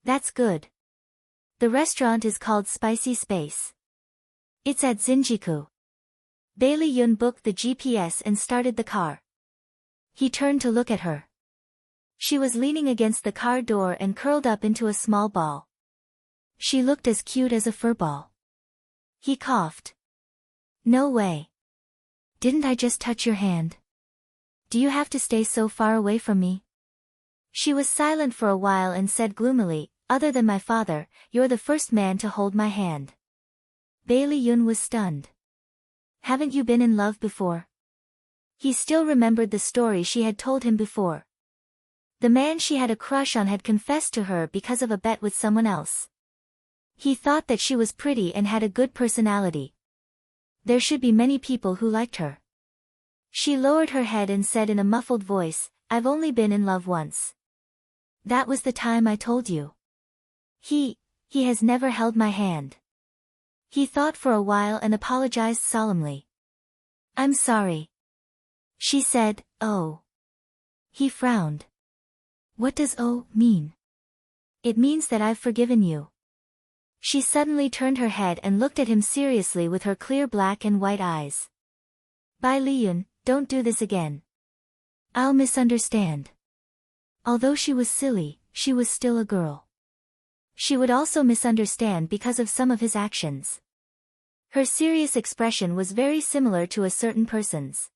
"That's good. The restaurant is called Spicy Space. It's at Zinjiku." Bailey Yun booked the GPS and started the car. He turned to look at her. She was leaning against the car door and curled up into a small ball. She looked as cute as a fur ball. He coughed. "No way. Didn't I just touch your hand? Do you have to stay so far away from me?" She was silent for a while and said gloomily, "Other than my father, you're the first man to hold my hand." Bailey Yun was stunned. "Haven't you been in love before?" He still remembered the story she had told him before. The man she had a crush on had confessed to her because of a bet with someone else. He thought that she was pretty and had a good personality. There should be many people who liked her. She lowered her head and said in a muffled voice, "I've only been in love once. That was the time I told you. He has never held my hand." He thought for a while and apologized solemnly. "I'm sorry." She said, "Oh." He frowned. "What does "oh" mean?" "It means that I've forgiven you." She suddenly turned her head and looked at him seriously with her clear black and white eyes. "Bai Liyun, don't do this again. I'll misunderstand." Although she was silly, she was still a girl. She would also misunderstand because of some of his actions. Her serious expression was very similar to a certain person's.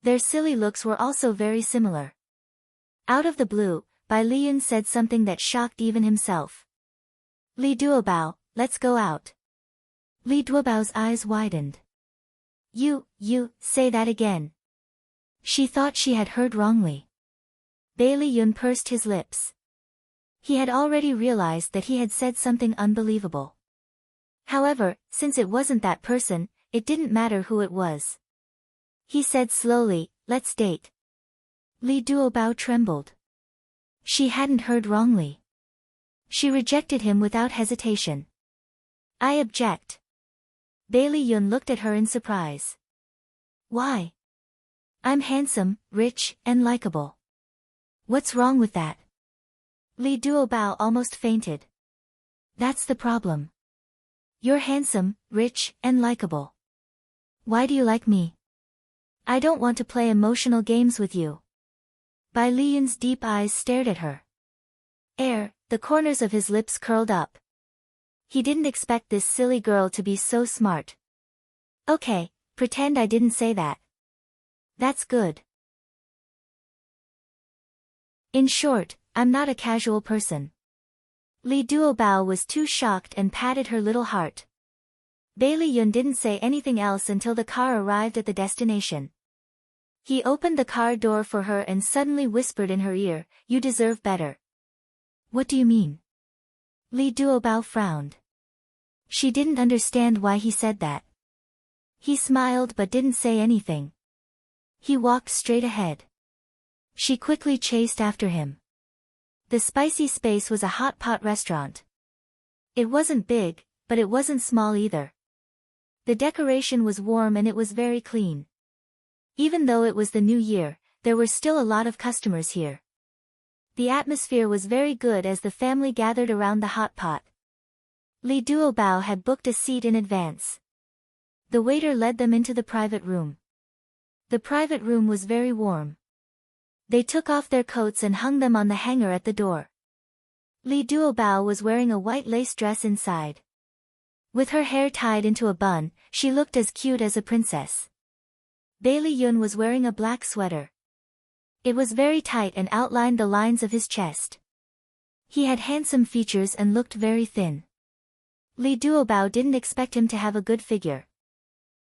Their silly looks were also very similar. Out of the blue, Bai Liyun said something that shocked even himself. "Li Duobao, let's go out." Li Duobao's eyes widened. You, say that again." She thought she had heard wrongly. Bailey Yun pursed his lips. He had already realized that he had said something unbelievable. However, since it wasn't that person, it didn't matter who it was. He said slowly, "Let's date." Li Duobao trembled. She hadn't heard wrongly. She rejected him without hesitation. "I object." Bailey Yun looked at her in surprise. "Why? I'm handsome, rich, and likable. What's wrong with that?" Li Duobao almost fainted. "That's the problem. You're handsome, rich, and likable. Why do you like me? I don't want to play emotional games with you." Bai Liyun's deep eyes stared at her. The corners of his lips curled up. He didn't expect this silly girl to be so smart. "Okay, pretend I didn't say that. That's good. In short, I'm not a casual person." Li Duobao was too shocked and patted her little heart. Bailey Yun didn't say anything else until the car arrived at the destination. He opened the car door for her and suddenly whispered in her ear, "You deserve better." "What do you mean?" Li Duobao frowned. She didn't understand why he said that. He smiled but didn't say anything. He walked straight ahead. She quickly chased after him. The spicy space was a hot pot restaurant. It wasn't big, but it wasn't small either. The decoration was warm and it was very clean. Even though it was the new year, there were still a lot of customers here. The atmosphere was very good as the family gathered around the hot pot. Li Duobao had booked a seat in advance. The waiter led them into the private room. The private room was very warm. They took off their coats and hung them on the hanger at the door. Li Duobao was wearing a white lace dress inside. With her hair tied into a bun, she looked as cute as a princess. Bailey Yun was wearing a black sweater. It was very tight and outlined the lines of his chest. He had handsome features and looked very thin. Li Duobao didn't expect him to have a good figure.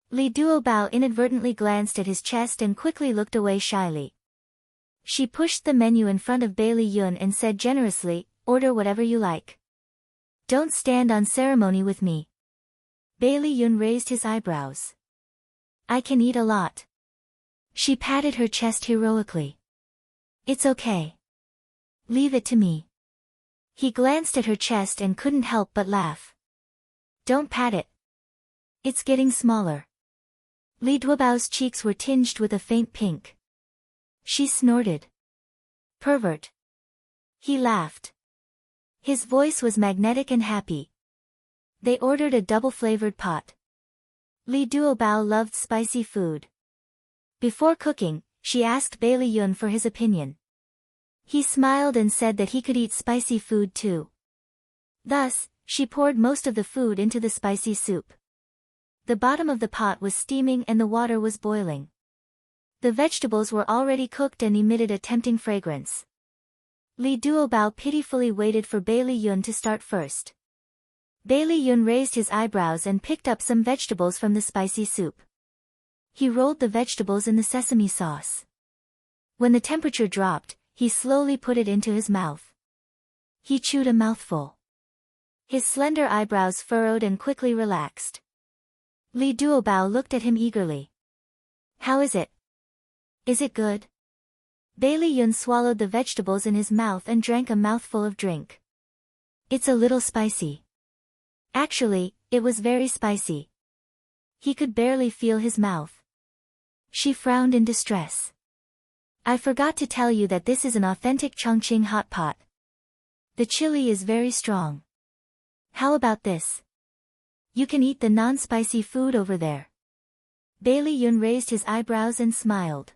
Li Duobao inadvertently glanced at his chest and quickly looked away shyly. She pushed the menu in front of Bailey Yun and said generously, "Order whatever you like. Don't stand on ceremony with me." Bailey Yun raised his eyebrows. "I can eat a lot." She patted her chest heroically. "It's okay. Leave it to me." He glanced at her chest and couldn't help but laugh. "Don't pat it. It's getting smaller." Li Duobao's cheeks were tinged with a faint pink. She snorted. "Pervert." He laughed. His voice was magnetic and happy. They ordered a double-flavored pot. Li Duobao loved spicy food. Before cooking, she asked Bailey Yun for his opinion. He smiled and said that he could eat spicy food too. Thus, she poured most of the food into the spicy soup. The bottom of the pot was steaming and the water was boiling. The vegetables were already cooked and emitted a tempting fragrance. Li Duobao pitifully waited for Bailey Yun to start first. Bailey Yun raised his eyebrows and picked up some vegetables from the spicy soup. He rolled the vegetables in the sesame sauce. When the temperature dropped, he slowly put it into his mouth. He chewed a mouthful. His slender eyebrows furrowed and quickly relaxed. Li Duobao looked at him eagerly. "How is it? Is it good?" Bailey Yun swallowed the vegetables in his mouth and drank a mouthful of drink. "It's a little spicy." Actually, it was very spicy. He could barely feel his mouth. She frowned in distress. "I forgot to tell you that this is an authentic Chongqing hot pot. The chili is very strong. How about this? You can eat the non-spicy food over there." Bailey Yun raised his eyebrows and smiled.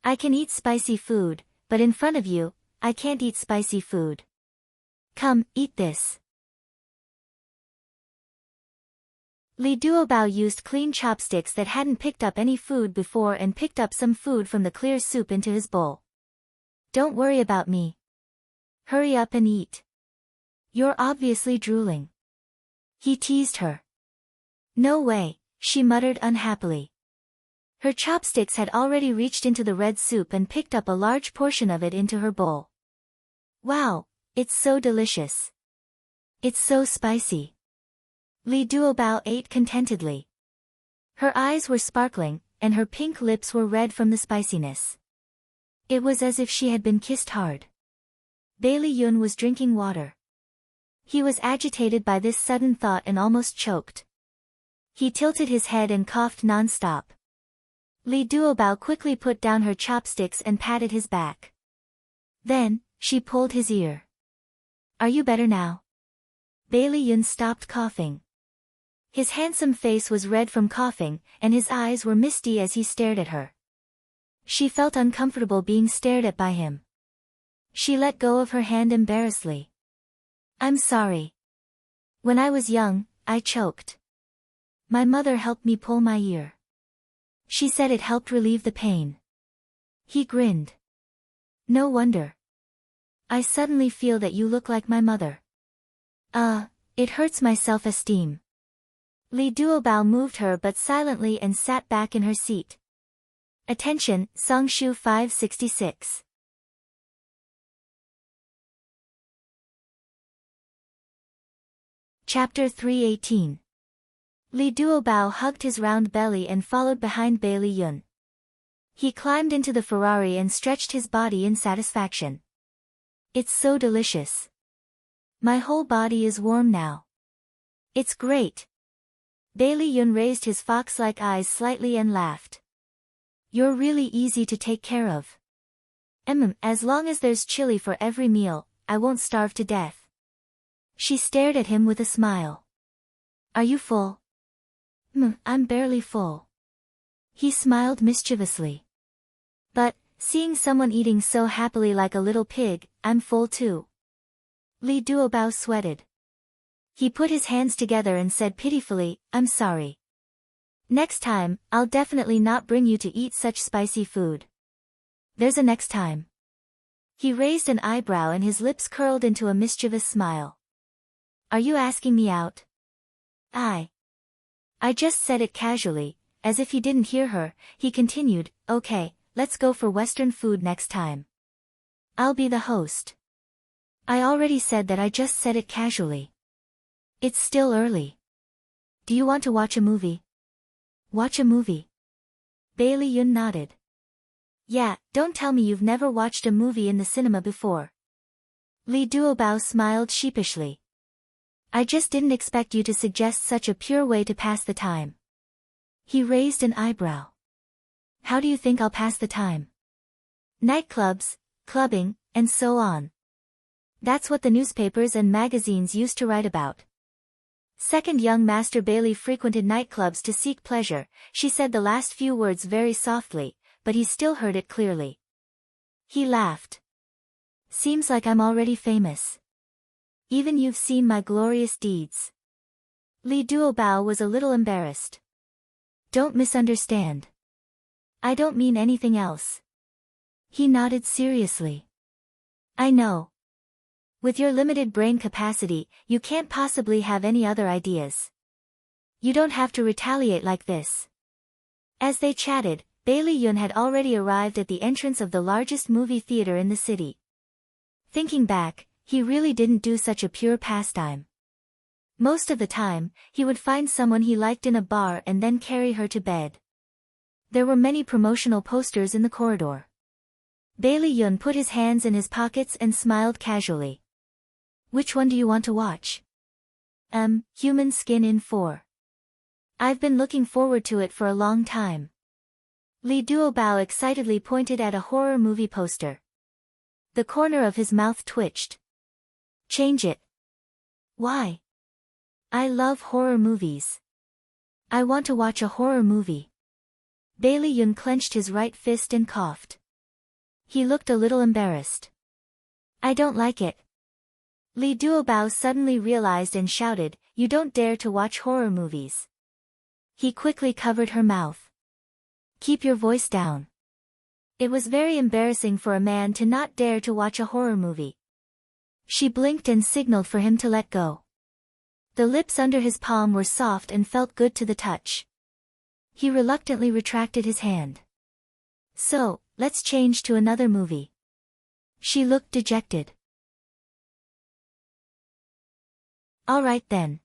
"I can eat spicy food, but in front of you, I can't eat spicy food. Come, eat this." Li Duobao used clean chopsticks that hadn't picked up any food before and picked up some food from the clear soup into his bowl. "Don't worry about me. Hurry up and eat. You're obviously drooling." He teased her. "No way," she muttered unhappily. Her chopsticks had already reached into the red soup and picked up a large portion of it into her bowl. "Wow, it's so delicious. It's so spicy." Li Duobao ate contentedly. Her eyes were sparkling, and her pink lips were red from the spiciness. It was as if she had been kissed hard. Bailey Yun was drinking water. He was agitated by this sudden thought and almost choked. He tilted his head and coughed non-stop. Li Duobao quickly put down her chopsticks and patted his back. Then, she pulled his ear. Are you better now? Bailey Yun stopped coughing. His handsome face was red from coughing, and his eyes were misty as he stared at her. She felt uncomfortable being stared at by him. She let go of her hand embarrassedly. I'm sorry. When I was young, I choked. My mother helped me pull my ear. She said it helped relieve the pain. He grinned. No wonder. I suddenly feel that you look like my mother. It hurts my self-esteem. Li Duobao moved her but silently and sat back in her seat. Attention, Songshu 566. Chapter 318. Li Duobao hugged his round belly and followed behind Bailey Yun. He climbed into the Ferrari and stretched his body in satisfaction. It's so delicious. My whole body is warm now. It's great. Bailey Yun raised his fox-like eyes slightly and laughed. You're really easy to take care of. As long as there's chili for every meal, I won't starve to death. She stared at him with a smile. Are you full? I'm barely full. He smiled mischievously. But, seeing someone eating so happily like a little pig, I'm full too. Li Duobao sweated. He put his hands together and said pitifully, I'm sorry. Next time, I'll definitely not bring you to eat such spicy food. There's a next time. He raised an eyebrow and his lips curled into a mischievous smile. Are you asking me out? I just said it casually, as if he didn't hear her. He continued, okay, let's go for Western food next time. I'll be the host. I already said that I just said it casually. It's still early. Do you want to watch a movie? Watch a movie? Bailey Yun nodded. Yeah, don't tell me you've never watched a movie in the cinema before. Li Duobao smiled sheepishly. I just didn't expect you to suggest such a pure way to pass the time. He raised an eyebrow. How do you think I'll pass the time? Nightclubs, clubbing, and so on. That's what the newspapers and magazines used to write about. Second young Master Bailey frequented nightclubs to seek pleasure. She said the last few words very softly, but he still heard it clearly. He laughed. Seems like I'm already famous. Even you've seen my glorious deeds. Li Duobao was a little embarrassed. Don't misunderstand. I don't mean anything else. He nodded seriously. I know. With your limited brain capacity, you can't possibly have any other ideas. You don't have to retaliate like this. As they chatted, Bailey Yun had already arrived at the entrance of the largest movie theater in the city. Thinking back, he really didn't do such a pure pastime. Most of the time, he would find someone he liked in a bar and then carry her to bed. There were many promotional posters in the corridor. Bailey Yun put his hands in his pockets and smiled casually. Which one do you want to watch? Human Skin in 4. I've been looking forward to it for a long time. Li Duobao excitedly pointed at a horror movie poster. The corner of his mouth twitched. Change it. Why? I love horror movies. I want to watch a horror movie. Bailey Yun clenched his right fist and coughed. He looked a little embarrassed. I don't like it. Li Duobao suddenly realized and shouted, you don't dare to watch horror movies. He quickly covered her mouth. Keep your voice down. It was very embarrassing for a man to not dare to watch a horror movie. She blinked and signaled for him to let go. The lips under his palm were soft and felt good to the touch. He reluctantly retracted his hand. So, let's change to another movie. She looked dejected. All right then.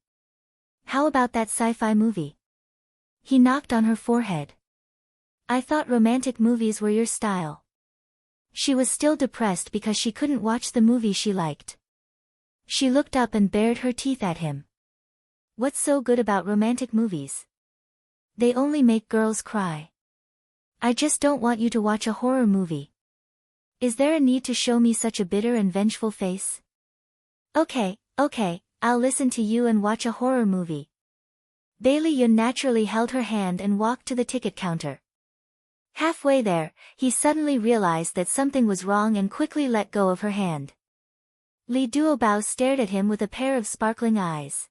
How about that sci-fi movie? He knocked on her forehead. I thought romantic movies were your style. She was still depressed because she couldn't watch the movie she liked. She looked up and bared her teeth at him. What's so good about romantic movies? They only make girls cry. I just don't want you to watch a horror movie. Is there a need to show me such a bitter and vengeful face? Okay, I'll listen to you and watch a horror movie. Bailey Yun naturally held her hand and walked to the ticket counter. Halfway there, he suddenly realized that something was wrong and quickly let go of her hand. Li Duobao stared at him with a pair of sparkling eyes.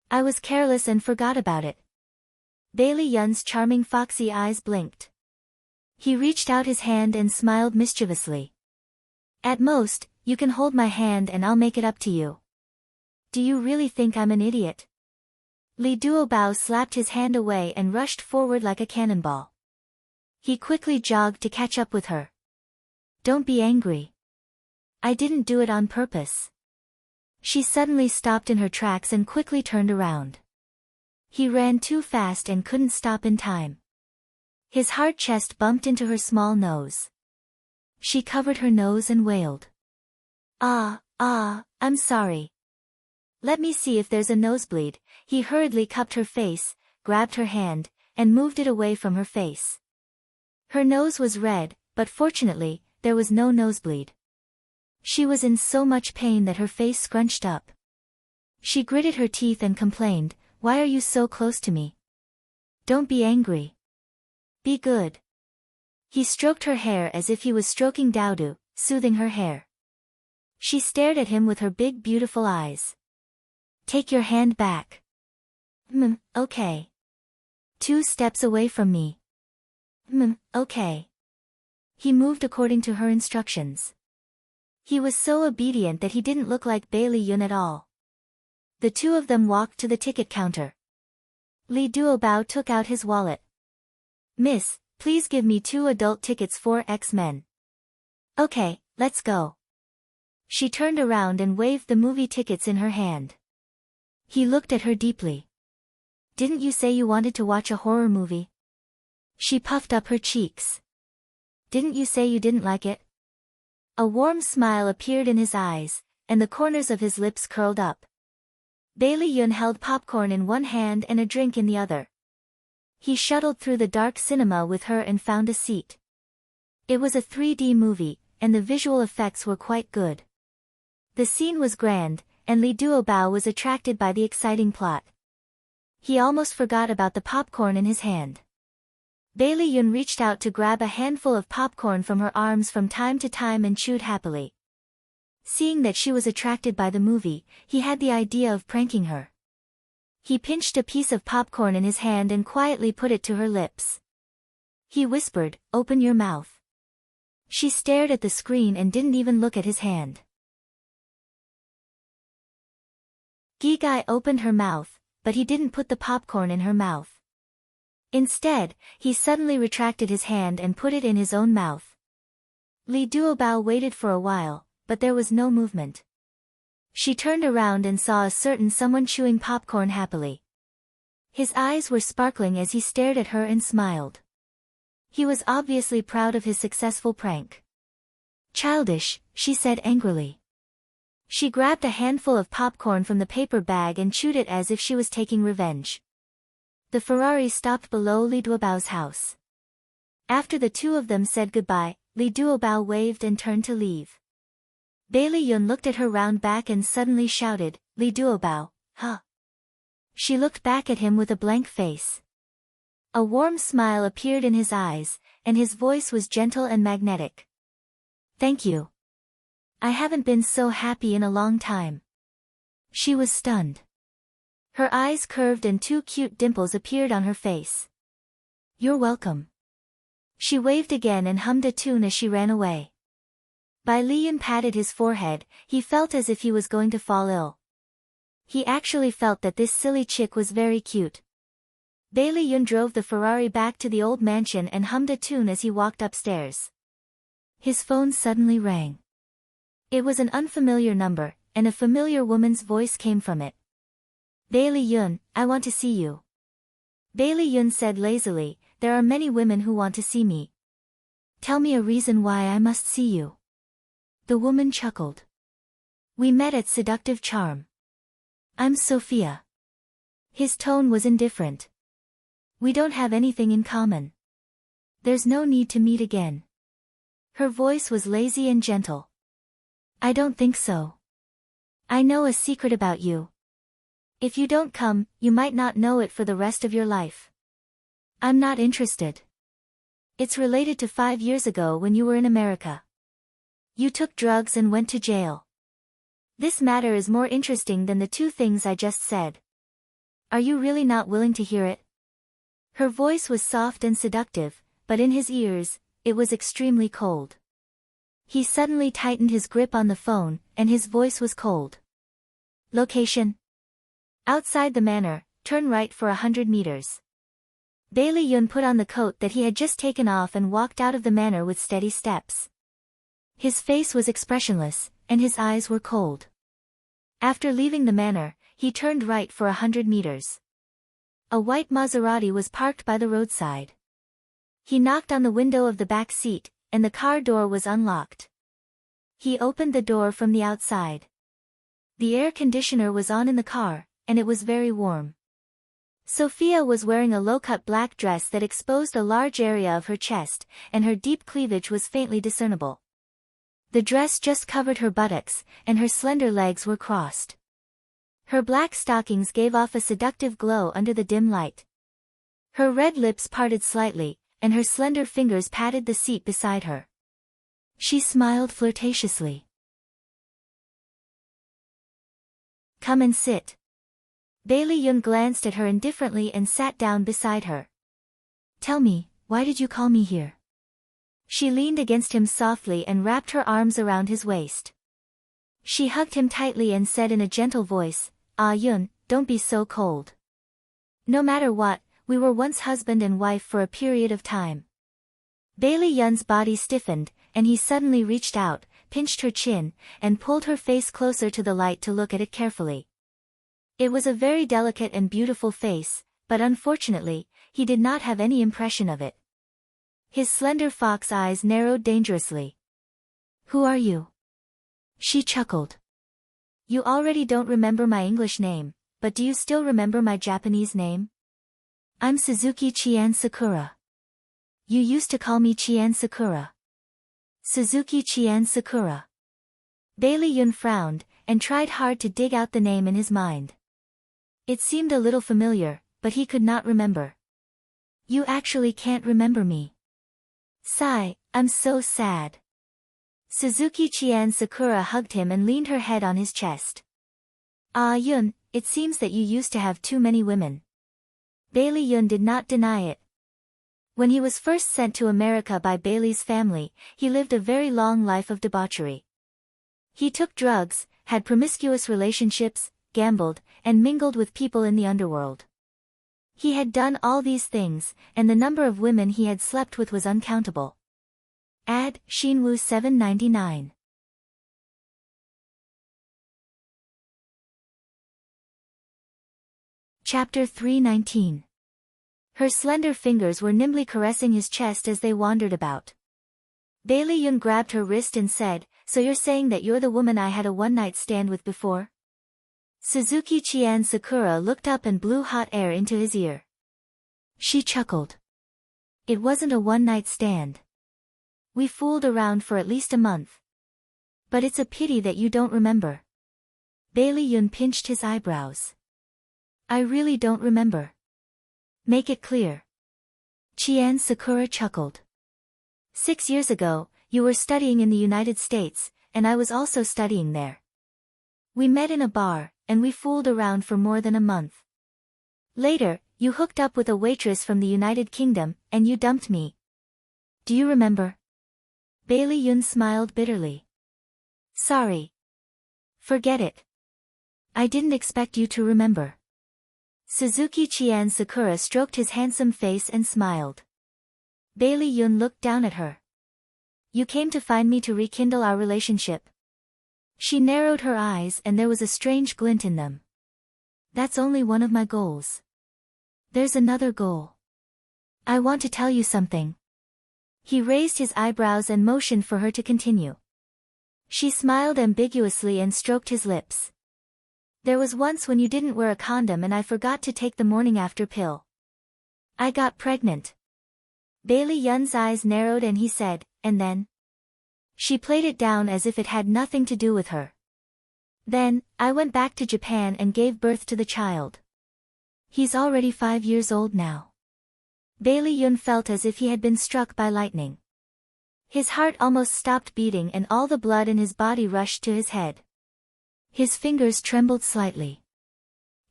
I was careless and forgot about it. Bailey Yun's charming foxy eyes blinked. He reached out his hand and smiled mischievously. At most, you can hold my hand and I'll make it up to you. Do you really think I'm an idiot? Li Duobao slapped his hand away and rushed forward like a cannonball. He quickly jogged to catch up with her. Don't be angry. I didn't do it on purpose. She suddenly stopped in her tracks and quickly turned around. He ran too fast and couldn't stop in time. His hard chest bumped into her small nose. She covered her nose and wailed. I'm sorry. Let me see if there's a nosebleed. He hurriedly cupped her face, grabbed her hand, and moved it away from her face. Her nose was red, but fortunately, there was no nosebleed. She was in so much pain that her face scrunched up. She gritted her teeth and complained, "Why are you so close to me? Don't be angry. Be good." He stroked her hair as if he was stroking Daodu, soothing her hair. She stared at him with her big beautiful eyes. Take your hand back. Okay. 2 steps away from me. Okay. He moved according to her instructions. He was so obedient that he didn't look like Bailey Yun at all. The two of them walked to the ticket counter. Li Duobao took out his wallet. Miss, please give me 2 adult tickets for X-Men. Okay, let's go. She turned around and waved the movie tickets in her hand. He looked at her deeply. Didn't you say you wanted to watch a horror movie? She puffed up her cheeks. Didn't you say you didn't like it? A warm smile appeared in his eyes, and the corners of his lips curled up. Bailey Yun held popcorn in one hand and a drink in the other. He shuttled through the dark cinema with her and found a seat. It was a 3D movie, and the visual effects were quite good. The scene was grand, and Li Duobao was attracted by the exciting plot. He almost forgot about the popcorn in his hand. Bailey Yun reached out to grab a handful of popcorn from her arms from time to time and chewed happily. Seeing that she was attracted by the movie, he had the idea of pranking her. He pinched a piece of popcorn in his hand and quietly put it to her lips. He whispered, "Open your mouth." She stared at the screen and didn't even look at his hand. Gigai opened her mouth, but he didn't put the popcorn in her mouth. Instead, he suddenly retracted his hand and put it in his own mouth. Li Duobao waited for a while, but there was no movement. She turned around and saw a certain someone chewing popcorn happily. His eyes were sparkling as he stared at her and smiled. He was obviously proud of his successful prank. Childish, she said angrily. She grabbed a handful of popcorn from the paper bag and chewed it as if she was taking revenge. The Ferrari stopped below Li Duobao's house. After the two of them said goodbye, Li Duobao waved and turned to leave. Bailey Yun looked at her round back and suddenly shouted, "Li Duobao, huh?" She looked back at him with a blank face. A warm smile appeared in his eyes, and his voice was gentle and magnetic. "Thank you. I haven't been so happy in a long time." She was stunned. Her eyes curved and 2 cute dimples appeared on her face. "You're welcome." She waved again and hummed a tune as she ran away. Bai Lian patted his forehead, he felt as if he was going to fall ill. He actually felt that this silly chick was very cute. Bailey Yun drove the Ferrari back to the old mansion and hummed a tune as he walked upstairs. His phone suddenly rang. It was an unfamiliar number, and a familiar woman's voice came from it. Bailey Yun, I want to see you. Bailey Yun said lazily, there are many women who want to see me. Tell me a reason why I must see you. The woman chuckled. We met at Seductive Charm. I'm Sophia. His tone was indifferent. We don't have anything in common. There's no need to meet again. Her voice was lazy and gentle. I don't think so. I know a secret about you. If you don't come, you might not know it for the rest of your life. I'm not interested. It's related to 5 years ago when you were in America. You took drugs and went to jail. This matter is more interesting than the 2 things I just said. Are you really not willing to hear it? Her voice was soft and seductive, but in his ears, it was extremely cold. He suddenly tightened his grip on the phone, and his voice was cold. Location? Outside the manor, turn right for 100 meters. Bailey Yun put on the coat that he had just taken off and walked out of the manor with steady steps. His face was expressionless, and his eyes were cold. After leaving the manor, he turned right for 100 meters. A white Maserati was parked by the roadside. He knocked on the window of the back seat, and the car door was unlocked. He opened the door from the outside. The air conditioner was on in the car, and it was very warm. Sophia was wearing a low-cut black dress that exposed a large area of her chest, and her deep cleavage was faintly discernible. The dress just covered her buttocks, and her slender legs were crossed. Her black stockings gave off a seductive glow under the dim light. Her red lips parted slightly, and her slender fingers patted the seat beside her. She smiled flirtatiously. Come and sit. Bailey Yun glanced at her indifferently and sat down beside her. Tell me, why did you call me here? She leaned against him softly and wrapped her arms around his waist. She hugged him tightly and said in a gentle voice, Ah Yun, don't be so cold. No matter what, we were once husband and wife for a period of time. Bailey Yun's body stiffened, and he suddenly reached out, pinched her chin, and pulled her face closer to the light to look at it carefully. It was a very delicate and beautiful face, but unfortunately, he did not have any impression of it. His slender fox eyes narrowed dangerously. Who are you? She chuckled. You already don't remember my English name, but do you still remember my Japanese name? I'm Suzuki Chien Sakura. You used to call me Chien Sakura. Suzuki Chien Sakura. Bailey Yun frowned, and tried hard to dig out the name in his mind. It seemed a little familiar, but he could not remember. You actually can't remember me. Sigh, I'm so sad. Suzuki Chien Sakura hugged him and leaned her head on his chest. Ah Yun, it seems that you used to have too many women. Bailey Yun did not deny it. When he was first sent to America by Bailey's family, he lived a very long life of debauchery. He took drugs, had promiscuous relationships, gambled, and mingled with people in the underworld. He had done all these things, and the number of women he had slept with was uncountable. Ad, Shinwoo 799. Chapter 319. Her slender fingers were nimbly caressing his chest as they wandered about. Bailey Yun grabbed her wrist and said, So you're saying that you're the woman I had a one-night stand with before? Suzuki Chien Sakura looked up and blew hot air into his ear. She chuckled. It wasn't a one-night stand. We fooled around for at least a month. But it's a pity that you don't remember. Bailey Yun pinched his eyebrows. I really don't remember. Make it clear. Chien Sakura chuckled. 6 years ago, you were studying in the United States, and I was also studying there. We met in a bar, and we fooled around for more than a month. Later, you hooked up with a waitress from the United Kingdom, and you dumped me. Do you remember? Bailey Yun smiled bitterly. Sorry. Forget it. I didn't expect you to remember. Suzuki Chien Sakura stroked his handsome face and smiled. Bailey Yun looked down at her. You came to find me to rekindle our relationship. She narrowed her eyes and there was a strange glint in them. That's only one of my goals. There's another goal. I want to tell you something. He raised his eyebrows and motioned for her to continue. She smiled ambiguously and stroked his lips. There was once when you didn't wear a condom and I forgot to take the morning after pill. I got pregnant. Bailey Yun's eyes narrowed and he said, and then? She played it down as if it had nothing to do with her. Then, I went back to Japan and gave birth to the child. He's already 5 years old now. Bailey Yun felt as if he had been struck by lightning. His heart almost stopped beating and all the blood in his body rushed to his head. His fingers trembled slightly.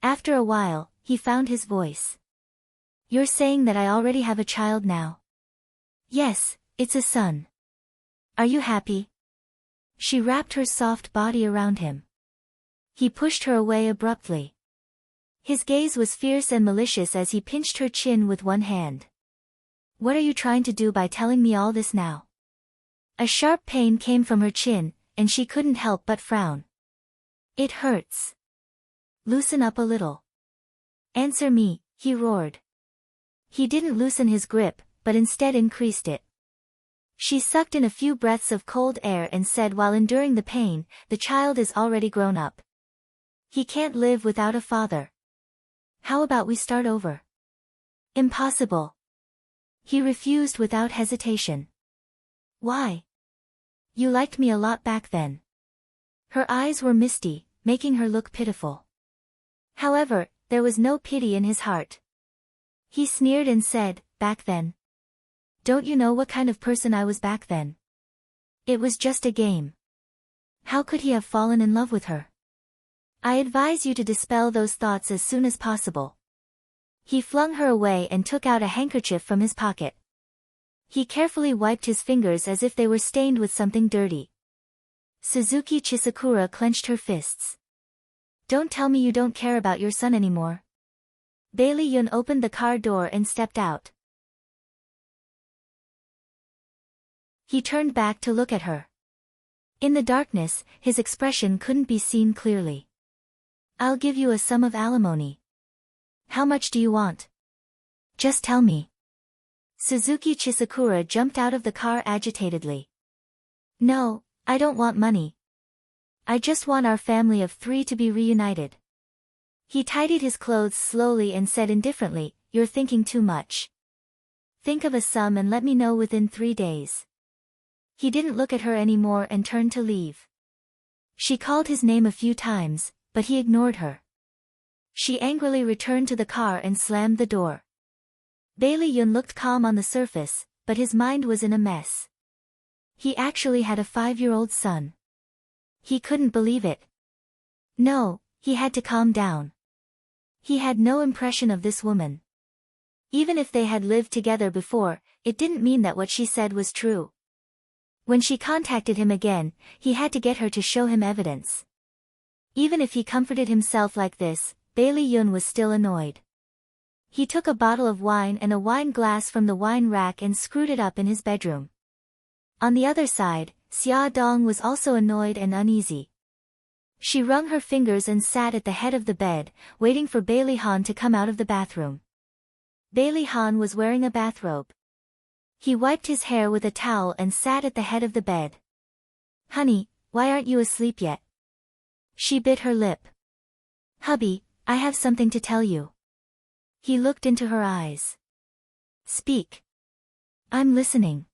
After a while, he found his voice. You're saying that I already have a child now? Yes, it's a son. Are you happy? She wrapped her soft body around him. He pushed her away abruptly. His gaze was fierce and malicious as he pinched her chin with one hand. What are you trying to do by telling me all this now? A sharp pain came from her chin, and she couldn't help but frown. It hurts. Loosen up a little. Answer me, he roared. He didn't loosen his grip, but instead increased it. She sucked in a few breaths of cold air and said while enduring the pain, the child is already grown up. He can't live without a father. How about we start over? Impossible. He refused without hesitation. Why? You liked me a lot back then. Her eyes were misty, making her look pitiful. However, there was no pity in his heart. He sneered and said, back then? Don't you know what kind of person I was back then? It was just a game. How could he have fallen in love with her? I advise you to dispel those thoughts as soon as possible. He flung her away and took out a handkerchief from his pocket. He carefully wiped his fingers as if they were stained with something dirty. Suzuki Chisakura clenched her fists. Don't tell me you don't care about your son anymore. Bailey Yun opened the car door and stepped out. He turned back to look at her. In the darkness, his expression couldn't be seen clearly. I'll give you a sum of alimony. How much do you want? Just tell me. Suzuki Chisakura jumped out of the car agitatedly. No, I don't want money. I just want our family of 3 to be reunited. He tidied his clothes slowly and said indifferently, you're thinking too much. Think of a sum and let me know within 3 days. He didn't look at her anymore and turned to leave. She called his name a few times, but he ignored her. She angrily returned to the car and slammed the door. Bailey Yun looked calm on the surface, but his mind was in a mess. He actually had a 5-year-old son. He couldn't believe it. No, he had to calm down. He had no impression of this woman. Even if they had lived together before, it didn't mean that what she said was true. When she contacted him again, he had to get her to show him evidence. Even if he comforted himself like this, Bailey Yun was still annoyed. He took a bottle of wine and a wine glass from the wine rack and screwed it up in his bedroom. On the other side, Xia Dong was also annoyed and uneasy. She wrung her fingers and sat at the head of the bed, waiting for Bailey Han to come out of the bathroom. Bailey Han was wearing a bathrobe. He wiped his hair with a towel and sat at the head of the bed. Honey, why aren't you asleep yet? She bit her lip. Hubby, I have something to tell you. He looked into her eyes. Speak. I'm listening.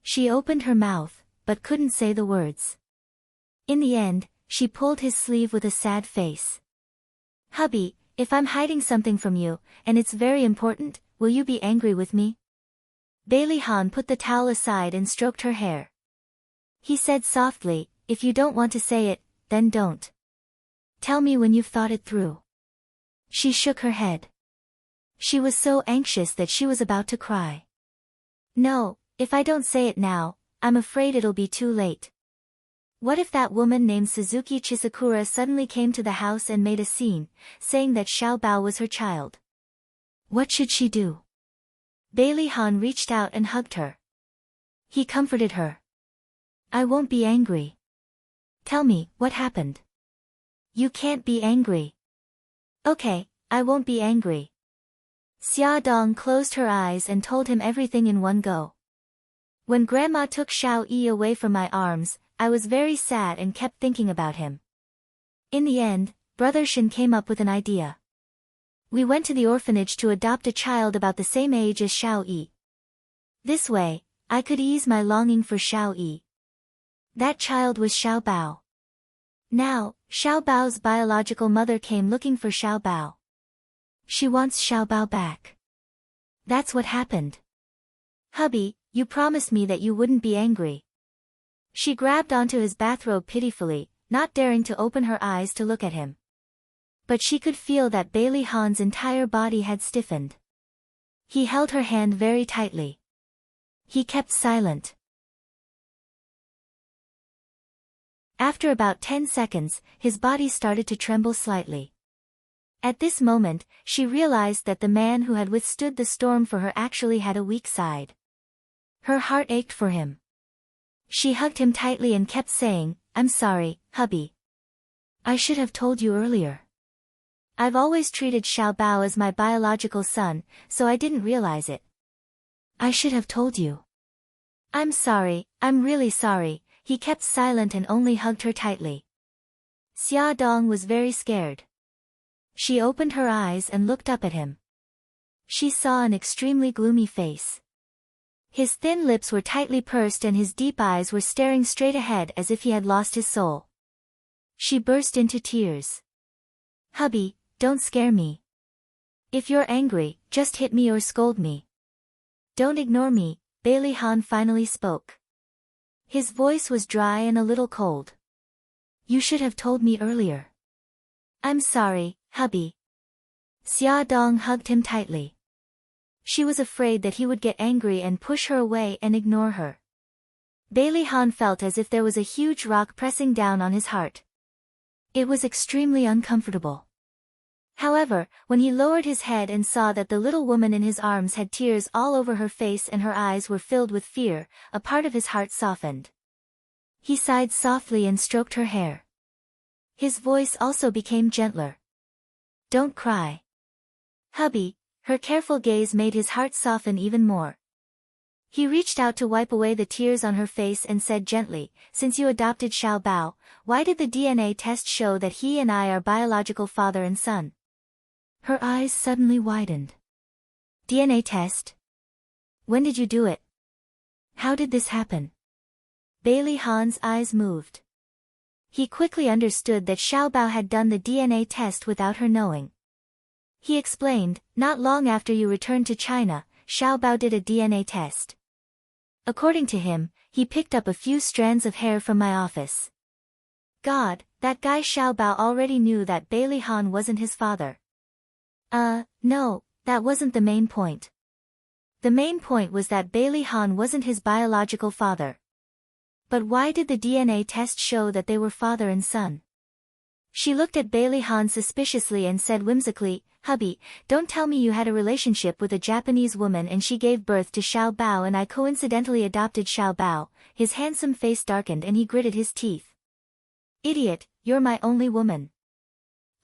She opened her mouth, but couldn't say the words. In the end, she pulled his sleeve with a sad face. Hubby, if I'm hiding something from you, and it's very important, will you be angry with me? Bailey Han put the towel aside and stroked her hair. He said softly, if you don't want to say it, then don't. Tell me when you've thought it through. She shook her head. She was so anxious that she was about to cry. No, if I don't say it now, I'm afraid it'll be too late. What if that woman named Suzuki Chisakura suddenly came to the house and made a scene, saying that Xiao Bao was her child? What should she do? Bailey Han reached out and hugged her. He comforted her. I won't be angry. Tell me, what happened? You can't be angry. Okay, I won't be angry. Xia Dong closed her eyes and told him everything in one go. When Grandma took Xiao Yi away from my arms, I was very sad and kept thinking about him. In the end, Brother Shen came up with an idea. We went to the orphanage to adopt a child about the same age as Xiao Yi. This way, I could ease my longing for Xiao Yi. That child was Xiao Bao. Now, Xiao Bao's biological mother came looking for Xiao Bao. She wants Xiao Bao back. That's what happened. Hubby, you promised me that you wouldn't be angry. She grabbed onto his bathrobe pitifully, not daring to open her eyes to look at him. But she could feel that Bailey Han's entire body had stiffened. He held her hand very tightly. He kept silent. After about 10 seconds, his body started to tremble slightly. At this moment, she realized that the man who had withstood the storm for her actually had a weak side. Her heart ached for him. She hugged him tightly and kept saying, "I'm sorry, hubby. I should have told you earlier. I've always treated Xiao Bao as my biological son, so I didn't realize it. I should have told you. I'm sorry, I'm really sorry." He kept silent and only hugged her tightly. Xia Dong was very scared. She opened her eyes and looked up at him. She saw an extremely gloomy face. His thin lips were tightly pursed and his deep eyes were staring straight ahead as if he had lost his soul. She burst into tears. "Hubby, don't scare me. If you're angry, just hit me or scold me. Don't ignore me," Bailey Han finally spoke. His voice was dry and a little cold. "You should have told me earlier." "I'm sorry, hubby." Xia Dong hugged him tightly. She was afraid that he would get angry and push her away and ignore her. Bailey Han felt as if there was a huge rock pressing down on his heart. It was extremely uncomfortable. However, when he lowered his head and saw that the little woman in his arms had tears all over her face and her eyes were filled with fear, a part of his heart softened. He sighed softly and stroked her hair. His voice also became gentler. "Don't cry, hubby." Her careful gaze made his heart soften even more. He reached out to wipe away the tears on her face and said gently, "Since you adopted Xiao Bao, why did the DNA test show that he and I are biological father and son?" Her eyes suddenly widened. "DNA test? When did you do it? How did this happen?" Bailey Han's eyes moved. He quickly understood that Xiao Bao had done the DNA test without her knowing. He explained, "Not long after you returned to China, Xiao Bao did a DNA test. According to him, he picked up a few strands of hair from my office." God, that guy Xiao Bao already knew that Bailey Han wasn't his father. No, that wasn't the main point. The main point was that Bailey Han wasn't his biological father. But why did the DNA test show that they were father and son? She looked at Bailey Han suspiciously and said whimsically, "Hubby, don't tell me you had a relationship with a Japanese woman and she gave birth to Xiao Bao and I coincidentally adopted Xiao Bao." His handsome face darkened and he gritted his teeth. "Idiot, you're my only woman."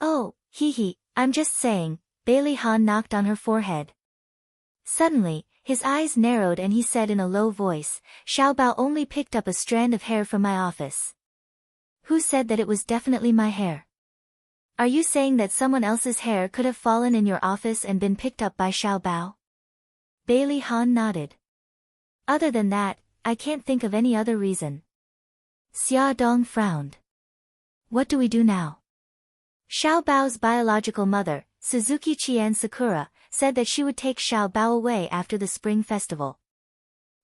"Oh, hee, I'm just saying," Bailey Han knocked on her forehead. Suddenly, his eyes narrowed and he said in a low voice, "Xiao Bao only picked up a strand of hair from my office." "Who said that it was definitely my hair? Are you saying that someone else's hair could have fallen in your office and been picked up by Xiao Bao?" Bailey Han nodded. "Other than that, I can't think of any other reason." Xia Dong frowned. "What do we do now?" Xiao Bao's biological mother, Suzuki Qian Sakura, said that she would take Xiao Bao away after the spring festival.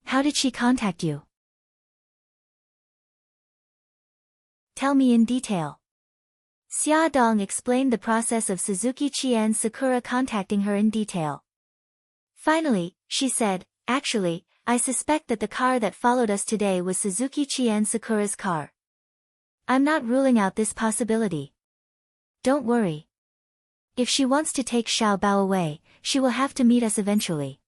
"How did she contact you? Tell me in detail." Xia Dong explained the process of Suzuki Qian Sakura contacting her in detail. Finally, she said, "Actually, I suspect that the car that followed us today was Suzuki Qian Sakura's car. I'm not ruling out this possibility. Don't worry. If she wants to take Xiao Bao away, she will have to meet us eventually."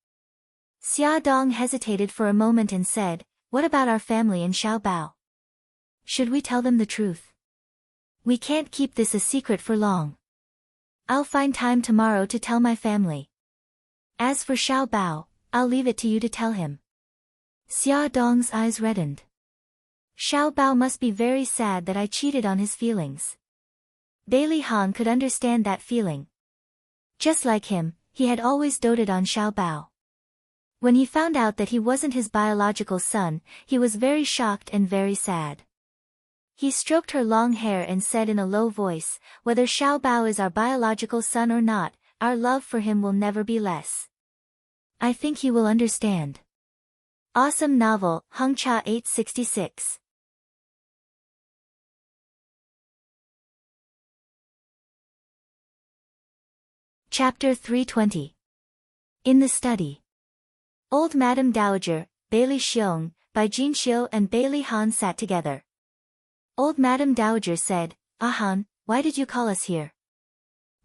Xia Dong hesitated for a moment and said, "What about our family and Xiao Bao? Should we tell them the truth?" We can't keep this a secret for long. I'll find time tomorrow to tell my family. As for Xiao Bao, I'll leave it to you to tell him. Xia Dong's eyes reddened. Xiao Bao must be very sad that I cheated on his feelings. Bailey Han could understand that feeling. Just like him, he had always doted on Xiao Bao. When he found out that he wasn't his biological son, he was very shocked and very sad. He stroked her long hair and said in a low voice, "Whether Xiao Bao is our biological son or not, our love for him will never be less. I think he will understand." Awesome novel, Hengcha 866. Chapter 320. In the Study. Old Madame Dowager, Bailey Xiong, Bai Jinxiu and Bailey Han sat together. Old Madame Dowager said, Han, why did you call us here?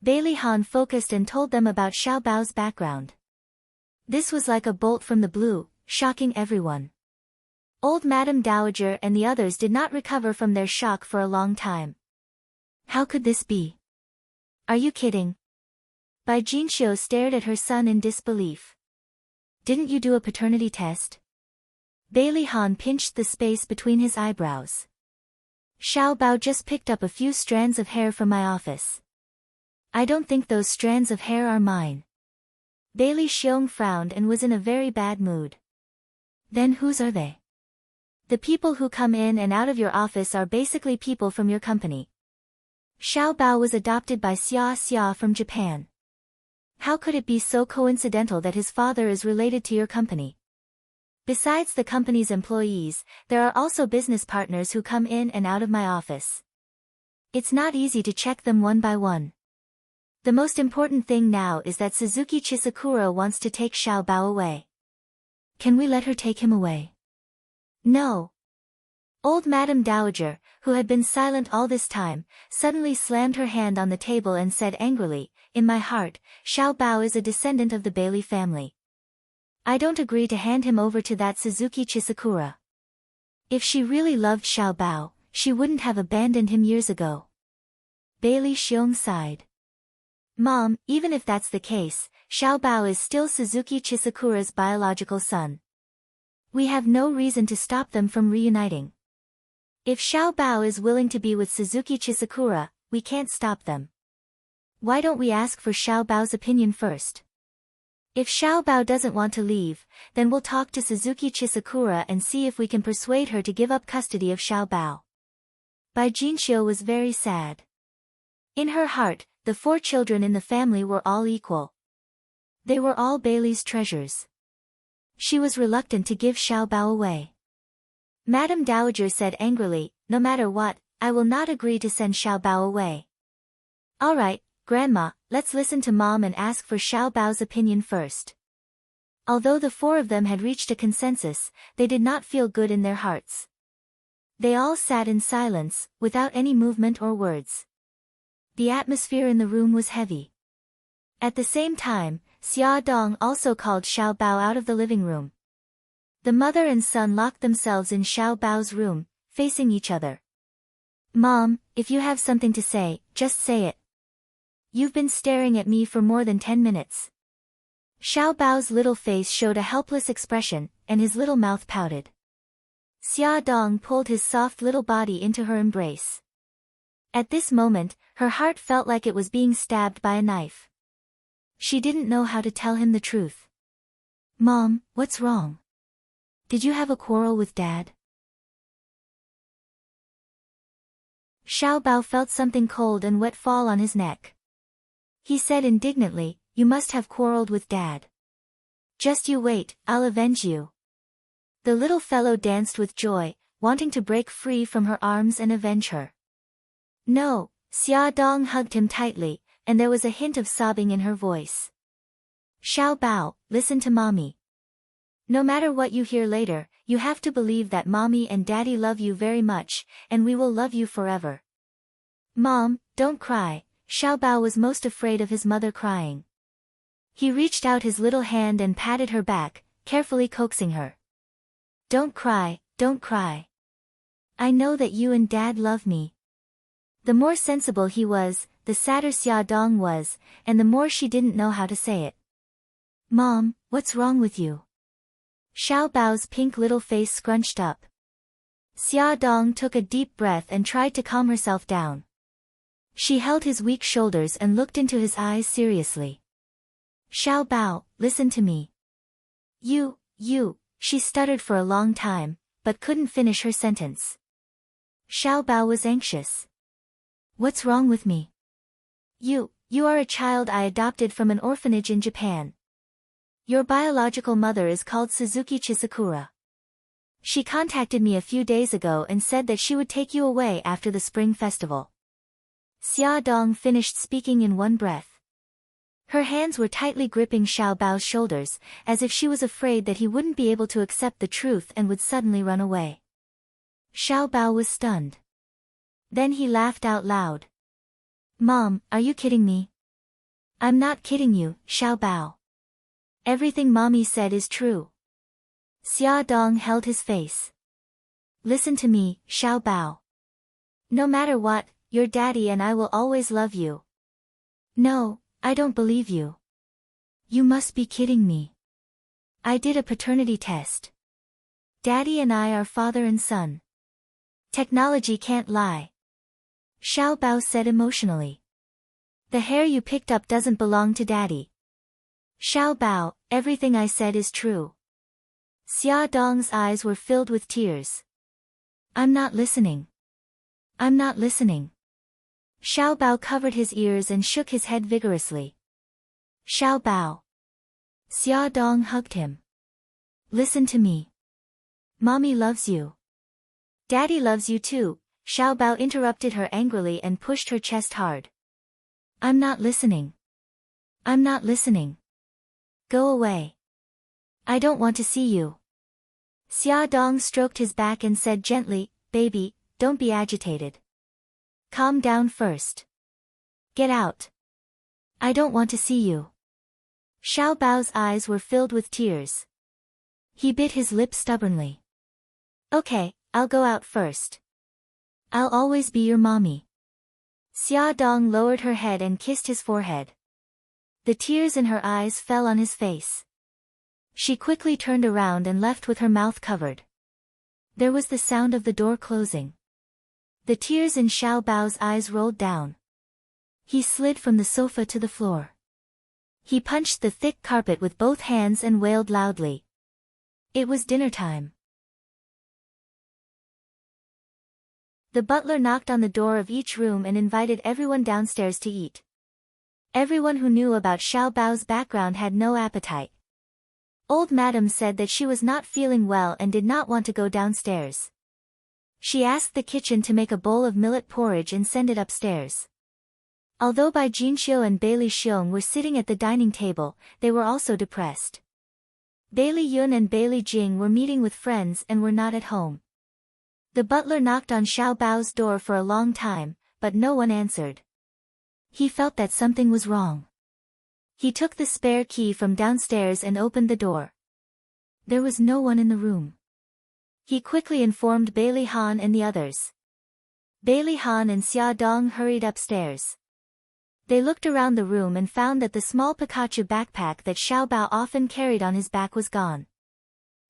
Bailey Han focused and told them about Xiao Bao's background. This was like a bolt from the blue, shocking everyone. Old Madame Dowager and the others did not recover from their shock for a long time. How could this be? Are you kidding? Bai Jinxiu stared at her son in disbelief. Didn't you do a paternity test? Bailey Han pinched the space between his eyebrows. Xiao Bao just picked up a few strands of hair from my office. I don't think those strands of hair are mine. Bailey Xiong frowned and was in a very bad mood. Then whose are they? The people who come in and out of your office are basically people from your company. Xiao Bao was adopted by Xia from Japan. How could it be so coincidental that his father is related to your company? Besides the company's employees, there are also business partners who come in and out of my office. It's not easy to check them one by one. The most important thing now is that Suzuki Chisakura wants to take Xiao Bao away. Can we let her take him away? No. Old Madame Dowager, who had been silent all this time, suddenly slammed her hand on the table and said angrily, "In my heart, Xiao Bao is a descendant of the Bailey family. I don't agree to hand him over to that Suzuki Chisakura. If she really loved Xiao Bao, she wouldn't have abandoned him years ago." Bailey Xiong sighed. "Mom, even if that's the case, Xiao Bao is still Suzuki Chisakura's biological son. We have no reason to stop them from reuniting. If Xiao Bao is willing to be with Suzuki Chisakura, we can't stop them. Why don't we ask for Xiao Bao's opinion first? If Xiao Bao doesn't want to leave, then we'll talk to Suzuki Chisakura and see if we can persuade her to give up custody of Xiao Bao." Bai Jinxiu was very sad. In her heart, the 4 children in the family were all equal. They were all Bailey's treasures. She was reluctant to give Xiao Bao away. Madame Dowager said angrily, "No matter what, I will not agree to send Xiao Bao away." "All right, Grandma, let's listen to Mom and ask for Xiao Bao's opinion first." Although the 4 of them had reached a consensus, they did not feel good in their hearts. They all sat in silence, without any movement or words. The atmosphere in the room was heavy. At the same time, Xia Dong also called Xiao Bao out of the living room. The mother and son locked themselves in Xiao Bao's room, facing each other. "Mom, if you have something to say, just say it. You've been staring at me for more than 10 minutes. Xiao Bao's little face showed a helpless expression, and his little mouth pouted. Xia Dong pulled his soft little body into her embrace. At this moment, her heart felt like it was being stabbed by a knife. She didn't know how to tell him the truth. "Mom, what's wrong? Did you have a quarrel with Dad?" Xiao Bao felt something cold and wet fall on his neck. He said indignantly, "You must have quarreled with Dad. Just you wait, I'll avenge you." The little fellow danced with joy, wanting to break free from her arms and avenge her. "No," Xia Dong hugged him tightly, and there was a hint of sobbing in her voice. "Xiao Bao, listen to Mommy. No matter what you hear later, you have to believe that Mommy and Daddy love you very much, and we will love you forever. Mom, don't cry." Xiao Bao was most afraid of his mother crying. He reached out his little hand and patted her back, carefully coaxing her. "Don't cry, don't cry. I know that you and Dad love me." The more sensible he was, the sadder Xia Dong was, and the more she didn't know how to say it. Mom, what's wrong with you? Xiao Bao's pink little face scrunched up. Xia Dong took a deep breath and tried to calm herself down. She held his weak shoulders and looked into his eyes seriously. Xiao Bao, listen to me. You, she stuttered for a long time, but couldn't finish her sentence. Xiao Bao was anxious. What's wrong with me? You are a child I adopted from an orphanage in Japan. Your biological mother is called Suzuki Chisakura. She contacted me a few days ago and said that she would take you away after the spring festival. Xia Dong finished speaking in one breath. Her hands were tightly gripping Xiao Bao's shoulders, as if she was afraid that he wouldn't be able to accept the truth and would suddenly run away. Xiao Bao was stunned. Then he laughed out loud. Mom, are you kidding me? I'm not kidding you, Xiao Bao. Everything Mommy said is true. Xia Dong held his face. Listen to me, Xiao Bao. No matter what, your daddy and I will always love you. No, I don't believe you. You must be kidding me. I did a paternity test. Daddy and I are father and son. Technology can't lie. Xiao Bao said emotionally. The hair you picked up doesn't belong to Daddy. Xiao Bao, everything I said is true. Xia Dong's eyes were filled with tears. I'm not listening. I'm not listening. Xiao Bao covered his ears and shook his head vigorously. Xiao Bao. Xia Dong hugged him. Listen to me. Mommy loves you. Daddy loves you too, Xiao Bao interrupted her angrily and pushed her chest hard. I'm not listening. I'm not listening. Go away. I don't want to see you. Xia Dong stroked his back and said gently, Baby, don't be agitated. Calm down first. Get out. I don't want to see you. Xiao Bao's eyes were filled with tears. He bit his lip stubbornly. Okay, I'll go out first. I'll always be your mommy. Xia Dong lowered her head and kissed his forehead. The tears in her eyes fell on his face. She quickly turned around and left with her mouth covered. There was the sound of the door closing. The tears in Xiao Bao's eyes rolled down. He slid from the sofa to the floor. He punched the thick carpet with both hands and wailed loudly. It was dinner time. The butler knocked on the door of each room and invited everyone downstairs to eat. Everyone who knew about Xiao Bao's background had no appetite. Old Madam said that she was not feeling well and did not want to go downstairs. She asked the kitchen to make a bowl of millet porridge and send it upstairs. Although Bai Jinxiu and Bai Li Xiong were sitting at the dining table, they were also depressed. Bai Li Yun and Bai Li Jing were meeting with friends and were not at home. The butler knocked on Xiao Bao's door for a long time, but no one answered. He felt that something was wrong. He took the spare key from downstairs and opened the door. There was no one in the room. He quickly informed Bai Li Han and the others. Bai Li Han and Xia Dong hurried upstairs. They looked around the room and found that the small Pikachu backpack that Xiao Bao often carried on his back was gone.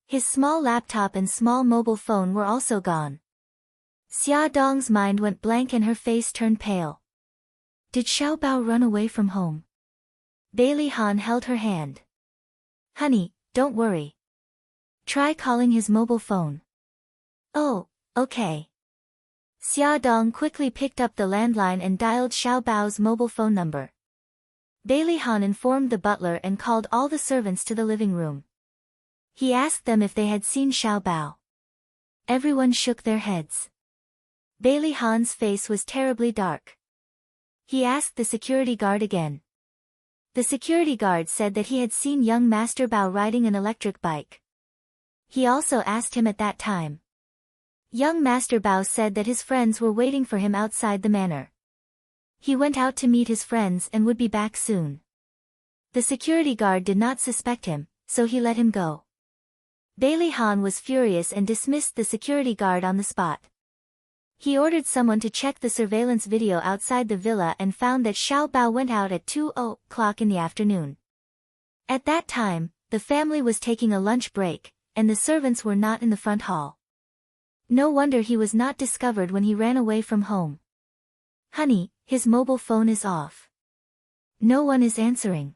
His small laptop and small mobile phone were also gone. Xia Dong's mind went blank and her face turned pale. Did Xiao Bao run away from home? Bai Li Han held her hand. Honey, don't worry. Try calling his mobile phone. Oh, okay. Xia Dong quickly picked up the landline and dialed Xiao Bao's mobile phone number. Bai Li Han informed the butler and called all the servants to the living room. He asked them if they had seen Xiao Bao. Everyone shook their heads. Bai Li Han's face was terribly dark. He asked the security guard again. The security guard said that he had seen young Master Bao riding an electric bike. He also asked him at that time. Young Master Bao said that his friends were waiting for him outside the manor. He went out to meet his friends and would be back soon. The security guard did not suspect him, so he let him go. Bai Li Han was furious and dismissed the security guard on the spot. He ordered someone to check the surveillance video outside the villa and found that Xiao Bao went out at 2:00 in the afternoon. At that time, the family was taking a lunch break, and the servants were not in the front hall. No wonder he was not discovered when he ran away from home. Honey, his mobile phone is off. No one is answering.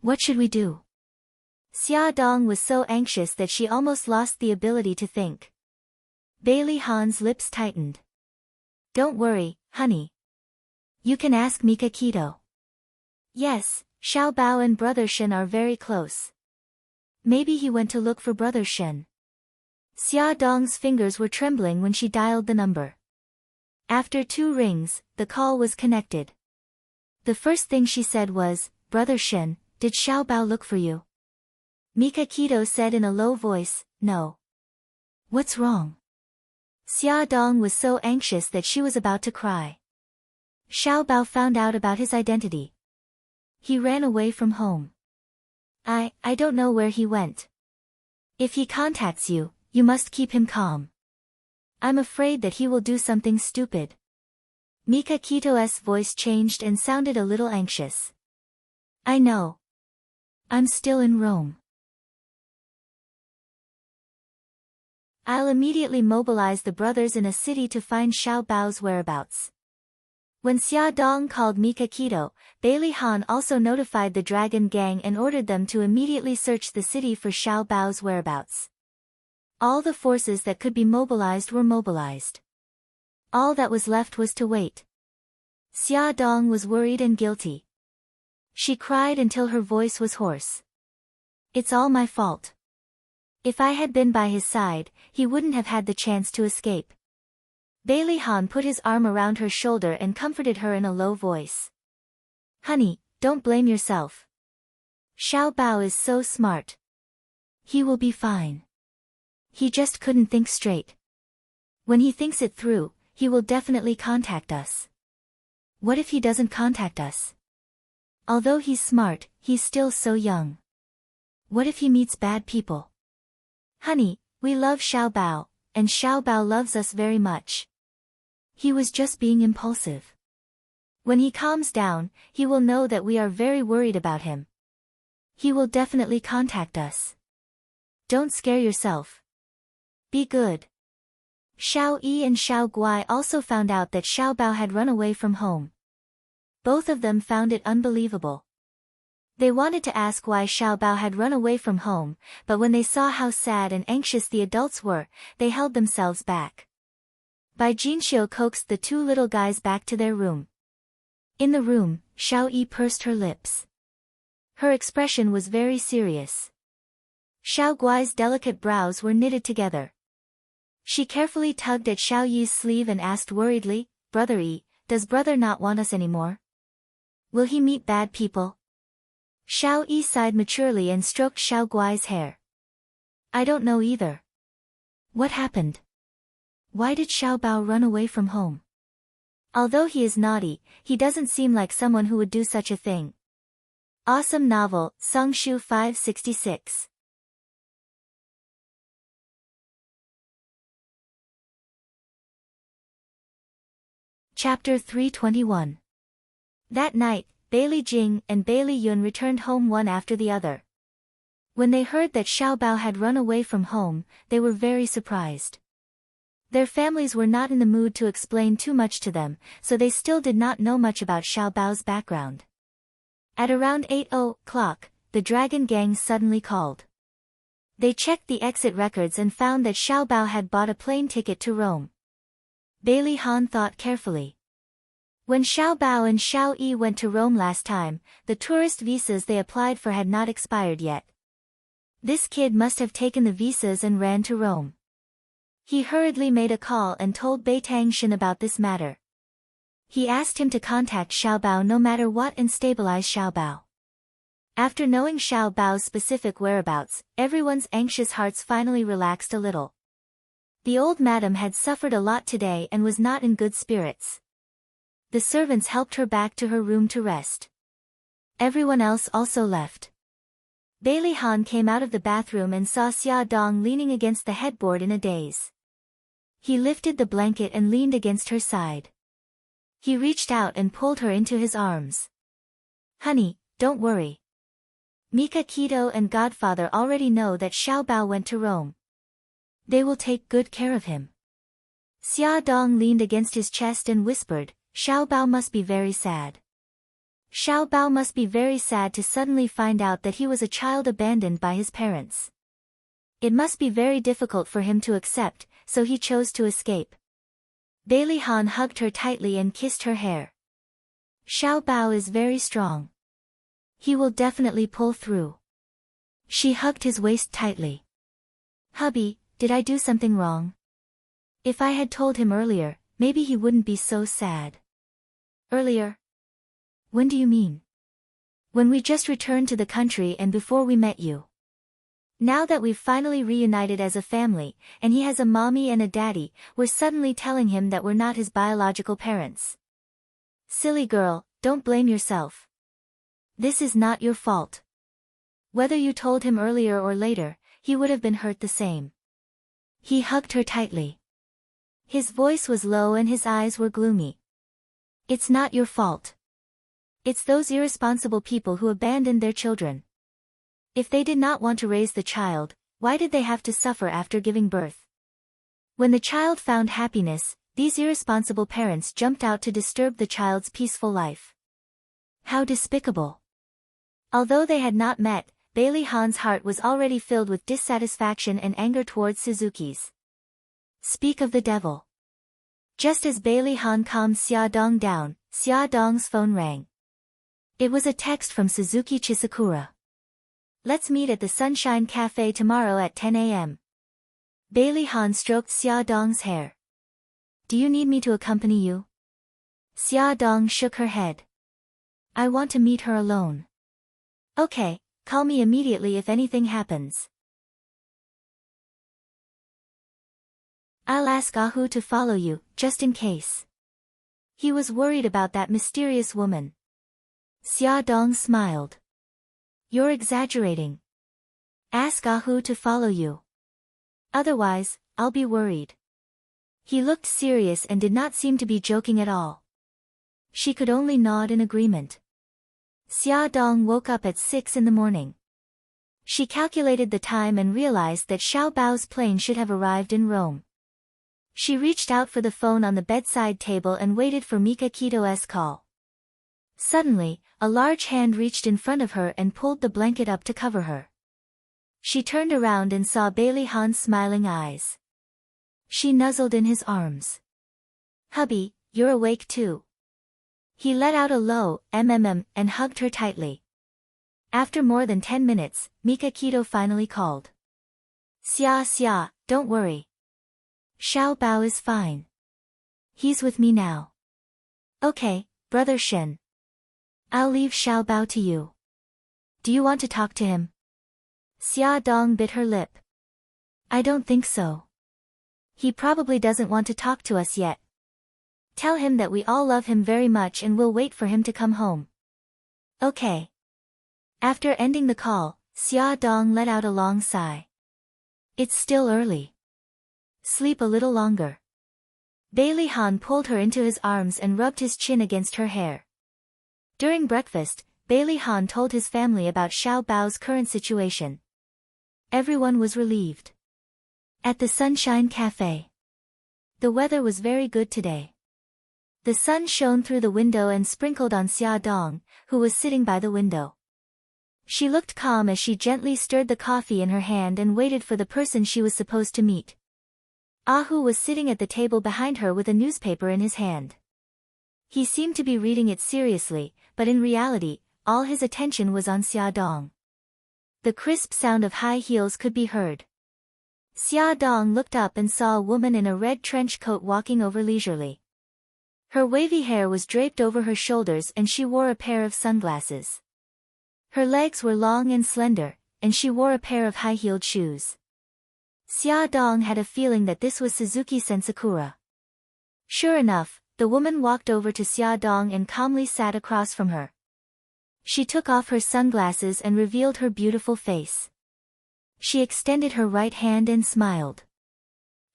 What should we do? Xia Dong was so anxious that she almost lost the ability to think. Bailey Han's lips tightened. Don't worry, honey. You can ask Mika Keto. Yes, Xiao Bao and Brother Shen are very close. Maybe he went to look for Brother Shen. Xia Dong's fingers were trembling when she dialed the number. After 2 rings, the call was connected. The first thing she said was, Brother Shen, did Xiao Bao look for you? Mika Keto said in a low voice, no. What's wrong? Xia Dong was so anxious that she was about to cry. Xiao Bao found out about his identity. He ran away from home. I don't know where he went. If he contacts you, you must keep him calm. I'm afraid that he will do something stupid. Mika Keto's voice changed and sounded a little anxious. I know. I'm still in Rome. I'll immediately mobilize the brothers in a city to find Xiao Bao's whereabouts. When Xia Dong called Mika Keto, Bailey Han also notified the Dragon Gang and ordered them to immediately search the city for Xiao Bao's whereabouts. All the forces that could be mobilized were mobilized. All that was left was to wait. Xia Dong was worried and guilty. She cried until her voice was hoarse. It's all my fault. If I had been by his side, he wouldn't have had the chance to escape. Bailey Han put his arm around her shoulder and comforted her in a low voice. Honey, don't blame yourself. Xiao Bao is so smart. He will be fine. He just couldn't think straight. When he thinks it through, he will definitely contact us. What if he doesn't contact us? Although he's smart, he's still so young. What if he meets bad people? Honey, we love Xiao Bao, and Xiao Bao loves us very much. He was just being impulsive. When he calms down, he will know that we are very worried about him. He will definitely contact us. Don't scare yourself. Be good. Xiao Yi and Xiao Guai also found out that Xiao Bao had run away from home. Both of them found it unbelievable. They wanted to ask why Xiao Bao had run away from home, but when they saw how sad and anxious the adults were, they held themselves back. Bai Jinxiu coaxed the 2 little guys back to their room. In the room, Xiao Yi pursed her lips. Her expression was very serious. Xiao Guai's delicate brows were knitted together. She carefully tugged at Xiao Yi's sleeve and asked worriedly, Brother Yi, does brother not want us anymore? Will he meet bad people? Xiao Yi sighed maturely and stroked Xiao Guai's hair. I don't know either. What happened? Why did Xiao Bao run away from home? Although he is naughty, he doesn't seem like someone who would do such a thing. Awesome novel, Songshu 566. Chapter 321. That night, Bailey Jing and Bailey Yun returned home one after the other. When they heard that Xiao Bao had run away from home, they were very surprised. Their families were not in the mood to explain too much to them, so they still did not know much about Xiao Bao's background. At around 8:00, the Dragon Gang suddenly called. They checked the exit records and found that Xiao Bao had bought a plane ticket to Rome. Bailey Han thought carefully. When Xiao Bao and Xiao Yi went to Rome last time, the tourist visas they applied for had not expired yet. This kid must have taken the visas and ran to Rome. He hurriedly made a call and told Beitang Shen about this matter. He asked him to contact Xiao Bao no matter what and stabilize Xiao Bao. After knowing Xiao Bao's specific whereabouts, everyone's anxious hearts finally relaxed a little. The old madam had suffered a lot today and was not in good spirits. The servants helped her back to her room to rest. Everyone else also left. Bailey Han came out of the bathroom and saw Xia Dong leaning against the headboard in a daze. He lifted the blanket and leaned against her side. He reached out and pulled her into his arms. Honey, don't worry. Mika Keto and Godfather already know that Xiao Bao went to Rome. They will take good care of him. Xia Dong leaned against his chest and whispered, Xiao Bao must be very sad. Xiao Bao must be very sad to suddenly find out that he was a child abandoned by his parents. It must be very difficult for him to accept, so he chose to escape. Bailey Han hugged her tightly and kissed her hair. Xiao Bao is very strong. He will definitely pull through. She hugged his waist tightly. Hubby, did I do something wrong? If I had told him earlier, maybe he wouldn't be so sad. Earlier? When do you mean? When we just returned to the country and before we met you. Now that we've finally reunited as a family, and he has a mommy and a daddy, we're suddenly telling him that we're not his biological parents. Silly girl, don't blame yourself. This is not your fault. Whether you told him earlier or later, he would have been hurt the same. He hugged her tightly. His voice was low and his eyes were gloomy. It's not your fault. It's those irresponsible people who abandoned their children. If they did not want to raise the child, why did they have to suffer after giving birth? When the child found happiness, these irresponsible parents jumped out to disturb the child's peaceful life. How despicable. Although they had not met, Bailey Han's heart was already filled with dissatisfaction and anger towards Suzuki's. Speak of the devil. Just as Bailey Han calmed Xia Dong down, Xia Dong's phone rang. It was a text from Suzuki Chisakura. Let's meet at the Sunshine Cafe tomorrow at 10 a.m. Bailey Han stroked Xia Dong's hair. Do you need me to accompany you? Xia Dong shook her head. I want to meet her alone. Okay, call me immediately if anything happens. I'll ask Ahu to follow you, just in case. He was worried about that mysterious woman. Xia Dong smiled. You're exaggerating. Ask Ahu to follow you. Otherwise, I'll be worried. He looked serious and did not seem to be joking at all. She could only nod in agreement. Xia Dong woke up at 6 in the morning. She calculated the time and realized that Xiao Bao's plane should have arrived in Rome. She reached out for the phone on the bedside table and waited for Mika Kito's call. Suddenly, a large hand reached in front of her and pulled the blanket up to cover her. She turned around and saw Bailey Han's smiling eyes. She nuzzled in his arms. Hubby, you're awake too. He let out a low mm and hugged her tightly. After more than 10 minutes, Mika Kito finally called. Xia, don't worry. Xiao Bao is fine. He's with me now. Okay, Brother Shen. I'll leave Xiao Bao to you. Do you want to talk to him? Xia Dong bit her lip. I don't think so. He probably doesn't want to talk to us yet. Tell him that we all love him very much and we'll wait for him to come home. Okay. After ending the call, Xia Dong let out a long sigh. It's still early. Sleep a little longer. Bailey Han pulled her into his arms and rubbed his chin against her hair. During breakfast, Bailey Han told his family about Xiao Bao's current situation. Everyone was relieved. At the Sunshine Cafe. The weather was very good today. The sun shone through the window and sprinkled on Xia Dong, who was sitting by the window. She looked calm as she gently stirred the coffee in her hand and waited for the person she was supposed to meet. Ahu was sitting at the table behind her with a newspaper in his hand. He seemed to be reading it seriously, but in reality, all his attention was on Xia Dong. The crisp sound of high heels could be heard. Xia Dong looked up and saw a woman in a red trench coat walking over leisurely. Her wavy hair was draped over her shoulders and she wore a pair of sunglasses. Her legs were long and slender, and she wore a pair of high-heeled shoes. Xia Dong had a feeling that this was Suzuki Sensakura. Sure enough, the woman walked over to Xia Dong and calmly sat across from her. She took off her sunglasses and revealed her beautiful face. She extended her right hand and smiled.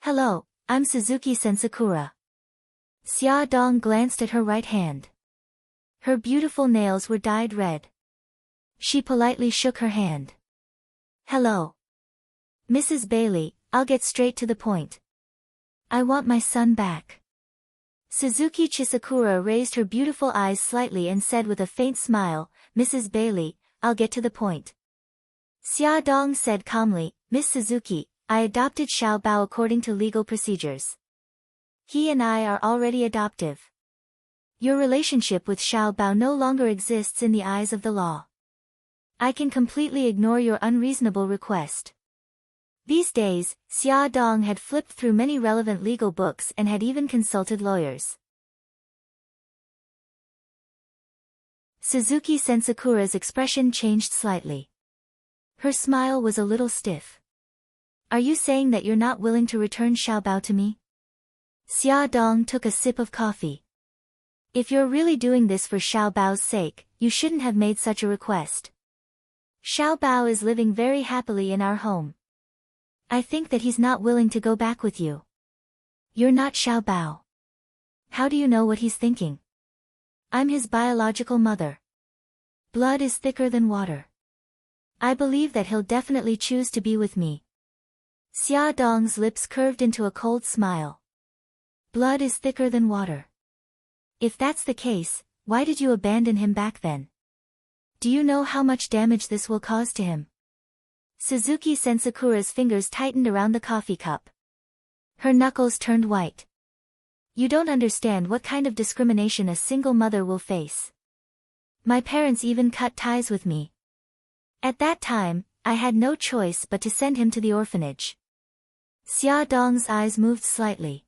Hello, I'm Suzuki Sensakura. Xia Dong glanced at her right hand. Her beautiful nails were dyed red. She politely shook her hand. Hello. Mrs. Bailey, I'll get straight to the point. I want my son back. Suzuki Chisakura raised her beautiful eyes slightly and said with a faint smile, Mrs. Bailey, I'll get to the point. Xia Dong said calmly, Miss Suzuki, I adopted Xiao Bao according to legal procedures. He and I are already adoptive. Your relationship with Xiao Bao no longer exists in the eyes of the law. I can completely ignore your unreasonable request. These days, Xia Dong had flipped through many relevant legal books and had even consulted lawyers. Suzuki Sensakura's expression changed slightly. Her smile was a little stiff. Are you saying that you're not willing to return Xiao Bao to me? Xia Dong took a sip of coffee. If you're really doing this for Xiao Bao's sake, you shouldn't have made such a request. Xiao Bao is living very happily in our home. I think that he's not willing to go back with you. You're not Xiao Bao. How do you know what he's thinking? I'm his biological mother. Blood is thicker than water. I believe that he'll definitely choose to be with me. Xia Dong's lips curved into a cold smile. Blood is thicker than water. If that's the case, why did you abandon him back then? Do you know how much damage this will cause to him? Suzuki Sensakura's fingers tightened around the coffee cup. Her knuckles turned white. You don't understand what kind of discrimination a single mother will face. My parents even cut ties with me. At that time, I had no choice but to send him to the orphanage. Xia Dong's eyes moved slightly.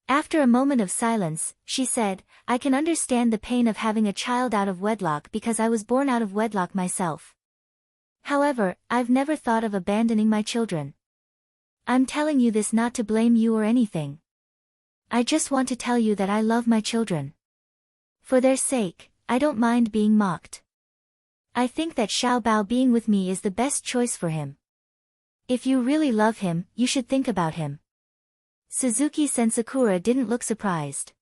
After a moment of silence, she said, I can understand the pain of having a child out of wedlock because I was born out of wedlock myself. However, I've never thought of abandoning my children. I'm telling you this not to blame you or anything. I just want to tell you that I love my children. For their sake, I don't mind being mocked. I think that Xiao Bao being with me is the best choice for him. If you really love him, you should think about him. Suzuki Sensakura didn't look surprised.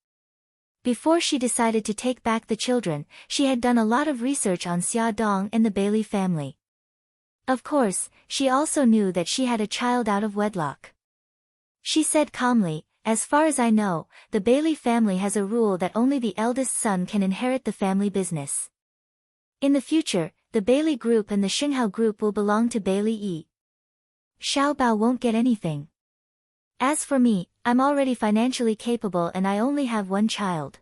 Before she decided to take back the children, she had done a lot of research on Xia Dong and the Bailey family. Of course, she also knew that she had a child out of wedlock. She said calmly, as far as I know, the Bailey family has a rule that only the eldest son can inherit the family business. In the future, the Bailey group and the Xinghao group will belong to Bailey Yi. Xiao Bao won't get anything. As for me, I'm already financially capable and I only have one child.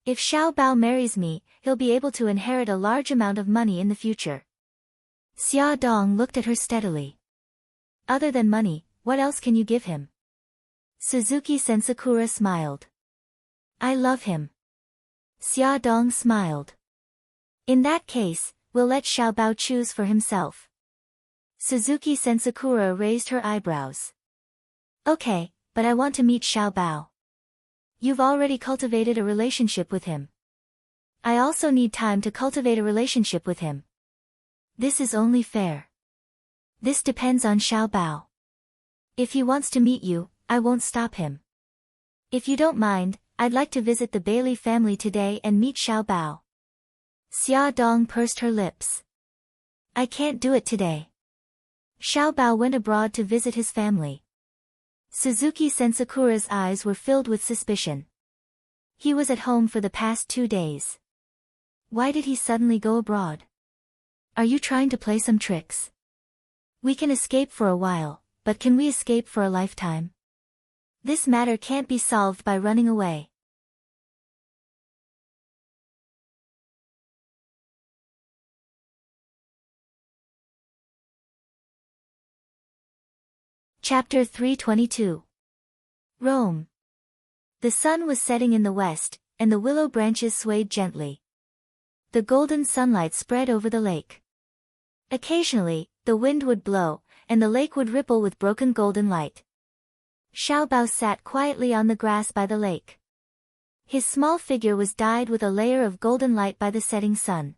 If Xiao Bao marries me, he'll be able to inherit a large amount of money in the future. Xia Dong looked at her steadily. Other than money, what else can you give him? Suzuki Sensakura smiled. I love him. Xia Dong smiled. In that case, we'll let Xiao Bao choose for himself. Suzuki Sensakura raised her eyebrows. Okay, but I want to meet Xiao Bao. You've already cultivated a relationship with him. I also need time to cultivate a relationship with him. This is only fair. This depends on Xiao Bao. If he wants to meet you, I won't stop him. If you don't mind, I'd like to visit the Bailey family today and meet Xiao Bao. Xia Dong pursed her lips. I can't do it today. Xiao Bao went abroad to visit his family. Suzuki Sensakura's eyes were filled with suspicion. He was at home for the past 2 days. Why did he suddenly go abroad? Are you trying to play some tricks? We can escape for a while, but can we escape for a lifetime? This matter can't be solved by running away. Chapter 322. Rome. The sun was setting in the west, and the willow branches swayed gently. The golden sunlight spread over the lake. Occasionally, the wind would blow, and the lake would ripple with broken golden light. Xiao Bao sat quietly on the grass by the lake. His small figure was dyed with a layer of golden light by the setting sun.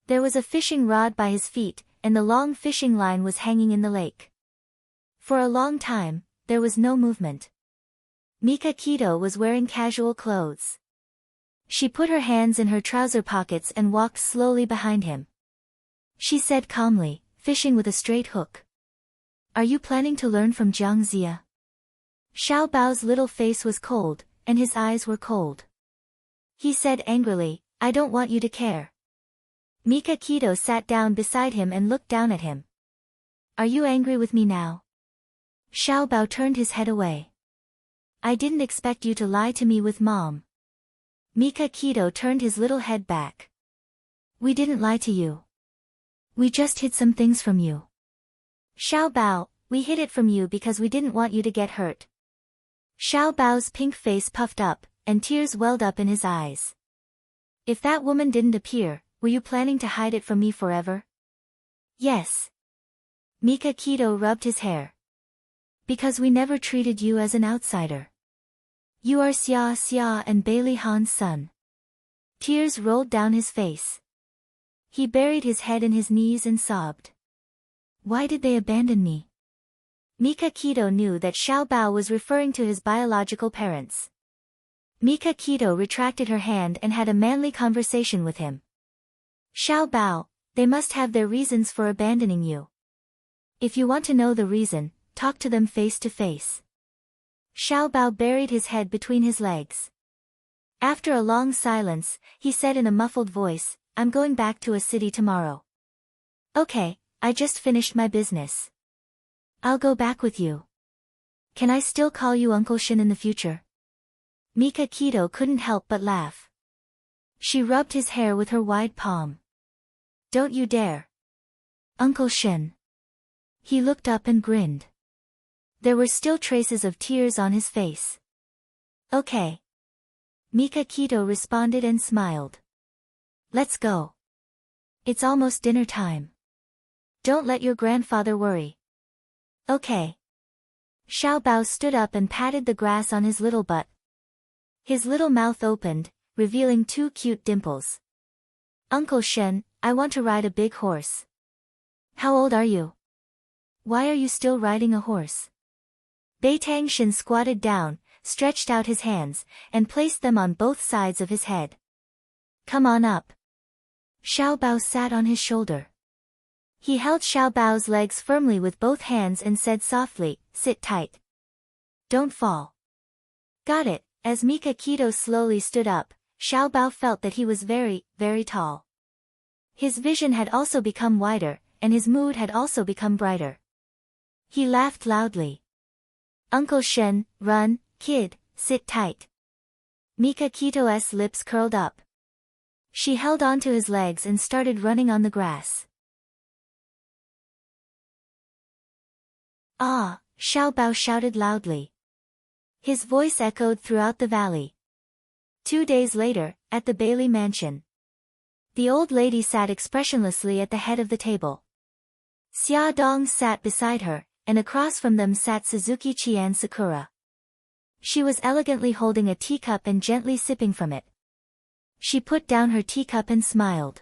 There was a fishing rod by his feet, and the long fishing line was hanging in the lake. For a long time, there was no movement. Mika Kito was wearing casual clothes. She put her hands in her trouser pockets and walked slowly behind him. She said calmly, fishing with a straight hook. Are you planning to learn from Jiang Xia? Xiao Bao's little face was cold, and his eyes were cold. He said angrily, I don't want you to care. Mika Kito sat down beside him and looked down at him. Are you angry with me now? Xiao Bao turned his head away. I didn't expect you to lie to me with Mom. Mika Kito turned his little head back. We didn't lie to you. We just hid some things from you. Xiao Bao, we hid it from you because we didn't want you to get hurt. Xiao Bao's pink face puffed up, and tears welled up in his eyes. If that woman didn't appear, were you planning to hide it from me forever? Yes. Mika Kito rubbed his hair. Because we never treated you as an outsider. You are Xia Xia and Bailey Han's son. Tears rolled down his face. He buried his head in his knees and sobbed. Why did they abandon me? Mika Kito knew that Xiao Bao was referring to his biological parents. Mika Kito retracted her hand and had a manly conversation with him. Xiao Bao, they must have their reasons for abandoning you. If you want to know the reason, talk to them face to face. Xiao Bao buried his head between his legs. After a long silence, he said in a muffled voice, I'm going back to a city tomorrow. Okay, I just finished my business. I'll go back with you. Can I still call you Uncle Shin in the future? Mika Kito couldn't help but laugh. She rubbed his hair with her wide palm. Don't you dare. Uncle Shin. He looked up and grinned. There were still traces of tears on his face. Okay. Mika Kito responded and smiled. Let's go. It's almost dinner time. Don't let your grandfather worry. Okay. Xiao Bao stood up and patted the grass on his little butt. His little mouth opened, revealing 2 cute dimples. Uncle Shen, I want to ride a big horse. How old are you? Why are you still riding a horse? Beitang Shen squatted down, stretched out his hands, and placed them on both sides of his head. Come on up. Xiao Bao sat on his shoulder. He held Xiao Bao's legs firmly with both hands and said softly, sit tight. Don't fall. Got it. As Mika Kito slowly stood up, Xiao Bao felt that he was very, very tall. His vision had also become wider, and his mood had also become brighter. He laughed loudly. Uncle Shen, run, kid, sit tight. Mika Kito's lips curled up. She held onto his legs and started running on the grass. Ah, Xiao Bao shouted loudly. His voice echoed throughout the valley. 2 days later, at the Bailey mansion. The old lady sat expressionlessly at the head of the table. Xia Dong sat beside her, and across from them sat Suzuki Qian Sakura. She was elegantly holding a teacup and gently sipping from it. She put down her teacup and smiled.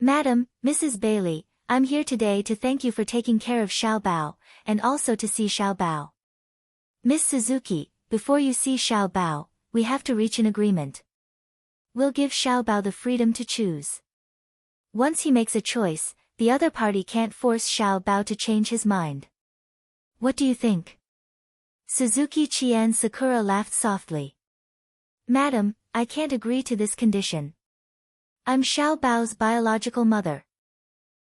Madam, Mrs. Bailey, I'm here today to thank you for taking care of Xiao Bao, and also to see Xiao Bao. Miss Suzuki, before you see Xiao Bao, we have to reach an agreement. We'll give Xiao Bao the freedom to choose. Once he makes a choice, the other party can't force Xiao Bao to change his mind. What do you think? Suzuki Qian Sakura laughed softly. Madam, I can't agree to this condition. I'm Xiao Bao's biological mother.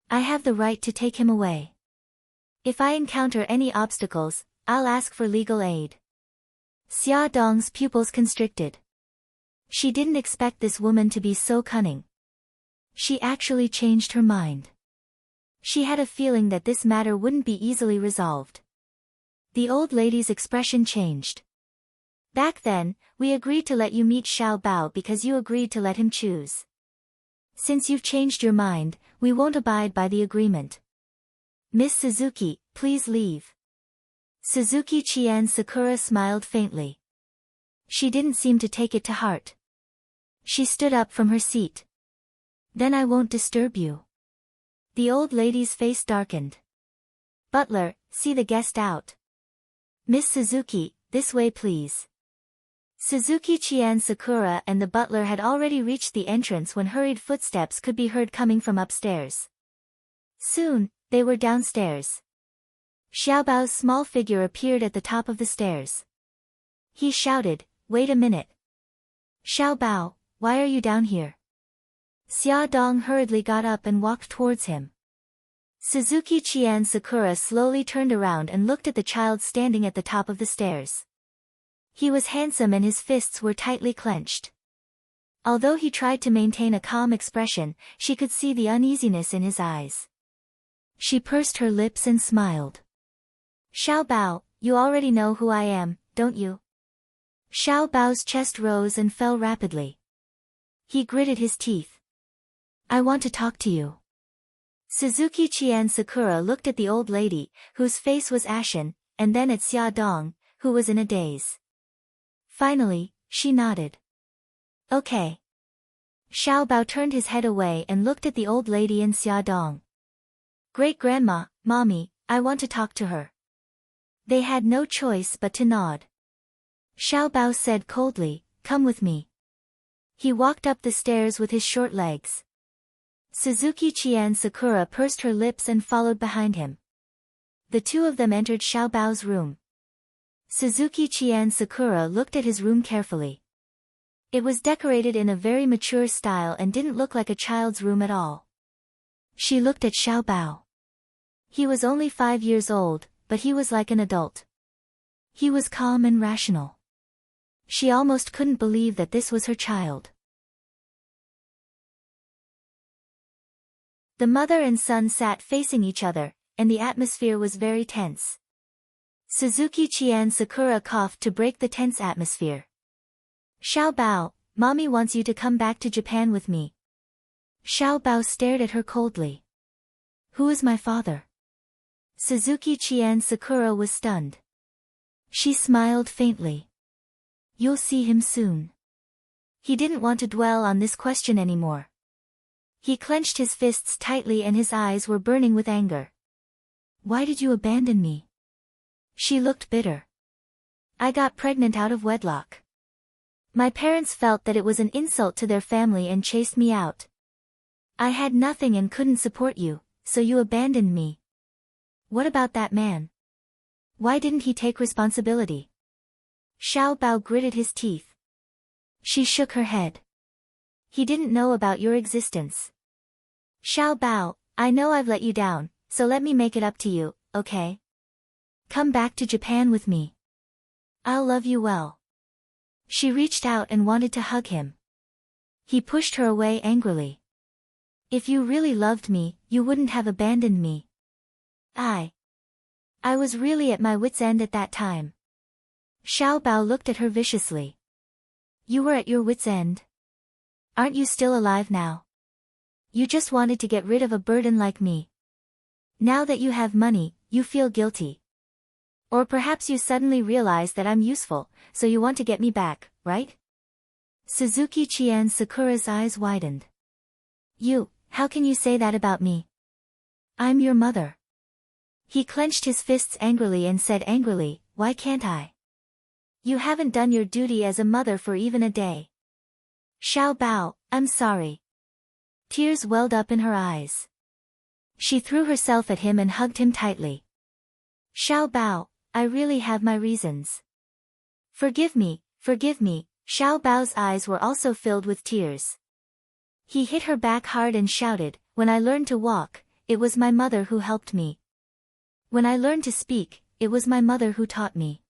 I have the right to take him away. If I encounter any obstacles, I'll ask for legal aid. Xia Dong's pupils constricted. She didn't expect this woman to be so cunning. She actually changed her mind. She had a feeling that this matter wouldn't be easily resolved. The old lady's expression changed. Back then, we agreed to let you meet Xiao Bao because you agreed to let him choose. Since you've changed your mind, we won't abide by the agreement. Miss Suzuki, please leave. Suzuki Qian Sakura smiled faintly. She didn't seem to take it to heart. She stood up from her seat. Then I won't disturb you. The old lady's face darkened. Butler, see the guest out. Miss Suzuki, this way please. Suzuki-chan Sakura and the butler had already reached the entrance when hurried footsteps could be heard coming from upstairs. Soon, they were downstairs. Xiaobao's small figure appeared at the top of the stairs. He shouted, "Wait a minute. Xiaobao, why are you down here?" Xia Dong hurriedly got up and walked towards him. Suzuki-chan Sakura slowly turned around and looked at the child standing at the top of the stairs. He was handsome and his fists were tightly clenched. Although he tried to maintain a calm expression, she could see the uneasiness in his eyes. She pursed her lips and smiled. "Xiaobao, you already know who I am, don't you?" Xiaobao's chest rose and fell rapidly. He gritted his teeth. "I want to talk to you." Suzuki-chan Sakura looked at the old lady, whose face was ashen, and then at Xia Dong, who was in a daze. Finally, she nodded. "Okay." Xiaobao turned his head away and looked at the old lady and Xia Dong. "Great-grandma, mommy, I want to talk to her." They had no choice but to nod. Xiaobao said coldly, "Come with me." He walked up the stairs with his short legs. Suzuki-chan Sakura pursed her lips and followed behind him. The two of them entered Xiaobao's room. Suzuki-chan Sakura looked at his room carefully. It was decorated in a very mature style and didn't look like a child's room at all. She looked at Xiaobao. He was only 5 years old, but he was like an adult. He was calm and rational. She almost couldn't believe that this was her child. The mother and son sat facing each other, and the atmosphere was very tense. Suzuki-chan Sakura coughed to break the tense atmosphere. "Xiaobao, mommy wants you to come back to Japan with me." Xiaobao stared at her coldly. "Who is my father?" Suzuki-chan Sakura was stunned. She smiled faintly. "You'll see him soon." He didn't want to dwell on this question anymore. He clenched his fists tightly and his eyes were burning with anger. "Why did you abandon me?" She looked bitter. "I got pregnant out of wedlock. My parents felt that it was an insult to their family and chased me out. I had nothing and couldn't support you, so you abandoned me. What about that man? Why didn't he take responsibility?" Xiaobao gritted his teeth. She shook her head. "He didn't know about your existence." "Xiaobao, I know I've let you down, so let me make it up to you, okay? Come back to Japan with me. I'll love you well." She reached out and wanted to hug him. He pushed her away angrily. "If you really loved me, you wouldn't have abandoned me." I was really at my wit's end at that time." Xiaobao looked at her viciously. "You were at your wit's end? Aren't you still alive now? You just wanted to get rid of a burden like me. Now that you have money, you feel guilty. Or perhaps you suddenly realize that I'm useful, so you want to get me back, right?" Suzuki-chan Sakura's eyes widened. How can you say that about me? I'm your mother." He clenched his fists angrily and said angrily, "Why can't I? You haven't done your duty as a mother for even a day." "Xiaobao, I'm sorry." Tears welled up in her eyes. She threw herself at him and hugged him tightly. "Xiaobao, I really have my reasons. Forgive me, forgive me." Xiaobao's eyes were also filled with tears. He hit her back hard and shouted, "When I learned to walk, it was my mother who helped me. When I learned to speak, it was my mother who taught me.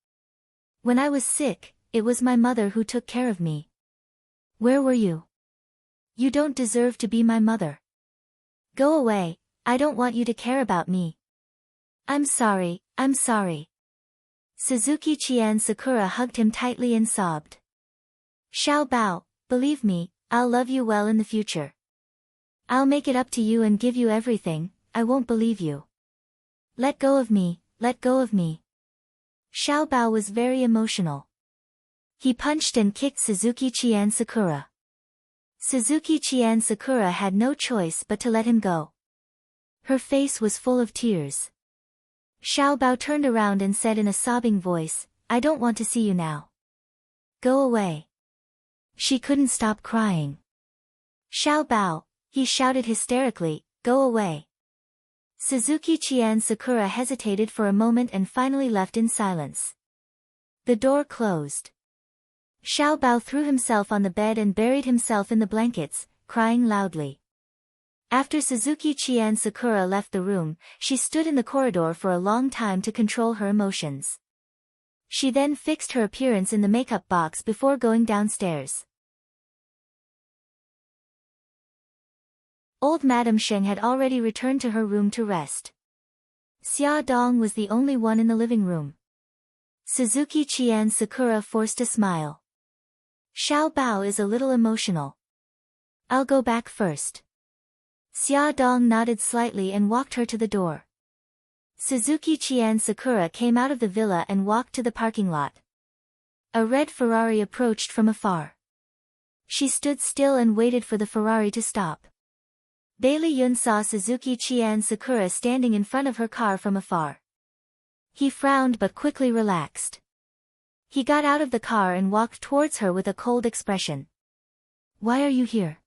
When I was sick, it was my mother who took care of me. Where were you? You don't deserve to be my mother. Go away, I don't want you to care about me." I'm sorry." Suzuki-chan Sakura hugged him tightly and sobbed. "Xiaobao, believe me, I'll love you well in the future. I'll make it up to you and give you everything, I won't believe you. Let go of me, let go of me." Xiaobao was very emotional. He punched and kicked Suzuki-chan Sakura. Suzuki-chan Sakura had no choice but to let him go. Her face was full of tears. Xiao Bao turned around and said in a sobbing voice, I don't want to see you now. Go away. She couldn't stop crying. Xiao Bao, he shouted hysterically, go away. Suzuki Qian Sakura hesitated for a moment and finally left in silence. The door closed. Xiao Bao threw himself on the bed and buried himself in the blankets, crying loudly. After Suzuki Qian Sakura left the room, she stood in the corridor for a long time to control her emotions. She then fixed her appearance in the makeup box before going downstairs. Old Madame Sheng had already returned to her room to rest. Xia Dong was the only one in the living room. Suzuki Qian Sakura forced a smile. Xiao Bao is a little emotional. I'll go back first. Xia Dong nodded slightly and walked her to the door. Suzuki Qian Sakura came out of the villa and walked to the parking lot. A red Ferrari approached from afar. She stood still and waited for the Ferrari to stop. Bailey Yun saw Suzuki Qian Sakura standing in front of her car from afar. He frowned but quickly relaxed. He got out of the car and walked towards her with a cold expression. Why are you here?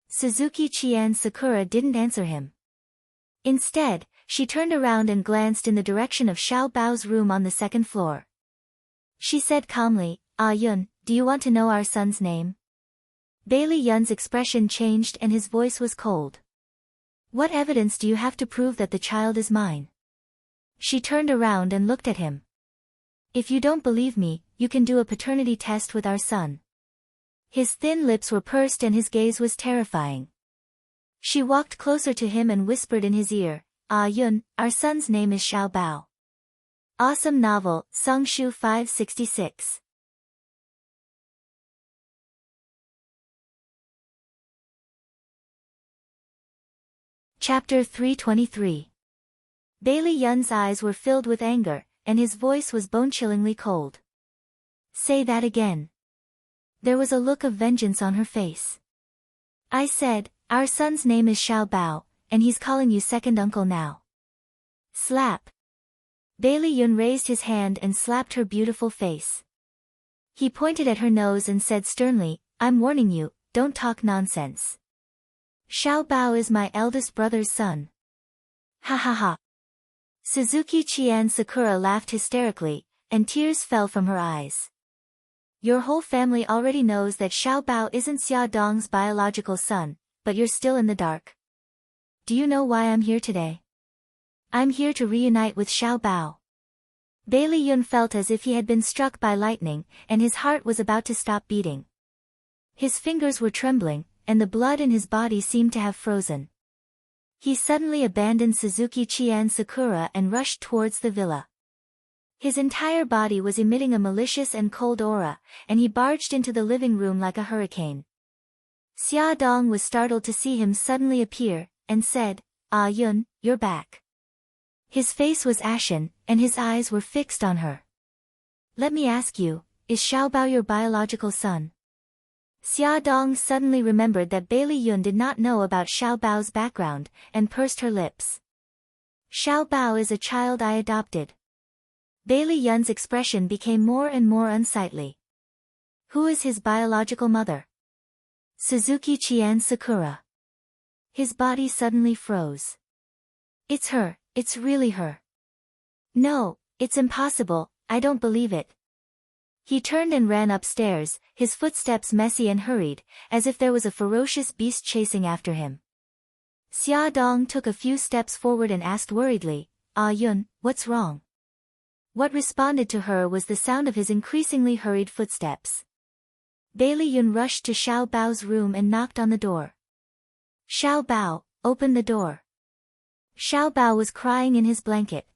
Suzuki Qian Sakura didn't answer him. Instead, she turned around and glanced in the direction of Xiao Bao's room on the second floor. She said calmly, Ah Yun, do you want to know our son's name? Bailey Yun's expression changed and his voice was cold. What evidence do you have to prove that the child is mine? She turned around and looked at him. If you don't believe me, you can do a paternity test with our son. His thin lips were pursed and his gaze was terrifying. She walked closer to him and whispered in his ear, Ah Yun, our son's name is Xiao Bao. Awesome novel, Songshu 566. Chapter 323. Bailey Yun's eyes were filled with anger, and his voice was bone-chillingly cold. Say that again. There was a look of vengeance on her face. I said, our son's name is Xiao Bao, and he's calling you second uncle now. Slap. Bailey Yun raised his hand and slapped her beautiful face. He pointed at her nose and said sternly, I'm warning you, don't talk nonsense. Xiao Bao is my eldest brother's son. Ha ha ha. Suzuki Qian Sakura laughed hysterically, and tears fell from her eyes. Your whole family already knows that Xiao Bao isn't Xia Dong's biological son, but you're still in the dark. Do you know why I'm here today? I'm here to reunite with Xiao Bao. Bailey Yun felt as if he had been struck by lightning, and his heart was about to stop beating. His fingers were trembling, and the blood in his body seemed to have frozen. He suddenly abandoned Suzuki Qian Sakura and rushed towards the villa. His entire body was emitting a malicious and cold aura, and he barged into the living room like a hurricane. Xia Dong was startled to see him suddenly appear, and said, Ah Yun, you're back. His face was ashen, and his eyes were fixed on her. Let me ask you, is Xiao Bao your biological son? Xia Dong suddenly remembered that Bailey Yun did not know about Xiao Bao's background, and pursed her lips. Xiao Bao is a child I adopted. Bailey Yun's expression became more and more unsightly. Who is his biological mother? Suzuki Qian Sakura. His body suddenly froze. It's her, it's really her. No, it's impossible, I don't believe it. He turned and ran upstairs, his footsteps messy and hurried, as if there was a ferocious beast chasing after him. Xia Dong took a few steps forward and asked worriedly, Ah Yun, what's wrong? What responded to her was the sound of his increasingly hurried footsteps. Bailey Yun rushed to Xiao Bao's room and knocked on the door. Xiao Bao, open the door. Xiao Bao was crying in his blanket.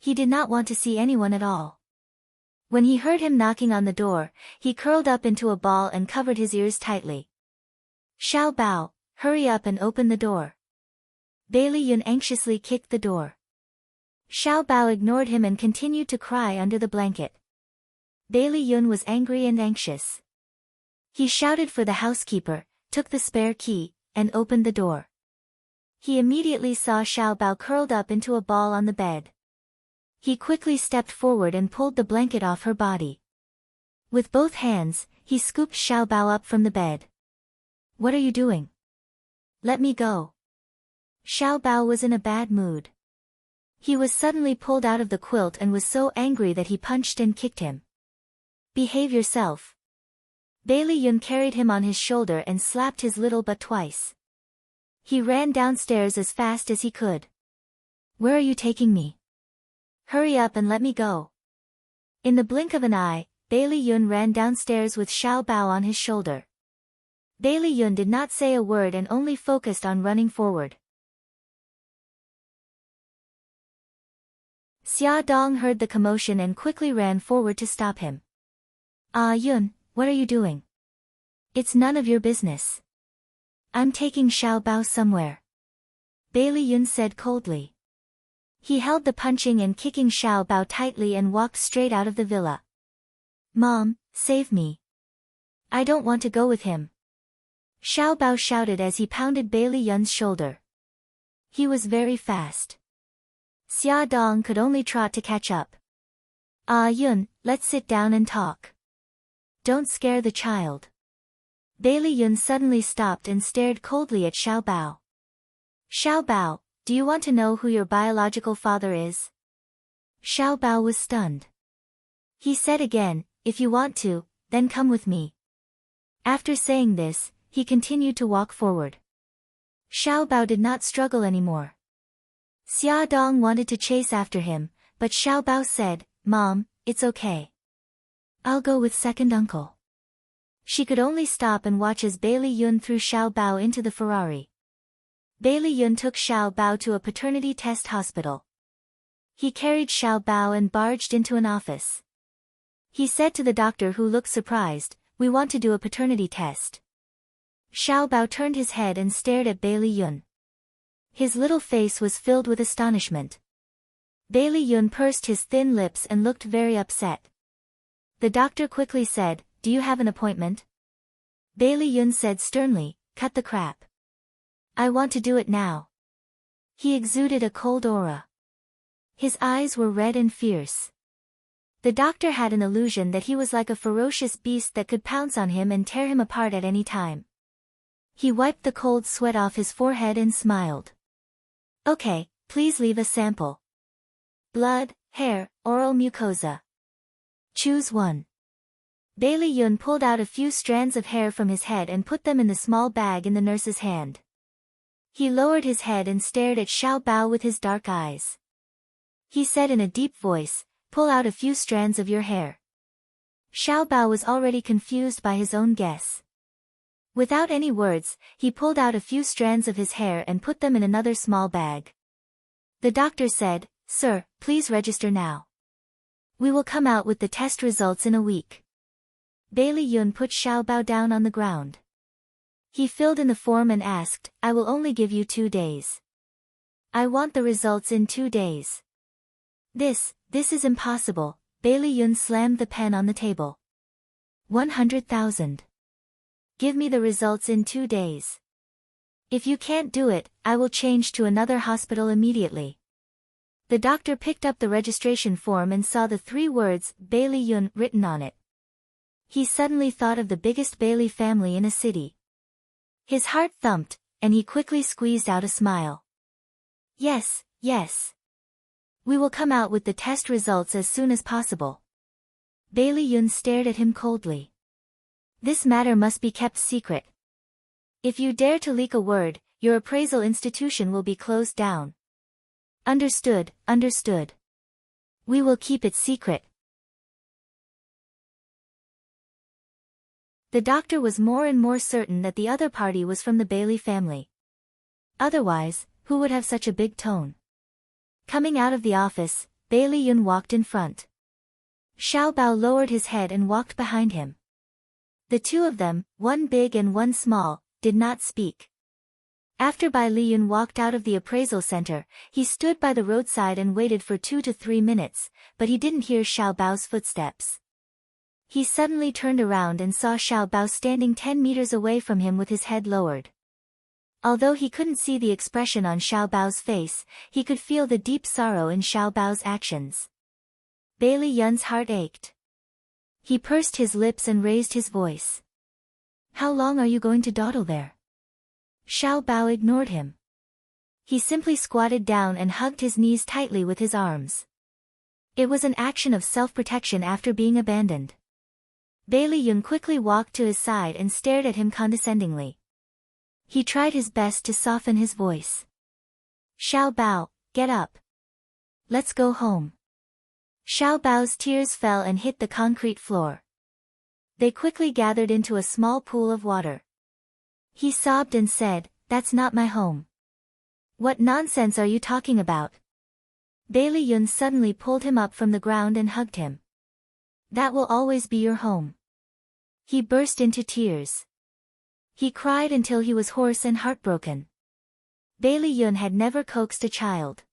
He did not want to see anyone at all. When he heard him knocking on the door, he curled up into a ball and covered his ears tightly. Xiao Bao, hurry up and open the door. Bailey Yun anxiously kicked the door. Xiao Bao ignored him and continued to cry under the blanket. Bailey Yun was angry and anxious. He shouted for the housekeeper, took the spare key, and opened the door. He immediately saw Xiao Bao curled up into a ball on the bed. He quickly stepped forward and pulled the blanket off her body. With both hands, he scooped Xiao Bao up from the bed. "What are you doing? Let me go." Xiao Bao was in a bad mood. He was suddenly pulled out of the quilt and was so angry that he punched and kicked him. "Behave yourself." Bailey Yun carried him on his shoulder and slapped his little butt twice. He ran downstairs as fast as he could. "Where are you taking me? Hurry up and let me go." In the blink of an eye, Bailey Yun ran downstairs with Xiao Bao on his shoulder. Bailey Yun did not say a word and only focused on running forward. Xia Dong heard the commotion and quickly ran forward to stop him. "Ah Yun, what are you doing? It's none of your business." "I'm taking Xiao Bao somewhere," Bailey Yun said coldly. He held the punching and kicking Xiao Bao tightly and walked straight out of the villa. "Mom, save me. I don't want to go with him," Xiao Bao shouted as he pounded Bailey Yun's shoulder. He was very fast. Xia Dong could only trot to catch up. "Ah Yun, let's sit down and talk. Don't scare the child." Bailey Yun suddenly stopped and stared coldly at Xiao Bao. "Xiao Bao, do you want to know who your biological father is?" Xiao Bao was stunned. He said again, "If you want to, then come with me." After saying this, he continued to walk forward. Xiao Bao did not struggle anymore. Xia Dong wanted to chase after him, but Xiao Bao said, "Mom, it's okay. I'll go with second uncle." She could only stop and watch as Bailey Yun threw Xiao Bao into the Ferrari. Bailey Yun took Xiao Bao to a paternity test hospital. He carried Xiao Bao and barged into an office. He said to the doctor, who looked surprised, "We want to do a paternity test." Xiao Bao turned his head and stared at Bailey Yun. His little face was filled with astonishment. Bailey Yun pursed his thin lips and looked very upset. The doctor quickly said, "Do you have an appointment?" Bailey Yun said sternly, "Cut the crap. I want to do it now." He exuded a cold aura. His eyes were red and fierce. The doctor had an illusion that he was like a ferocious beast that could pounce on him and tear him apart at any time. He wiped the cold sweat off his forehead and smiled. "Okay, please leave a sample. Blood, hair, oral mucosa. Choose one." Bailey Yun pulled out a few strands of hair from his head and put them in the small bag in the nurse's hand. He lowered his head and stared at Xiao Bao with his dark eyes. He said in a deep voice, "Pull out a few strands of your hair." Xiao Bao was already confused by his own guess. Without any words, he pulled out a few strands of his hair and put them in another small bag. The doctor said, "Sir, please register now. We will come out with the test results in a week." Bailey Yun put Xiao Bao down on the ground. He filled in the form and asked, "I will only give you 2 days. I want the results in 2 days. This is impossible." Bailey Yun slammed the pen on the table. 100,000. Give me the results in 2 days. If you can't do it, I will change to another hospital immediately. The doctor picked up the registration form and saw the 3 words, Bailey Yun, written on it. He suddenly thought of the biggest Bailey family in a city. His heart thumped, and he quickly squeezed out a smile. Yes. We will come out with the test results as soon as possible." Bailey Yun stared at him coldly. "This matter must be kept secret. If you dare to leak a word, your appraisal institution will be closed down." Understood. We will keep it secret." The doctor was more and more certain that the other party was from the Bailey family. Otherwise, who would have such a big tone? Coming out of the office, Bailey Yun walked in front. Xiao Bao lowered his head and walked behind him. The two of them, one big and one small, did not speak. After Bailey Yun walked out of the appraisal center, he stood by the roadside and waited for 2 to 3 minutes, but he didn't hear Xiao Bao's footsteps. He suddenly turned around and saw Xiao Bao standing 10 meters away from him with his head lowered. Although he couldn't see the expression on Xiao Bao's face, he could feel the deep sorrow in Xiao Bao's actions. Bailey Yun's heart ached. He pursed his lips and raised his voice. How long are you going to dawdle there? Xiao Bao ignored him. He simply squatted down and hugged his knees tightly with his arms. It was an action of self-protection after being abandoned. Bailey Yun quickly walked to his side and stared at him condescendingly. He tried his best to soften his voice. Xiao Bao, get up. Let's go home. Xiao Bao's tears fell and hit the concrete floor. They quickly gathered into a small pool of water. He sobbed and said, That's not my home. What nonsense are you talking about? Bailey Yun suddenly pulled him up from the ground and hugged him. That will always be your home. He burst into tears. He cried until he was hoarse and heartbroken. Bailey Yun had never coaxed a child.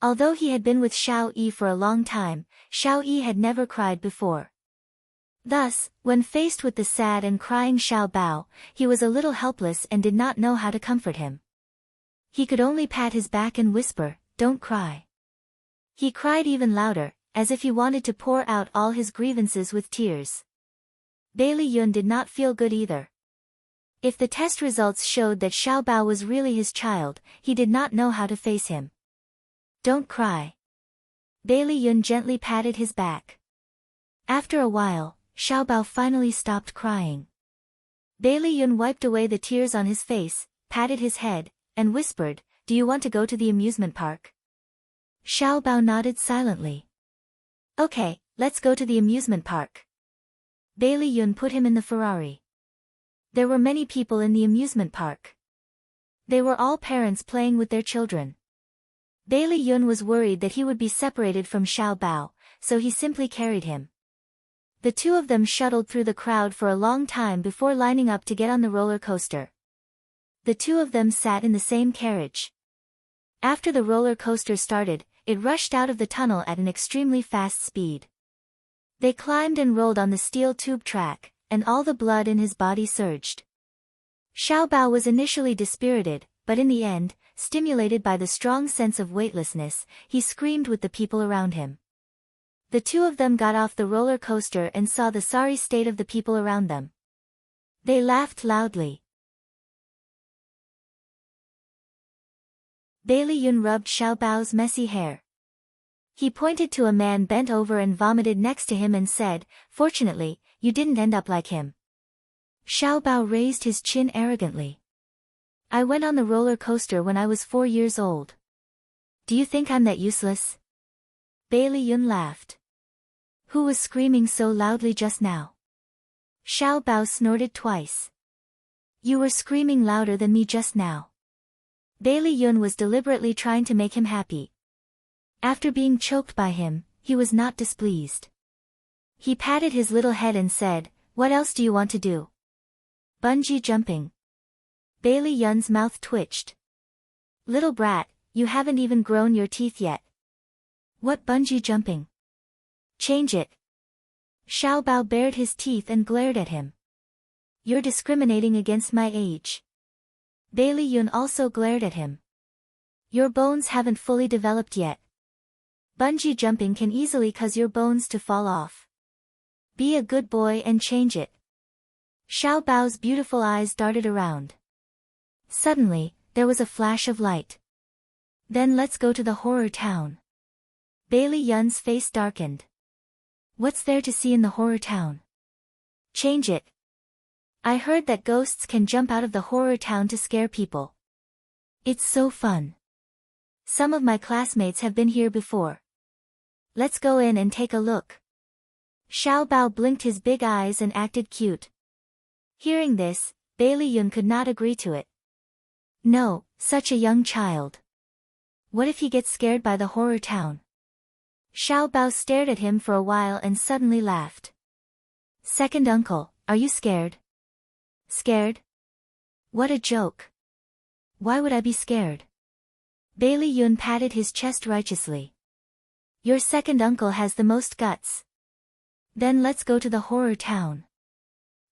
Although he had been with Xiao Yi for a long time, Xiao Yi had never cried before. Thus, when faced with the sad and crying Xiao Bao, he was a little helpless and did not know how to comfort him. He could only pat his back and whisper, Don't cry. He cried even louder, as if he wanted to pour out all his grievances with tears. Bailey Yun did not feel good either. If the test results showed that Xiao Bao was really his child, he did not know how to face him. Don't cry. Bailey Yun gently patted his back. After a while, Xiao Bao finally stopped crying. Bailey Yun wiped away the tears on his face, patted his head, and whispered, Do you want to go to the amusement park? Xiao Bao nodded silently. Okay, let's go to the amusement park. Bailey Yun put him in the Ferrari. There were many people in the amusement park. They were all parents playing with their children. Bailey Yun was worried that he would be separated from Xiao Bao, so he simply carried him. The two of them shuttled through the crowd for a long time before lining up to get on the roller coaster. The two of them sat in the same carriage. After the roller coaster started, it rushed out of the tunnel at an extremely fast speed. They climbed and rolled on the steel tube track, and all the blood in his body surged. Xiao Bao was initially dispirited, but in the end, stimulated by the strong sense of weightlessness, he screamed with the people around him. The two of them got off the roller coaster and saw the sorry state of the people around them. They laughed loudly. Bailey Yun rubbed Xiao Bao's messy hair. He pointed to a man bent over and vomited next to him and said, Fortunately, you didn't end up like him. Xiao Bao raised his chin arrogantly. I went on the roller coaster when I was 4 years old. Do you think I'm that useless? Bailey Yun laughed. Who was screaming so loudly just now? Xiao Bao snorted twice. You were screaming louder than me just now. Bailey Yun was deliberately trying to make him happy. After being choked by him, he was not displeased. He patted his little head and said, What else do you want to do? Bungee jumping. Bailey Yun's mouth twitched. Little brat, you haven't even grown your teeth yet. What bungee jumping? Change it. Xiao Bao bared his teeth and glared at him. You're discriminating against my age. Bailey Yun also glared at him. Your bones haven't fully developed yet. Bungee jumping can easily cause your bones to fall off. Be a good boy and change it. Xiao Bao's beautiful eyes darted around. Suddenly, there was a flash of light. Then let's go to the horror town. Bailey Yun's face darkened. What's there to see in the horror town? Change it. I heard that ghosts can jump out of the horror town to scare people. It's so fun. Some of my classmates have been here before. Let's go in and take a look. Xiao Bao blinked his big eyes and acted cute. Hearing this, Bailey Yun could not agree to it. No, such a young child. What if he gets scared by the horror town? Xiao Bao stared at him for a while and suddenly laughed. Second uncle, are you scared? Scared? What a joke. Why would I be scared? Bailey Yun patted his chest righteously. Your second uncle has the most guts. Then let's go to the horror town.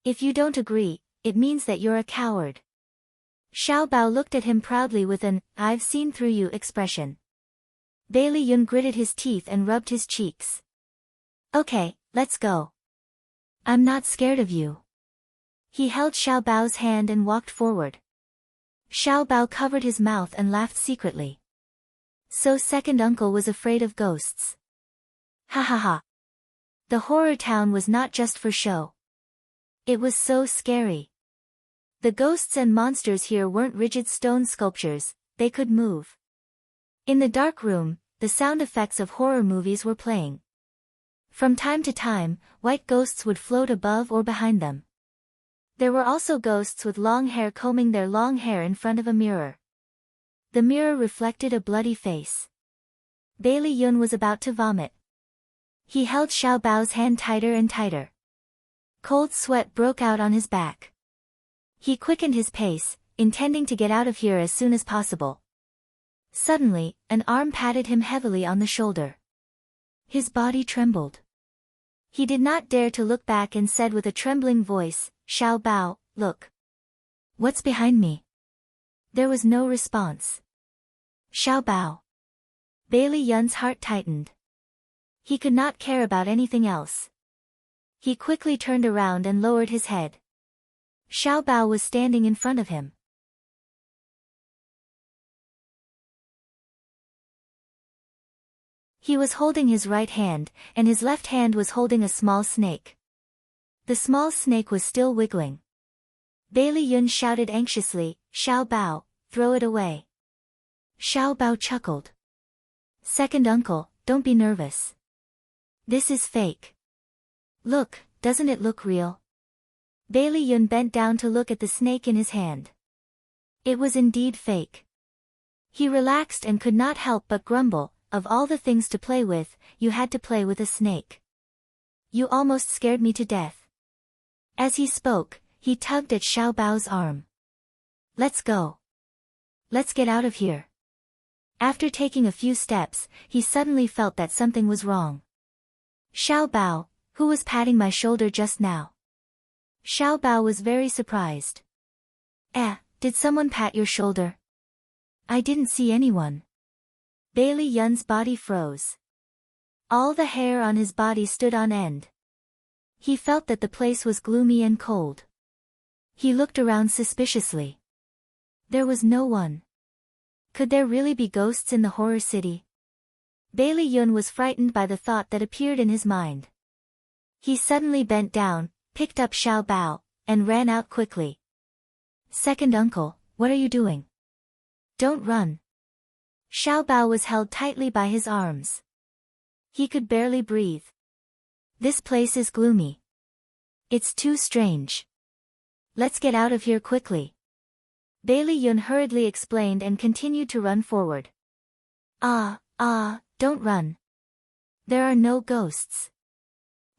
If you don't agree, it means that you're a coward. Xiao Bao looked at him proudly with an, "I've seen through you" expression. Bei Liyun gritted his teeth and rubbed his cheeks. "Okay, let's go. I'm not scared of you." He held Xiao Bao's hand and walked forward. Xiao Bao covered his mouth and laughed secretly. So second uncle was afraid of ghosts. Ha ha ha. The horror town was not just for show. It was so scary. The ghosts and monsters here weren't rigid stone sculptures, they could move. In the dark room, the sound effects of horror movies were playing. From time to time, white ghosts would float above or behind them. There were also ghosts with long hair combing their long hair in front of a mirror. The mirror reflected a bloody face. Bei Liyun was about to vomit. He held Xiao Bao's hand tighter and tighter. Cold sweat broke out on his back. He quickened his pace, intending to get out of here as soon as possible. Suddenly, an arm patted him heavily on the shoulder. His body trembled. He did not dare to look back and said with a trembling voice, "Xiao Bao, look. What's behind me?" There was no response. Xiao Bao. Bei Liyun's heart tightened. He could not care about anything else. He quickly turned around and lowered his head. Xiao Bao was standing in front of him. He was holding his right hand, and his left hand was holding a small snake. The small snake was still wiggling. Bei Liyun shouted anxiously, "Xiao Bao, throw it away." Xiao Bao chuckled. "Second uncle, don't be nervous. This is fake. Look, doesn't it look real?" Bei Liyun bent down to look at the snake in his hand. It was indeed fake. He relaxed and could not help but grumble, "Of all the things to play with, you had to play with a snake. You almost scared me to death." As he spoke, he tugged at Xiao Bao's arm. "Let's go. Let's get out of here." After taking a few steps, he suddenly felt that something was wrong. "Xiao Bao, who was patting my shoulder just now?" Xiao Bao was very surprised. Did someone pat your shoulder?" "I didn't see anyone." Bei Liyun's body froze. All the hair on his body stood on end. He felt that the place was gloomy and cold. He looked around suspiciously. There was no one. Could there really be ghosts in the horror city? Bei Liyun was frightened by the thought that appeared in his mind. He suddenly bent down, picked up Xiao Bao, and ran out quickly. "Second uncle, what are you doing? Don't run." Xiao Bao was held tightly by his arms. He could barely breathe. "This place is gloomy. It's too strange. Let's get out of here quickly." Bei Liyun hurriedly explained and continued to run forward. Don't run. There are no ghosts."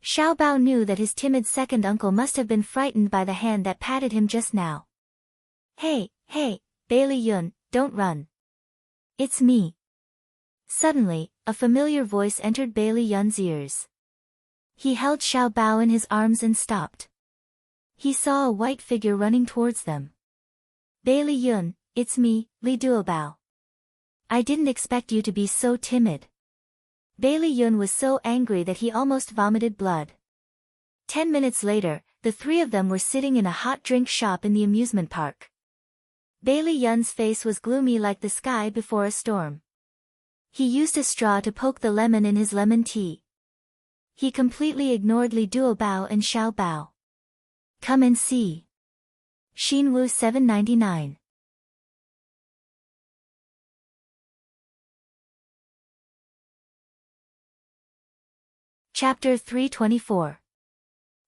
Xiao Bao knew that his timid second uncle must have been frightened by the hand that patted him just now. Hey, Bei Liyun, don't run. It's me." Suddenly, a familiar voice entered Bei Liyun's ears. He held Xiao Bao in his arms and stopped. He saw a white figure running towards them. "Bei Liyun, it's me, Li Duobao. I didn't expect you to be so timid." Bei Liyun was so angry that he almost vomited blood. 10 minutes later, the three of them were sitting in a hot drink shop in the amusement park. Bei Liyun's face was gloomy like the sky before a storm. He used a straw to poke the lemon in his lemon tea. He completely ignored Li Duobao and Xiao Bao. Come and see. Xinwu 799. Chapter 324.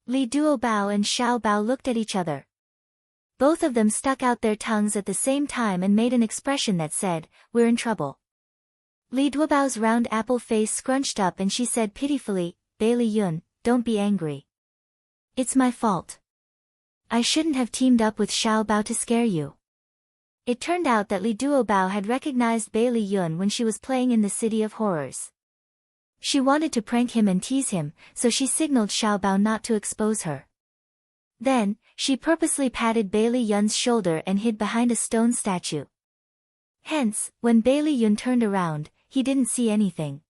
Li Duobao and Xiao Bao looked at each other. Both of them stuck out their tongues at the same time and made an expression that said, "We're in trouble." Li Duobao's round apple face scrunched up and she said pitifully, "Bei Liyun, don't be angry. It's my fault. I shouldn't have teamed up with Xiao Bao to scare you." It turned out that Li Duobao had recognized Bei Liyun when she was playing in the City of Horrors. She wanted to prank him and tease him, so she signaled Xiao Bao not to expose her. Then, she purposely patted Bailey Yun's shoulder and hid behind a stone statue. Hence, when Bailey Yun turned around, he didn't see anything.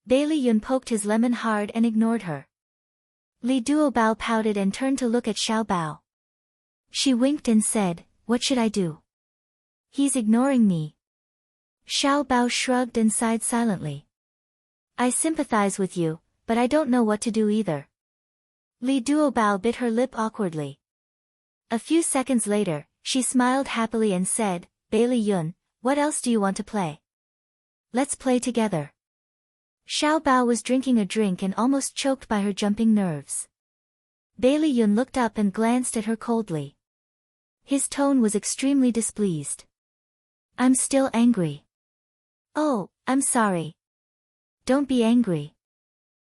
Bailey Yun poked his lemon hard and ignored her. Li Duobao pouted and turned to look at Xiao Bao. She winked and said, "What should I do? He's ignoring me." Xiao Bao shrugged and sighed silently. "I sympathize with you, but I don't know what to do either." Li Duobao bit her lip awkwardly. A few seconds later, she smiled happily and said, "Bailey Yun, what else do you want to play? Let's play together." Xiao Bao was drinking a drink and almost choked by her jumping nerves. Bailey Yun looked up and glanced at her coldly. His tone was extremely displeased. "I'm still angry." "Oh, I'm sorry." "Don't be angry.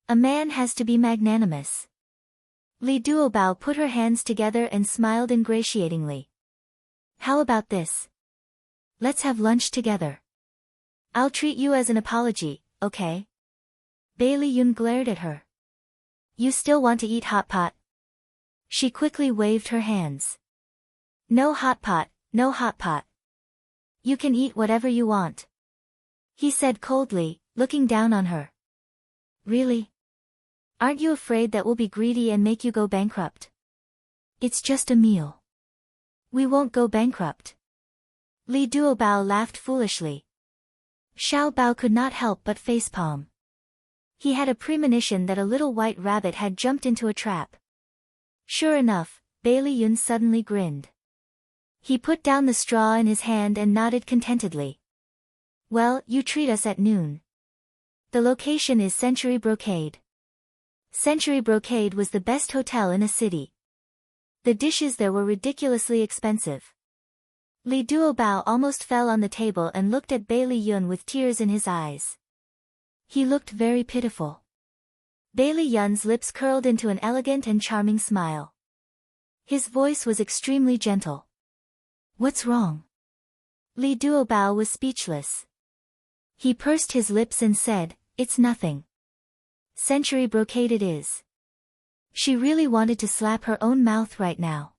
A man has to be magnanimous." Li Duobao put her hands together and smiled ingratiatingly. "How about this? Let's have lunch together. I'll treat you as an apology, okay?" Bailey Yun glared at her. "You still want to eat hot pot?" She quickly waved her hands. "No hot pot, no hot pot. You can eat whatever you want," he said coldly, looking down on her. "Really? Aren't you afraid that we'll be greedy and make you go bankrupt?" "It's just a meal. We won't go bankrupt." Li Duobao laughed foolishly. Xiao Bao could not help but facepalm. He had a premonition that a little white rabbit had jumped into a trap. Sure enough, Bailey Yun suddenly grinned. He put down the straw in his hand and nodded contentedly. "Well, you treat us at noon. The location is Century Brocade." Century Brocade was the best hotel in a city. The dishes there were ridiculously expensive. Li Duobao almost fell on the table and looked at Bailey Yun with tears in his eyes. He looked very pitiful. Bailey Yun's lips curled into an elegant and charming smile. His voice was extremely gentle. "What's wrong?" Li Duobao was speechless. He pursed his lips and said, "It's nothing. Century Brocade it is." She really wanted to slap her own mouth right now.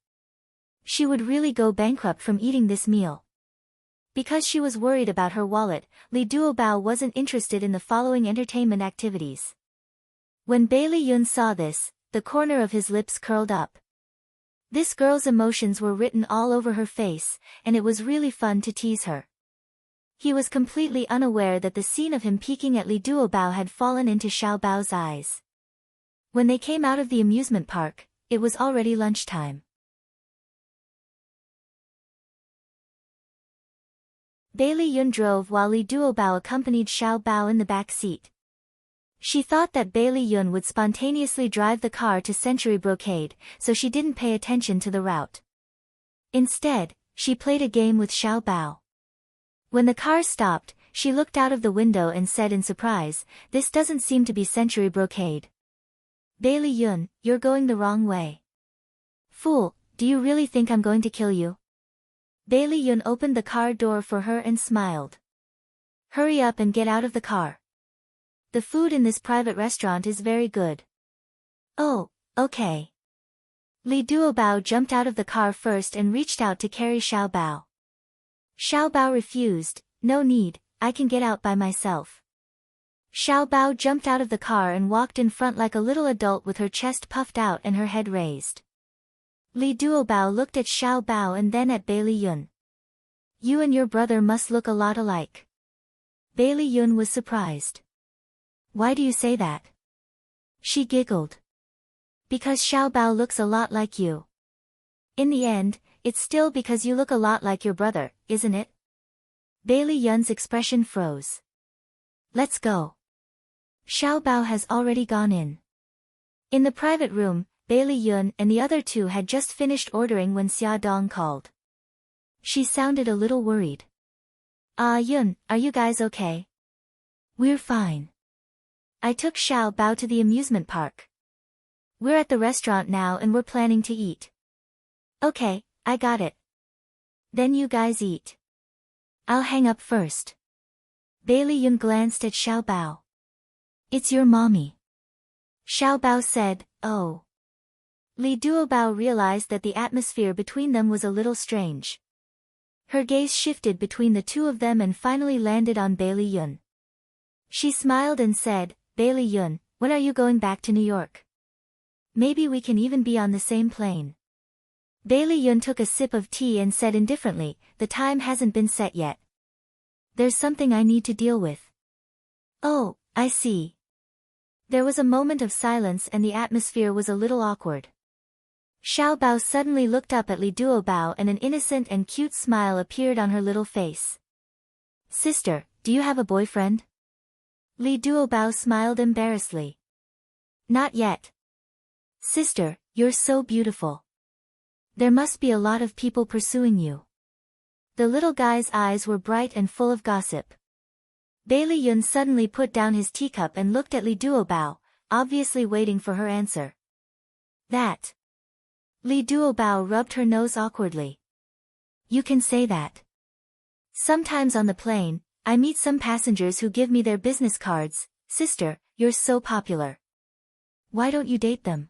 She would really go bankrupt from eating this meal. Because she was worried about her wallet, Li Duobao wasn't interested in the following entertainment activities. When Bailey Yun saw this, the corner of his lips curled up. This girl's emotions were written all over her face, and it was really fun to tease her. He was completely unaware that the scene of him peeking at Li Duobao had fallen into Xiao Bao's eyes. When they came out of the amusement park, it was already lunchtime. Bailey Yun drove while Li Duobao accompanied Xiao Bao in the back seat. She thought that Bailey Yun would spontaneously drive the car to Century Brocade, so she didn't pay attention to the route. Instead, she played a game with Xiao Bao. When the car stopped, she looked out of the window and said in surprise, "This doesn't seem to be Century Brocade." "Bailey Yun, you're going the wrong way." "Fool, do you really think I'm going to kill you?" Bailey Yun opened the car door for her and smiled. "Hurry up and get out of the car. The food in this private restaurant is very good." "Oh, okay." Li Duobao jumped out of the car first and reached out to carry Xiao Bao. Xiao Bao refused, "No need, I can get out by myself." Xiao Bao jumped out of the car and walked in front like a little adult with her chest puffed out and her head raised. Li Duobao looked at Xiao Bao and then at Bailey Yun. "You and your brother must look a lot alike." Bailey Yun was surprised. "Why do you say that?" She giggled. "Because Xiao Bao looks a lot like you. In the end, it's still because you look a lot like your brother, isn't it?" Bailey Yun's expression froze. "Let's go." Xiao Bao has already gone in. In the private room, Bailey Yun and the other two had just finished ordering when Xia Dong called. She sounded a little worried. Yun, are you guys okay?" "We're fine. I took Xiao Bao to the amusement park. We're at the restaurant now and we're planning to eat." "Okay, I got it. Then you guys eat. I'll hang up first." Bailey Yun glanced at Xiao Bao. "It's your mommy." Xiao Bao said, "Oh." Li Duobao realized that the atmosphere between them was a little strange. Her gaze shifted between the two of them and finally landed on Bailey Yun. She smiled and said, Bailey Yun, when are you going back to New York? Maybe we can even be on the same plane. Bailey Yun took a sip of tea and said indifferently, the time hasn't been set yet. There's something I need to deal with. Oh, I see. There was a moment of silence and the atmosphere was a little awkward. Xiao Bao suddenly looked up at Li Duobao and an innocent and cute smile appeared on her little face. Sister, do you have a boyfriend? Li Duobao smiled embarrassedly. Not yet. Sister, you're so beautiful. There must be a lot of people pursuing you. The little guy's eyes were bright and full of gossip. Bailey Yun suddenly put down his teacup and looked at Li Duobao, obviously waiting for her answer. That. Li Duobao rubbed her nose awkwardly. You can say that. Sometimes on the plane, I meet some passengers who give me their business cards. Sister, you're so popular. Why don't you date them?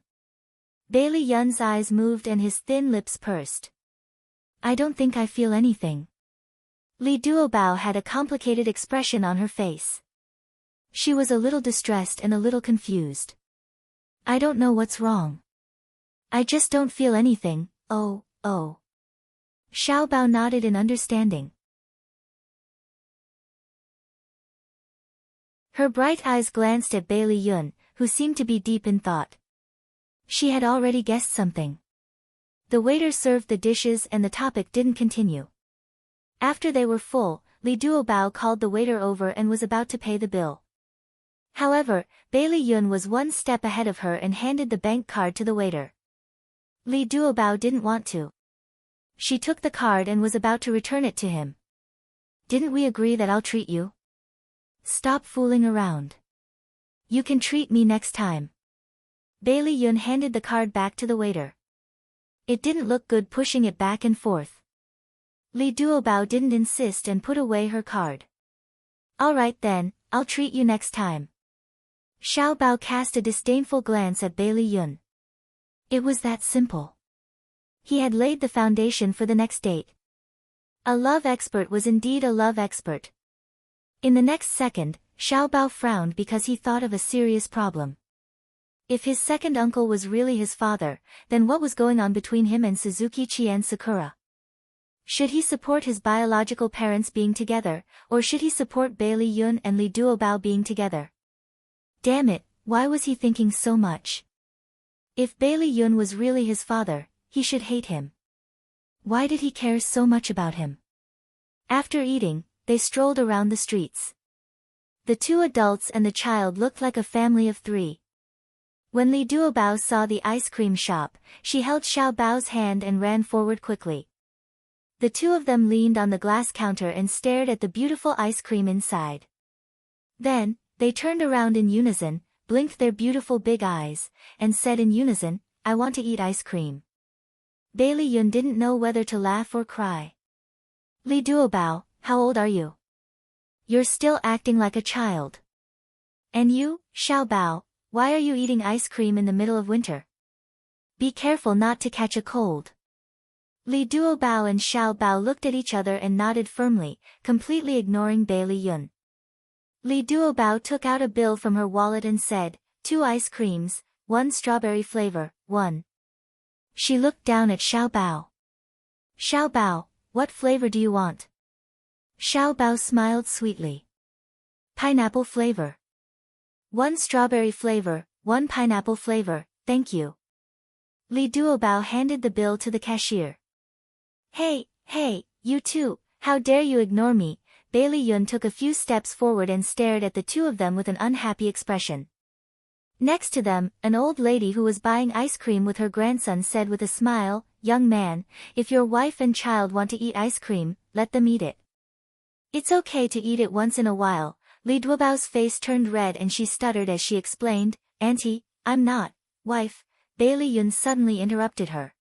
Bailey Yun's eyes moved and his thin lips pursed. I don't think I feel anything. Li Duobao had a complicated expression on her face. She was a little distressed and a little confused. I don't know what's wrong. I just don't feel anything. Oh. Xiao Bao nodded in understanding. Her bright eyes glanced at Bailey Yun, who seemed to be deep in thought. She had already guessed something. The waiter served the dishes and the topic didn't continue. After they were full, Li Duobao called the waiter over and was about to pay the bill. However, Bailey Yun was one step ahead of her and handed the bank card to the waiter. Li Duobao didn't want to. She took the card and was about to return it to him. Didn't we agree that I'll treat you? Stop fooling around. You can treat me next time. Bailey Yun handed the card back to the waiter. It didn't look good pushing it back and forth. Li Duobao didn't insist and put away her card. All right then, I'll treat you next time. Xiao Bao cast a disdainful glance at Bailey Yun. It was that simple. He had laid the foundation for the next date. A love expert was indeed a love expert. In the next second, Xiao Bao frowned because he thought of a serious problem. If his second uncle was really his father, then what was going on between him and Suzuki Chien Sakura? Should he support his biological parents being together, or should he support Bailey Yun and Li Duobao being together? Damn it, why was he thinking so much? If Bailey Yun was really his father, he should hate him. Why did he care so much about him? After eating, they strolled around the streets. The two adults and the child looked like a family of three. When Li Duobao saw the ice cream shop, she held Xiao Bao's hand and ran forward quickly. The two of them leaned on the glass counter and stared at the beautiful ice cream inside. Then, they turned around in unison, blinked their beautiful big eyes, and said in unison, I want to eat ice cream. Bailey Yun didn't know whether to laugh or cry. Li Duobao, how old are you? You're still acting like a child. And you, Xiao Bao, why are you eating ice cream in the middle of winter? Be careful not to catch a cold. Li Duobao and Xiao Bao looked at each other and nodded firmly, completely ignoring Bailey Yun. Li Duobao took out a bill from her wallet and said, 2 ice creams, 1 strawberry flavor, 1. She looked down at Xiao Bao. Xiao Bao, what flavor do you want? Xiao Bao smiled sweetly. Pineapple flavor. 1 strawberry flavor, 1 pineapple flavor, thank you. Li Duobao handed the bill to the cashier. Hey, you two, how dare you ignore me? Bailey Yun took a few steps forward and stared at the two of them with an unhappy expression. Next to them, an old lady who was buying ice cream with her grandson said with a smile, young man, if your wife and child want to eat ice cream, let them eat it. It's okay to eat it once in a while. Li Duobao's face turned red and she stuttered as she explained, Auntie, I'm not, wife. Bailey Yun suddenly interrupted her.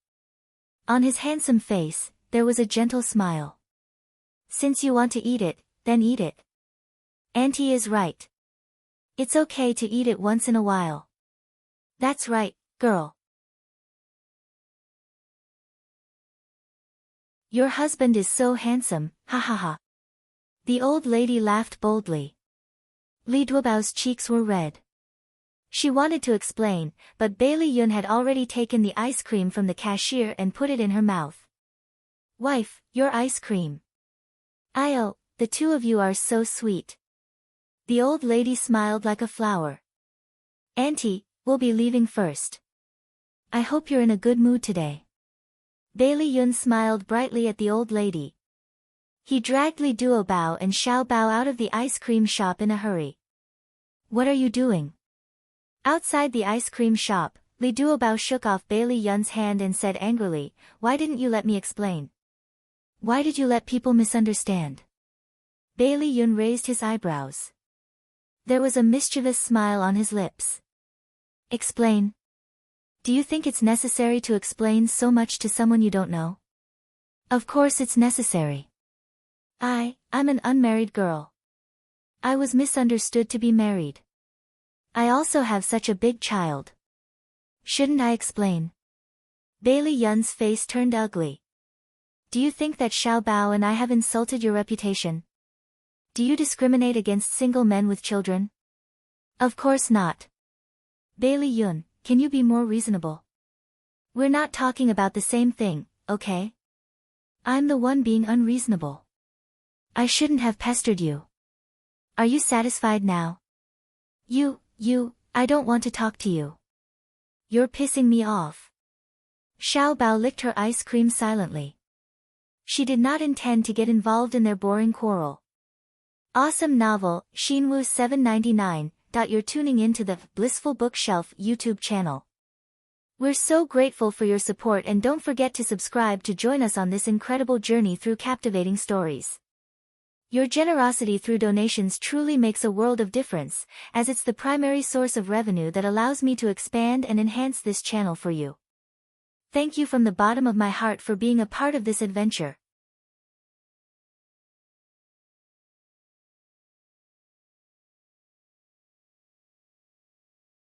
On his handsome face, there was a gentle smile. Since you want to eat it, then eat it. Auntie is right. It's okay to eat it once in a while. That's right, girl. Your husband is so handsome, ha ha ha. The old lady laughed boldly. Li Duobao's cheeks were red. She wanted to explain, but Bailey Yun had already taken the ice cream from the cashier and put it in her mouth. Wife, your ice cream. Oh, the two of you are so sweet. The old lady smiled like a flower. Auntie, we'll be leaving first. I hope you're in a good mood today. Bailey Yun smiled brightly at the old lady. He dragged Li Duobao and Xiao Bao out of the ice cream shop in a hurry. What are you doing? Outside the ice cream shop, Li Duobao shook off Bailey Yun's hand and said angrily, Why didn't you let me explain? Why did you let people misunderstand? Bailey Yun raised his eyebrows. There was a mischievous smile on his lips. Explain? Do you think it's necessary to explain so much to someone you don't know? Of course it's necessary. I'm an unmarried girl. I was misunderstood to be married. I also have such a big child. Shouldn't I explain? Bailey Yun's face turned ugly. Do you think that Xiao Bao and I have insulted your reputation? Do you discriminate against single men with children? Of course not. Bailey Yun, can you be more reasonable? We're not talking about the same thing, okay? I'm the one being unreasonable. I shouldn't have pestered you. Are you satisfied now? I don't want to talk to you. You're pissing me off. Xiao Bao licked her ice cream silently. She did not intend to get involved in their boring quarrel. Awesome novel, Xinwu 799. You're tuning in to the Blissful Bookshelf YouTube channel. We're so grateful for your support and don't forget to subscribe to join us on this incredible journey through captivating stories. Your generosity through donations truly makes a world of difference, as it's the primary source of revenue that allows me to expand and enhance this channel for you. Thank you from the bottom of my heart for being a part of this adventure.